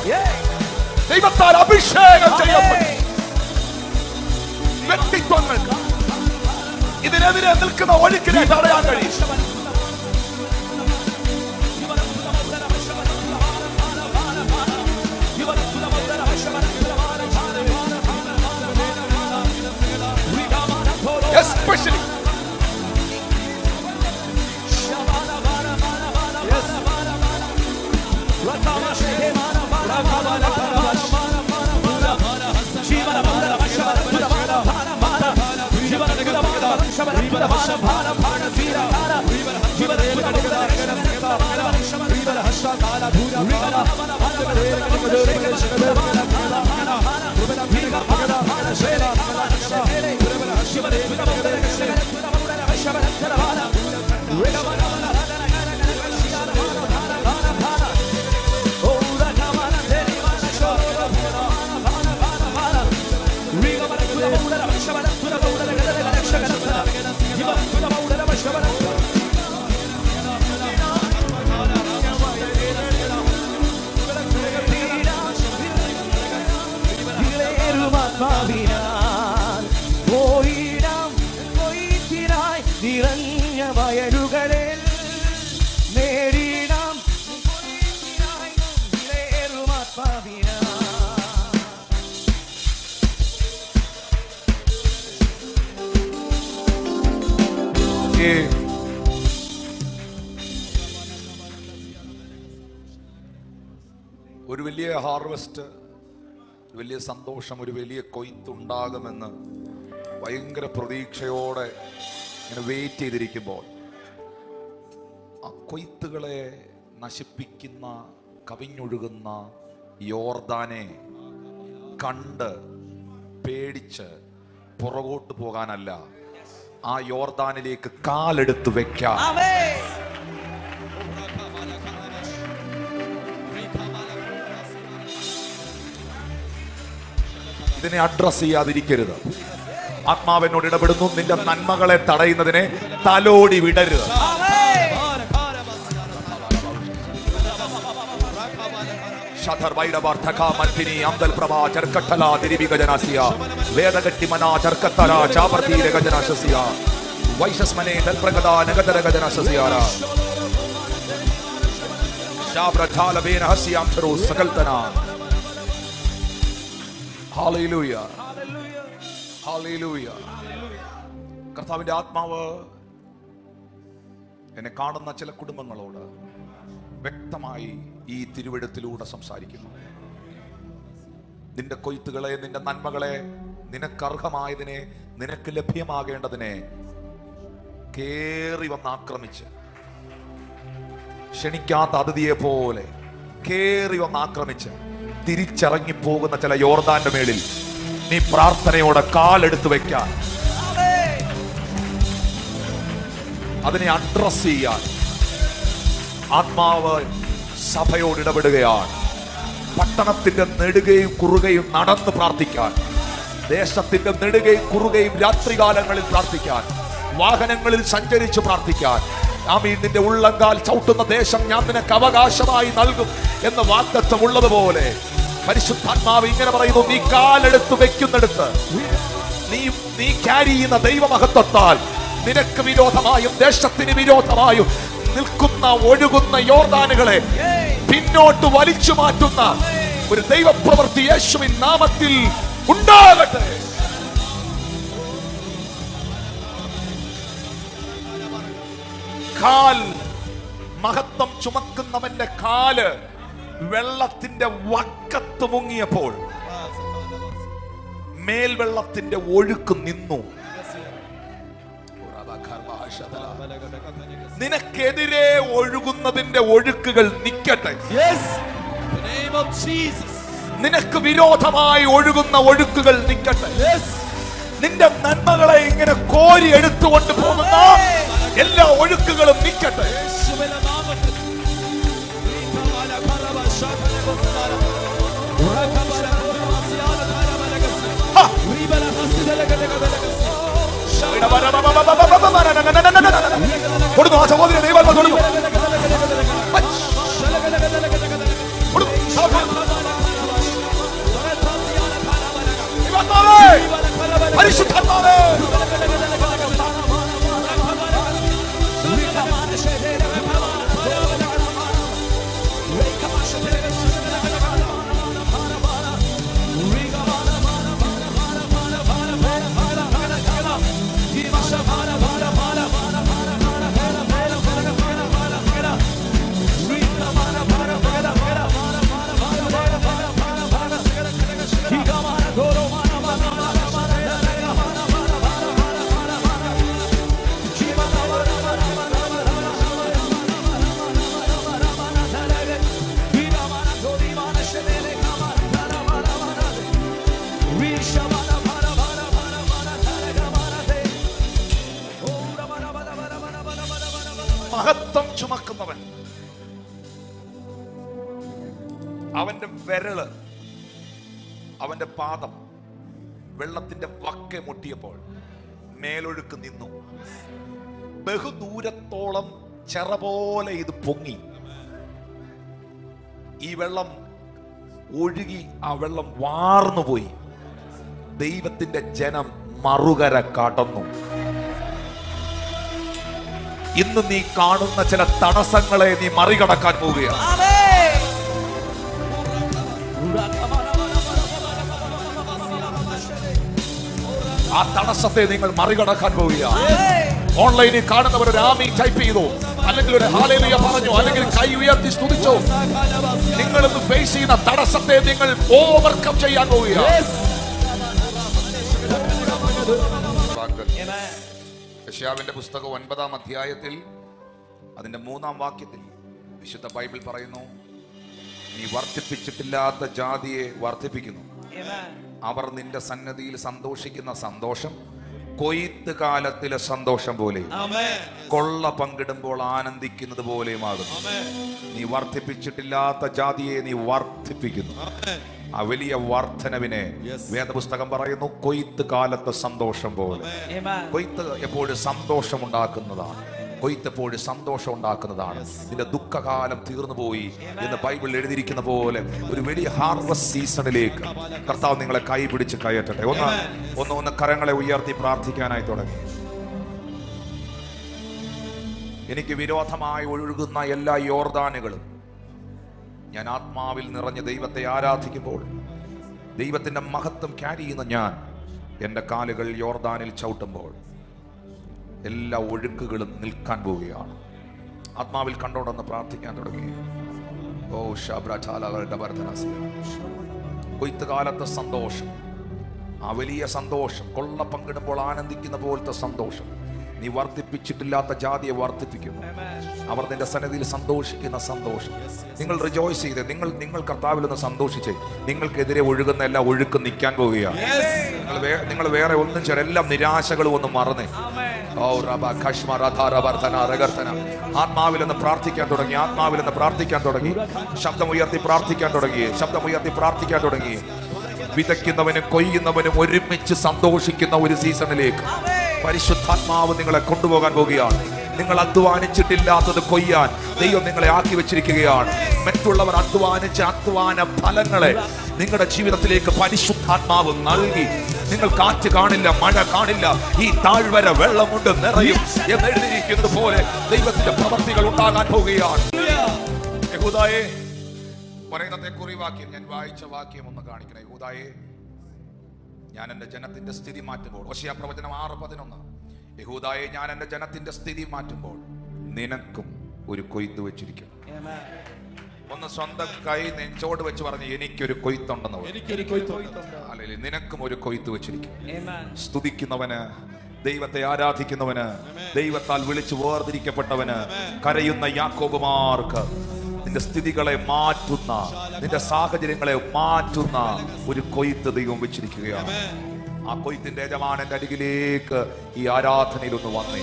ദൈവത്താൽ അഭിഷേകം ചെയ്യപ്പെട്ട വ്യക്തിത്വങ്ങൾ, ഇതിനെതിരെ നിൽക്കുന്ന ഒഴുക്കിനെ തടയാൻ കഴിയും. ഒരു വലിയ ഹാർവെസ്റ്റ്, വലിയ സന്തോഷം, ഒരു വലിയ കൊയ്ത്തുണ്ടാകുമെന്ന് ഭയങ്കര പ്രതീക്ഷയോടെ ഇങ്ങനെ വെയിറ്റ് ചെയ്തിരിക്കുമ്പോൾ ആ കൊയ്ത്തുകളെ നശിപ്പിക്കുന്ന, കവിഞ്ഞൊഴുകുന്ന യോർദാനെ കണ്ട് പേടിച്ച് പുറകോട്ട് പോകാനല്ല, ആ യോർദാനിലേക്ക് കാലെടുത്ത് വെക്കാം. ഇതിനെ അഡ്രസ് ചെയ്യാതിരിക്കരുത്. ആത്മാവിനോട് ഇടപെടുന്നു. നിന്റെ നന്മകളെ തടയുന്നതിനെ തലോടി വിടരുത്. Hallelujah, hallelujah. കർത്താവിന്റെ ആത്മാവ് എന്നെ കാണുന്ന ചില കുടുംബങ്ങളോട് വ്യക്തമായി ഈ തിരുവെഴുത്തിലൂടെ സംസാരിക്കുന്നു. നിന്റെ കൊയ്ത്തുകളെ, നിന്റെ നന്മകളെ, നിനക്കർഹമായതിനെ, നിനക്ക് ലഭ്യമാകേണ്ടതിനെ കേറി വന്ന് ആക്രമിച്ച്, ക്ഷണിക്കാത്ത അതിഥിയെ പോലെ കേറി വന്ന് ആക്രമിച്ച് തിരിച്ചിറങ്ങി പോകുന്ന ചില യോർദാന്റെ മേളിൽ നീ പ്രാർത്ഥനയോടെ കാലെടുത്ത് വെക്കാൻ, അതിനെ അഡ്രസ് ചെയ്യാൻ ആത്മാവ് സഭയോട് ഇടപെടുകയാണ്. പട്ടണത്തിന്റെ നെടുകയും കുറുകയും നടന്ന് പ്രാർത്ഥിക്കാൻ, ദേശത്തിന്റെ നെടുകയും കുറുകയും രാത്രികാലങ്ങളിൽ പ്രാർത്ഥിക്കാൻ, വാഹനങ്ങളിൽ സഞ്ചരിച്ച് പ്രാർത്ഥിക്കാൻ. ആമീൻ. നിന്റെ ഉള്ളങ്കാൽ ചവിട്ടുന്ന ദേശം ഞാൻ നിനക്ക് അവകാശമായി നൽകും എന്ന് വാഗ്ദത്തം ഉള്ളതുപോലെ പരിശുദ്ധാത്മാവ് ഇങ്ങനെ പറയുന്നു, നീ കാലെടുത്ത് വെക്കുന്നിടത്ത്, നീ ക്യാരി ചെയ്യുന്ന ദൈവമഹത്വത്താൽ നിനക്ക് വിരോധമായും ദേശത്തിന് വിരോധമായും നിൽക്കുന്ന ഒഴുകുന്ന യോർദാനുകളെ പിന്നോട്ട് വലിച്ചു മാറ്റുന്ന ഒരു ദൈവപ്രവൃത്തി യേശുവിൻ നാമത്തിൽ ഉണ്ടാകട്ടെ. കാൽ, മഹത്വം ചുമക്കുന്നവന്റെ കാല് വെള്ളത്തിന്റെ വക്കത്ത് മുങ്ങിയപ്പോൾ മേൽവെള്ളത്തിന്റെ ഒഴുക്ക് നിന്നു. നിനക്കെതിരെ ഒഴുകുന്നതിന്റെ ഒഴുക്കുകൾ നിക്കട്ടെ. നിനക്ക് വിരോധമായി ഒഴുകുന്ന ഒഴുക്കുകൾ നിക്കട്ടെ. നിന്റെ നന്മകളെ ഇങ്ങനെ കോരി എടുത്തുകൊണ്ട് പോകുന്ന എല്ലാ ഒഴുക്കുകളും നിക്കട്ടെ. കൊടുത്തു ആ സഹോദരി ദൈവം കൊടുത്തു. പരിശുദ്ധാത്മാവേ, അറുക്കുന്നവൻ അവന്റെ വിരല്, അവന്റെ പാദം വെള്ളത്തിന്റെ വക്കെ മുട്ടിയപ്പോൾ മേലൊഴുക്ക് നിന്നു. ബഹുദൂരത്തോളം ചെറ പോലെ ഇത് പൊങ്ങി. ഈ വെള്ളം ഒഴുകി, ആ വെള്ളം വാർന്നുപോയി. ദൈവത്തിന്റെ ജനം മറുകര കടന്നു. ഇന്ന് നീ കാണുന്ന ചില തടസ്സങ്ങളെ നീ മറികടക്കാൻ പോവുകയാണ്. ആ തടസ്സത്തെ നിങ്ങൾ മറികടക്കാൻ പോവുകയാണ്. ഓൺലൈനിൽ കാണുന്നവർ ഒരു ആമീൻ ടൈപ്പ് ചെയ്തു, അല്ലെങ്കിൽ ഒരു ഹല്ലേലൂയ പറഞ്ഞു, അല്ലെങ്കിൽ കൈ ഉയർത്തി സ്തുതിച്ചു. നിങ്ങൾ ഇന്ന് ഫേസ് ചെയ്യുന്ന തടസ്സത്തെ നിങ്ങൾ ഓവർകം ചെയ്യാൻ പോവുകയാണ്. യെശയ്യാവിന്റെ പുസ്തകം 9-ാം അധ്യായത്തിൽ അതിന്റെ 3-ാം വാക്യത്തിൽ വിശുദ്ധ ബൈബിൾ പറയുന്നു, നീ വർദ്ധിപ്പിച്ചിട്ടില്ലാത്ത ജാതിയെ വർദ്ധിപ്പിക്കുന്നു. അവർ നിന്റെ സന്നദ്ധിയിൽ സന്തോഷിക്കുന്ന സന്തോഷം കൊയ്ത്ത് കാലത്തിലെ സന്തോഷം പോലെയും കൊള്ള പങ്കിടുമ്പോൾ ആനന്ദിക്കുന്നത് പോലെയുമാകുന്നു. നീ വർദ്ധിപ്പിച്ചിട്ടില്ലാത്ത ജാതിയെ നീ വർദ്ധിപ്പിക്കുന്നു. ആ വലിയ വർധനവിനെ വേദപുസ്തകം പറയുന്നു കൊയ്ത്ത് കാലത്തെ സന്തോഷം പോലെ. കൊയ്ത്ത് എപ്പോഴും സന്തോഷം ഉണ്ടാക്കുന്നതാണ്. കൊയ്ത്ത് എപ്പോഴും സന്തോഷം ഉണ്ടാക്കുന്നതാണ്. നിന്റെ ദുഃഖകാലം തീർന്നു പോയി എന്ന് ബൈബിളിൽ എഴുതിയിരിക്കുന്ന പോലെ ഒരു വലിയ ഹാർവസ്റ്റ് സീസണിലേക്ക് കർത്താവ് നിങ്ങളെ കൈ പിടിച്ച് കയറ്റട്ടെ. ഒന്ന് കരങ്ങളെ ഉയർത്തി പ്രാർത്ഥിക്കാനായി തുടങ്ങി. എനിക്ക് വിരോധമായി ഒഴുകുന്ന എല്ലാ യോർദാനുകളും ഞാൻ ആത്മാവിൽ നിറഞ്ഞ ദൈവത്തെ ആരാധിക്കുമ്പോൾ, ദൈവത്തിന്റെ മഹത്വം ക്യാരി ചെയ്യുന്ന ഞാൻ എൻ്റെ കാലുകൾ യോർദാനിൽ ചവിട്ടുമ്പോൾ എല്ലാ ഒഴുക്കുകളും നിൽക്കാൻ പോവുകയാണ്. ആത്മാവിൽ കണ്ടോണ്ടെന്ന് പ്രാർത്ഥിക്കാൻ തുടങ്ങി. ഓ ശബ്രചാലകളുടെ വർധനസിയ കൊയ്ത്ത് കാലത്തെ സന്തോഷം, ആ വലിയ സന്തോഷം, കൊള്ള പങ്കിടുമ്പോൾ ആനന്ദിക്കുന്ന പോലത്തെ സന്തോഷം നീ വർദ്ധിപ്പിച്ചിട്ടില്ലാത്ത ജാതിയെ വർദ്ധിപ്പിക്കുന്നു. അവർ നിന്റെ സന്നിധിയിൽ സന്തോഷിക്കുന്ന സന്തോഷം. നിങ്ങൾ റിജോയ്സ് ചെയ്ത് നിങ്ങൾ കർത്താവിൽ നിന്ന് സന്തോഷിച്ചേ. നിങ്ങൾക്കെതിരെ ഒഴുകുന്ന എല്ലാ ഒഴുക്കും നിൽക്കാൻ പോവുകയാണ്. നിങ്ങൾ വേറെ ഒന്നും ചെയ്യണം. എല്ലാ നിരാശകളും ഒന്ന് മറന്നേ. ആത്മാവിൽ നിന്ന് പ്രാർത്ഥിക്കാൻ തുടങ്ങി. ആത്മാവിൽ നിന്ന് പ്രാർത്ഥിക്കാൻ തുടങ്ങി. ശബ്ദമുയർത്തി പ്രാർത്ഥിക്കാൻ തുടങ്ങി. ശബ്ദമുയർത്തി പ്രാർത്ഥിക്കാൻ തുടങ്ങി. വിതയ്ക്കുന്നവനും കൊയ്യുന്നവനും ഒരുമിച്ച് സന്തോഷിക്കുന്ന ഒരു സീസണിലേക്ക് പരിശുദ്ധാത്മാവ് നിങ്ങളെ കൊണ്ടുപോകാൻ പോവുകയാണ്. നിങ്ങൾ അധ്വാനിച്ചിട്ടില്ലാത്തത് കൊയ്യാൻ ദൈവം നിങ്ങളെ ആക്കി വെച്ചിരിക്കുകയാണ്. മറ്റുള്ളവർ അധ്വാനിച്ച അധ്വാന ഫലങ്ങളെ നിങ്ങളുടെ ജീവിതത്തിലേക്ക് പരിശുദ്ധാത്മാവ് നൽകി. നിങ്ങൾ കാറ്റ് കാണില്ല, മഴ കാണില്ല, ഈ താഴ്വര വെള്ളം കൊണ്ട് നിറയും എന്നെഴുതിയിരിക്കുന്നത് പോലെ ദൈവത്തിന്റെ പ്രവർത്തികൾ ഉണ്ടാകാൻ പോവുകയാണ്. യഹൂദായേ, പറയുന്നത്തെ കുറിവാക്യം ഞാൻ വായിച്ച വാക്യം ഒന്ന് കാണിക്കണേ. യഹൂദായേ, ഞാൻ എൻ്റെ ജനത്തിന്റെ സ്ഥിതി മാറ്റുമ്പോൾ, ഹോശേയ പ്രവചനം 6:11, യഹൂദായേ, ഞാൻ എൻ്റെ ജനത്തിന്റെ സ്ഥിതി മാറ്റുമ്പോൾ നിനക്കും ഒരു കൊയ്ത്ത് വെച്ചിരിക്കും. ഒന്ന് സ്വന്തം കൈ നെഞ്ചോട് വെച്ച് പറഞ്ഞ് എനിക്കൊരു കൊയ്ത്തുണ്ടെന്ന്. അല്ലെങ്കിൽ നിനക്കും ഒരു കൊയ്ത്ത് വെച്ചിരിക്കും. സ്തുതിക്കുന്നവന്, ദൈവത്തെ ആരാധിക്കുന്നവന്, ദൈവത്താൽ വിളിച്ചു വേർതിരിക്കപ്പെട്ടവന്, കരയുന്ന യാക്കോബുമാർക്ക് നിന്റെ സ്ഥിതികളെ മാറ്റുന്ന, നിന്റെ സാഹചര്യങ്ങളെ മാറ്റുന്ന ഒരു കൊയ്ത്ത് ദൈവം വെച്ചിരിക്കുകയാണ്. ആ കൊയ്ത്തിന്റെ യജമാനന്റെ അരികിലേക്ക് ഈ ആരാധനയിൽ ഒന്ന് വന്നേ.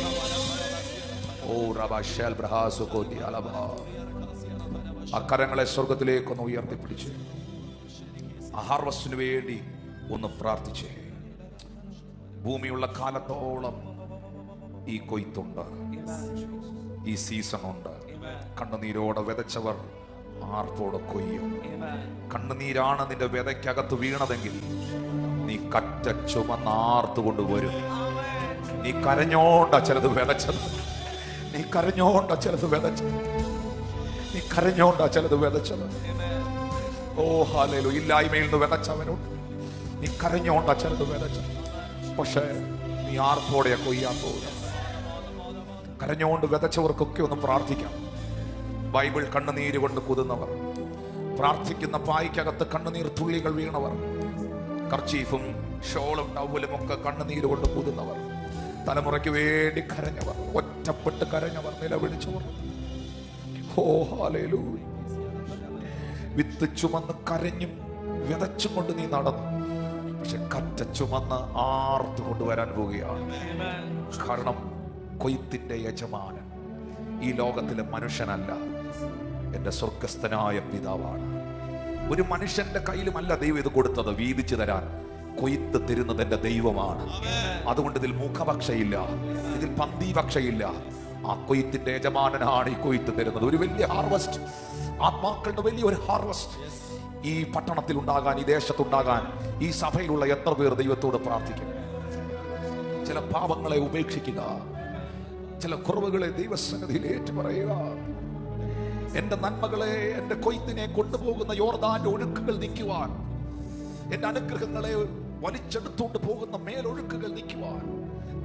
ഓ റബാഷൽ ബ്രഹാസുകോതി അലബ. ആ കരങ്ങളെ സ്വർഗത്തിലേക്കൊന്ന് ഉയർത്തിപ്പിടിച്ച് ആ ഹാർവസ്റ്റിന് വേണ്ടി ഒന്ന് പ്രാർത്ഥിച്ചേ. ഭൂമിയുള്ള കാലത്തോളം ഈ കൊയ്ത്തുണ്ട്, ഈ സീസണുണ്ട്. കണ്ണുനീരോടെ വിതച്ചവർ ആർപ്പോടെ കൊയ്യും. കണ്ണുനീരാണ് നിന്റെ വിതയ്ക്കകത്ത് വീണതെങ്കിൽ നീ കറ്റ ചുമന്ന് ആർത്തുകൊണ്ടുവരും. നീ കരഞ്ഞോണ്ട ചിലത് വിതച്ചത്, നീ കരഞ്ഞോണ്ട ചിലത് വിതച്ചത്, നീ കരഞ്ഞോണ്ട ചിലത് വിതച്ചത്. ഓ ഹല്ലേലൂയ. ഇല്ലായ്മയിൽ നിന്ന് വിതച്ചവനോട് നീ കരഞ്ഞോണ്ട ചിലത് വിതച്ചത്. പക്ഷേ നീ ആർപ്പോടെ കൊയ്യാൻ പോകുക. കരഞ്ഞോണ്ട് വിതച്ചവർക്കൊക്കെ ഒന്ന് പ്രാർത്ഥിക്കാം. ബൈബിൾ കണ്ണുനീര് കൊണ്ട് കുതുന്നവർ, പ്രാർത്ഥിക്കുന്ന പായ്ക്കകത്ത് കണ്ണുനീർ തുള്ളികൾ വീണവർ, കർച്ചീഫും ഷോളും ടവലും ഒക്കെ കണ്ണുനീര് കൊണ്ട് കുതുന്നവർ, തലമുറയ്ക്ക് വേണ്ടി കരഞ്ഞവർ, ഒറ്റപ്പെട്ട് കരഞ്ഞവർ, നിലവിളിച്ചവർ. ഓ ഹല്ലേലൂയ. വിത്ത് ചുമന്ന് കരഞ്ഞും വിതച്ചും കൊണ്ട് നീ നടന്നു. പക്ഷെ കറ്റ ചുമന്ന് ആർത്തു കൊണ്ടുവരാൻ പോവുകയാണ്. കാരണം കൊയ്ത്തിന്റെ യജമാനൻ, ഈ ലോകത്തിലെ മനുഷ്യനല്ല, എൻ്റെ സ്വർഗസ്ഥനായ പിതാവാണ്. ഒരു മനുഷ്യന്റെ കയ്യിലുമല്ല ദൈവം ഇത് കൊടുത്തത് വീതിച്ചു തരാൻ. കൊയ്ത്ത് തരുന്നത് എൻ്റെ ദൈവമാണ്. അതുകൊണ്ട് ഇതിൽ മുഖപക്ഷയില്ല, ഇതിൽ പന്തിപക്ഷയില്ല. ആ കൊയ്ത്തിന്റെ യജമാനനാണ് ഈ കൊയ്ത്ത് തരുന്നത്. ഒരു വലിയ ഹാർവസ്റ്റ്, ആത്മാക്കളുടെ വലിയൊരു ഹാർവസ്റ്റ് ഈ പട്ടണത്തിൽ ഉണ്ടാകാൻ, ഈ ദേശത്തുണ്ടാകാൻ, ഈ സഭയിലുള്ള എത്ര പേർ ദൈവത്തോട് പ്രാർത്ഥിക്കും? ചില പാപങ്ങളെ ഉപേക്ഷിക്കുക, ചില കുറവുകളെ ദൈവസന്നിധിയിൽ ഏറ്റുപറയുക. എന്റെ നന്മകളെ, എന്റെ കൊയ്ത്തിനെ കൊണ്ടുപോകുന്ന യോർദാന്റെ ഒഴുക്കുകൾ നിൽക്കുവാൻ, എന്റെ അനുഗ്രഹങ്ങളെ വലിച്ചെടുത്തുകൊണ്ട് പോകുന്ന മേലൊഴുക്കുകൾ നിൽക്കുവാൻ,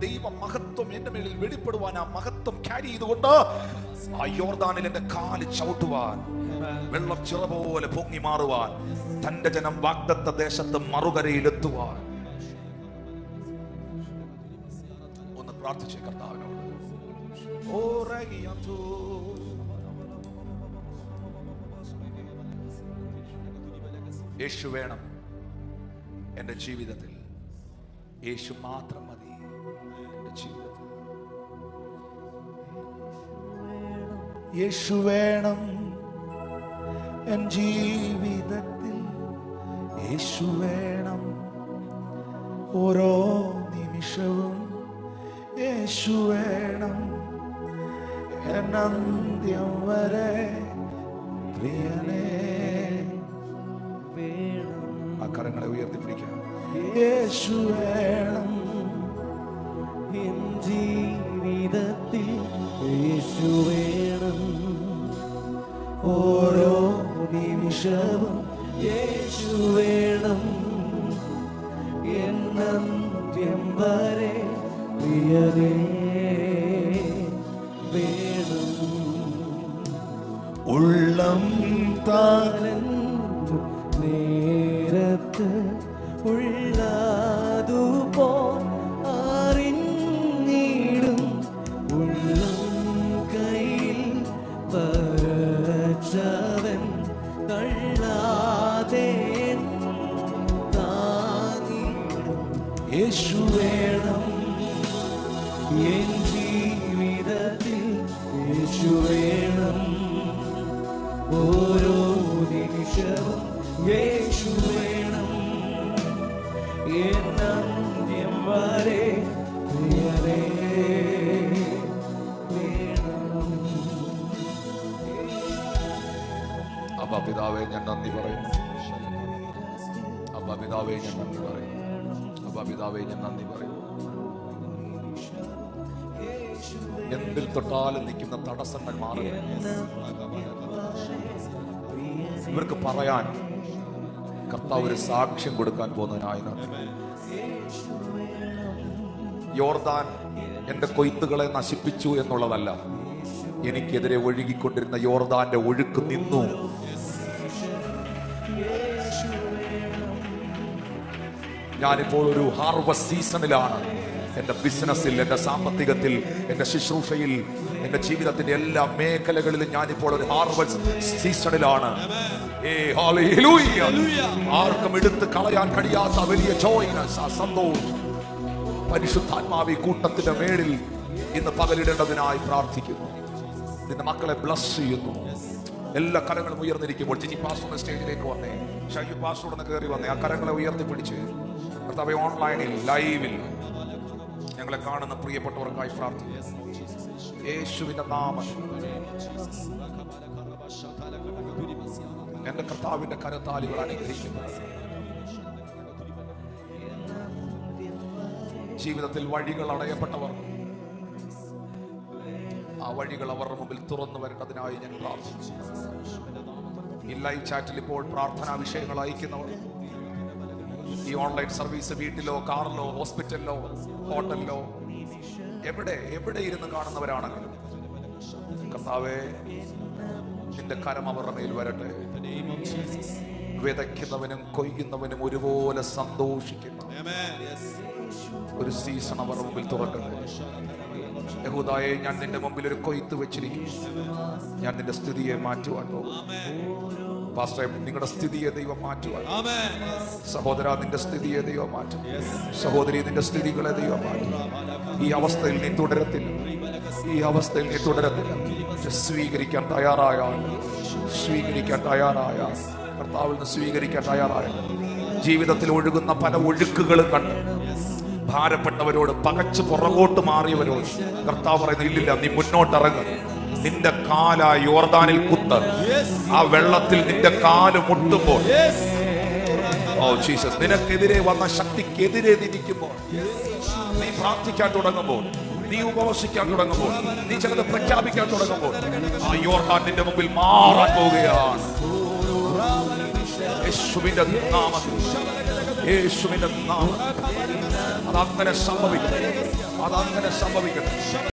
ദൈവ മഹത്വം എന്റെ മേലിൽ വെളിപ്പെടുവാൻ, ആ മഹത്വം ക്യാരി ചെയ്തുകൊണ്ട് ആ യോർദാനിൽ എന്റെ കാല് ചവിട്ടുവാൻ, വെള്ളം ചിറ പോലെ പൊങ്ങി മാറുവാൻ, തന്റെ ജനം വാഗ്ദത്ത ദേശത്ത് മറുകരയിലെത്തുവാൻ. ഒന്ന് പ്രാർത്ഥിച്ചേ കർത്താവിനോട്. യേശു വേണം എൻ്റെ ജീവിതത്തിൽ. യേശു മാത്രം മതി എൻ്റെ ജീവിതത്തിൽ.
യേശു വേണം എൻ ജീവിതത്തിൽ. യേശു വേണം ഓരോ നിമിഷവും. യേശു വേണം എൻ അന്ത്യം വരെ. പ്രിയനേ വേണം.
ആ കരങ്ങളെ ഉയർത്തിപ്പിടിക്കാം.
യേശു വേണം എൻ ജീവിതത്തിൽ. യേശു വേണം ഓരോ നിമിഷവും. യേശു വേണം എന്നന്ത്യം വരെ. പ്രിയനേ വേണം. ഉള്ളം താനൻ നേരത്ത് ഉള്ളതുപോൽ അറിഞ്ഞിടും. ഉള്ളം കയ്യിൽ വരച്ചവൻ തള്ളാതെ താങ്ങിടും. യേശു വേണം എൻ ജീവിതത്തിൽ. യേശു വേണം ഓരോ നിമിഷവും. യേശു വേണം എന്നന്ത്യം വരെ. പ്രിയനേ വേണം.
അബ്ബാ പിതാവേ, ഞാൻ നന്ദി പറയുന്നു. അബ്ബാ പിതാവേ, ഞാൻ നന്ദി പറയുന്നു. അബ്ബാ പിതാവേ, ഞാൻ നന്ദി പറയുന്നു. എന്തിൽ തൊട്ടാലും നിൽക്കുന്ന തടസ്സങ്ങൾ മാറുക. ഇവർക്ക് പറയാൻ കർത്താവ് ഒരു സാക്ഷ്യം കൊടുക്കാൻ പോകുന്നതിനായിരുന്നു. യോർദാൻ എന്റെ കൊയ്ത്തുകളെ നശിപ്പിച്ചു എന്നുള്ളതല്ല, എനിക്കെതിരെ ഒഴുകിക്കൊണ്ടിരുന്ന യോർദാന്റെ ഒഴുക്ക് നിന്നു. ഞാനിപ്പോൾ ഒരു ഹാർവസ്റ്റ് സീസണിലാണ്. എൻ്റെ ബിസിനസ്സിൽ, എൻ്റെ സാമ്പത്തികത്തിൽ, എൻ്റെ ശുശ്രൂഷയിൽ, എൻ്റെ ജീവിതത്തിന്റെ എല്ലാ മേഖലകളിലും ഞാനിപ്പോൾ ഒരു ഹാർവസ്റ്റ് സീസണിലാണ്. ആർക്കും എടുത്ത് കളയാൻ കഴിയാത്ത വലിയ ജോയ്നസ്, സന്തോഷം പരിശുദ്ധാത്മാവി കൂട്ടത്തിന്റെ മേളിൽ ഇന്ന് പകലിടേണ്ടതിനായി പ്രാർത്ഥിക്കുന്നു. നിന്റെ മക്കളെ ബ്ലസ് ചെയ്യുന്നു. എല്ലാ കരങ്ങളും ഉയർന്നിരിക്കുമ്പോൾ ജിജി പാസ്റ്റർ സ്റ്റേജിലേക്ക് വന്നേ, ഷൈജു പാസ്റ്റർ ഒന്ന് കയറി വന്നേ. ആ കരങ്ങളെ ഉയർത്തിപ്പിടിച്ച് കർത്താവേ, ഓൺലൈനിൽ ലൈവിൽ ഞങ്ങളെ കാണുന്ന പ്രിയപ്പെട്ടവർക്കായി പ്രാർത്ഥിക്കുന്നു. യേശുവിന്റെ നാമത്തിൽ എന്റെ കർത്താവിന്റെ കരത്താലുകൾ അനുഗ്രഹിക്കുന്നു. ജീവിതത്തിൽ വഴികൾ അടയപ്പെട്ടവർ, ആ വഴികൾ അവരുടെ മുമ്പിൽ തുറന്നു വരേണ്ടതിനായി ഞാൻ പ്രാർത്ഥിച്ചു. ഈ ലൈവ് ചാറ്റിൽ ഇപ്പോൾ പ്രാർത്ഥനാ വിഷയങ്ങൾ അയക്കുന്നവർ, ഈ ഓൺലൈൻ സർവീസ് വീട്ടിലോ കാറിലോ ഹോസ്പിറ്റലിലോ ഹോട്ടലിലോ എവിടെ ഇരുന്ന് കാണുന്നവരാണെങ്കിലും കർത്താവേ, നിന്റെ കരം അവരുടെ മേൽ വരട്ടെ. വിതയ്ക്കുന്നവനും കൊയ്യുന്നവനും ഒരുപോലെ സന്തോഷിക്കുന്ന ഒരു സീസൺ അവരുടെ മുമ്പിൽ തുറക്കട്ടെ. യഹൂദായെ, ഞാൻ നിന്റെ മുമ്പിൽ ഒരു കൊയ്ത്ത് വെച്ചിരിക്കും. ഞാൻ നിന്റെ സ്ഥിതിയെ മാറ്റുവാൻ പോകും. പാസ്റ്ററെ, നിങ്ങളുടെ സ്ഥിതിയെ ദൈവം മാറ്റുവാൻ. സഹോദര, നിന്റെ സ്ഥിതിയെ ദൈവം മാറ്റും. സഹോദരി, നിന്റെ സ്ഥിതികളെ ദൈവം മാറ്റും. ഈ അവസ്ഥയിൽ നീ തുടരത്തില്ല. ഈ ഈ അവസ്ഥയിൽ നീ തുടരുന്നില്ല. സ്വീകരിക്കാൻ തയ്യാറായാൽ, സ്വീകരിക്കാൻ തയ്യാറായാൽ, കർത്താവിൽ നിന്ന് സ്വീകരിക്കാൻ തയ്യാറായാൽ, ജീവിതത്തിൽ ഒഴുകുന്ന പല ഒഴുക്കുകളും കണ്ട് ഭാരപ്പെട്ടവരോട്, പകച്ച് പുറകോട്ട് മാറിയവരോട് കർത്താവ് പറയുന്നു, ഇല്ലില്ല, നീ മുന്നോട്ടിറങ്ങ്. നിന്റെ കാല യോർദാനിൽ കുത്ത്. ആ വെള്ളത്തിൽ നിന്റെ കാല് മുട്ടുമ്പോൾ, ഓ ജീസസ്, നിനക്കെതിരെ വന്ന ശക്തിക്കെതിരെ നിൽക്കുമ്പോൾ, നീ പ്രാർത്ഥിക്കാൻ തുടങ്ങുമ്പോൾ, നീ ഉപവസിക്കാൻ തുടങ്ങുമ്പോൾ, നീ ചിലത് പ്രഖ്യാപിക്കാൻ തുടങ്ങുമ്പോൾ, ആ യോർദാൻ നിന്റെ മുമ്പിൽ മാറാൻ പോവുകയാണ്. യേശുവിന്റെ നാമത്തിൽ, യേശുവിന്റെ നാമത്തിൽ അതങ്ങനെ സംഭവിക്കട്ടെ, അതങ്ങനെ സംഭവിക്കട്ടെ.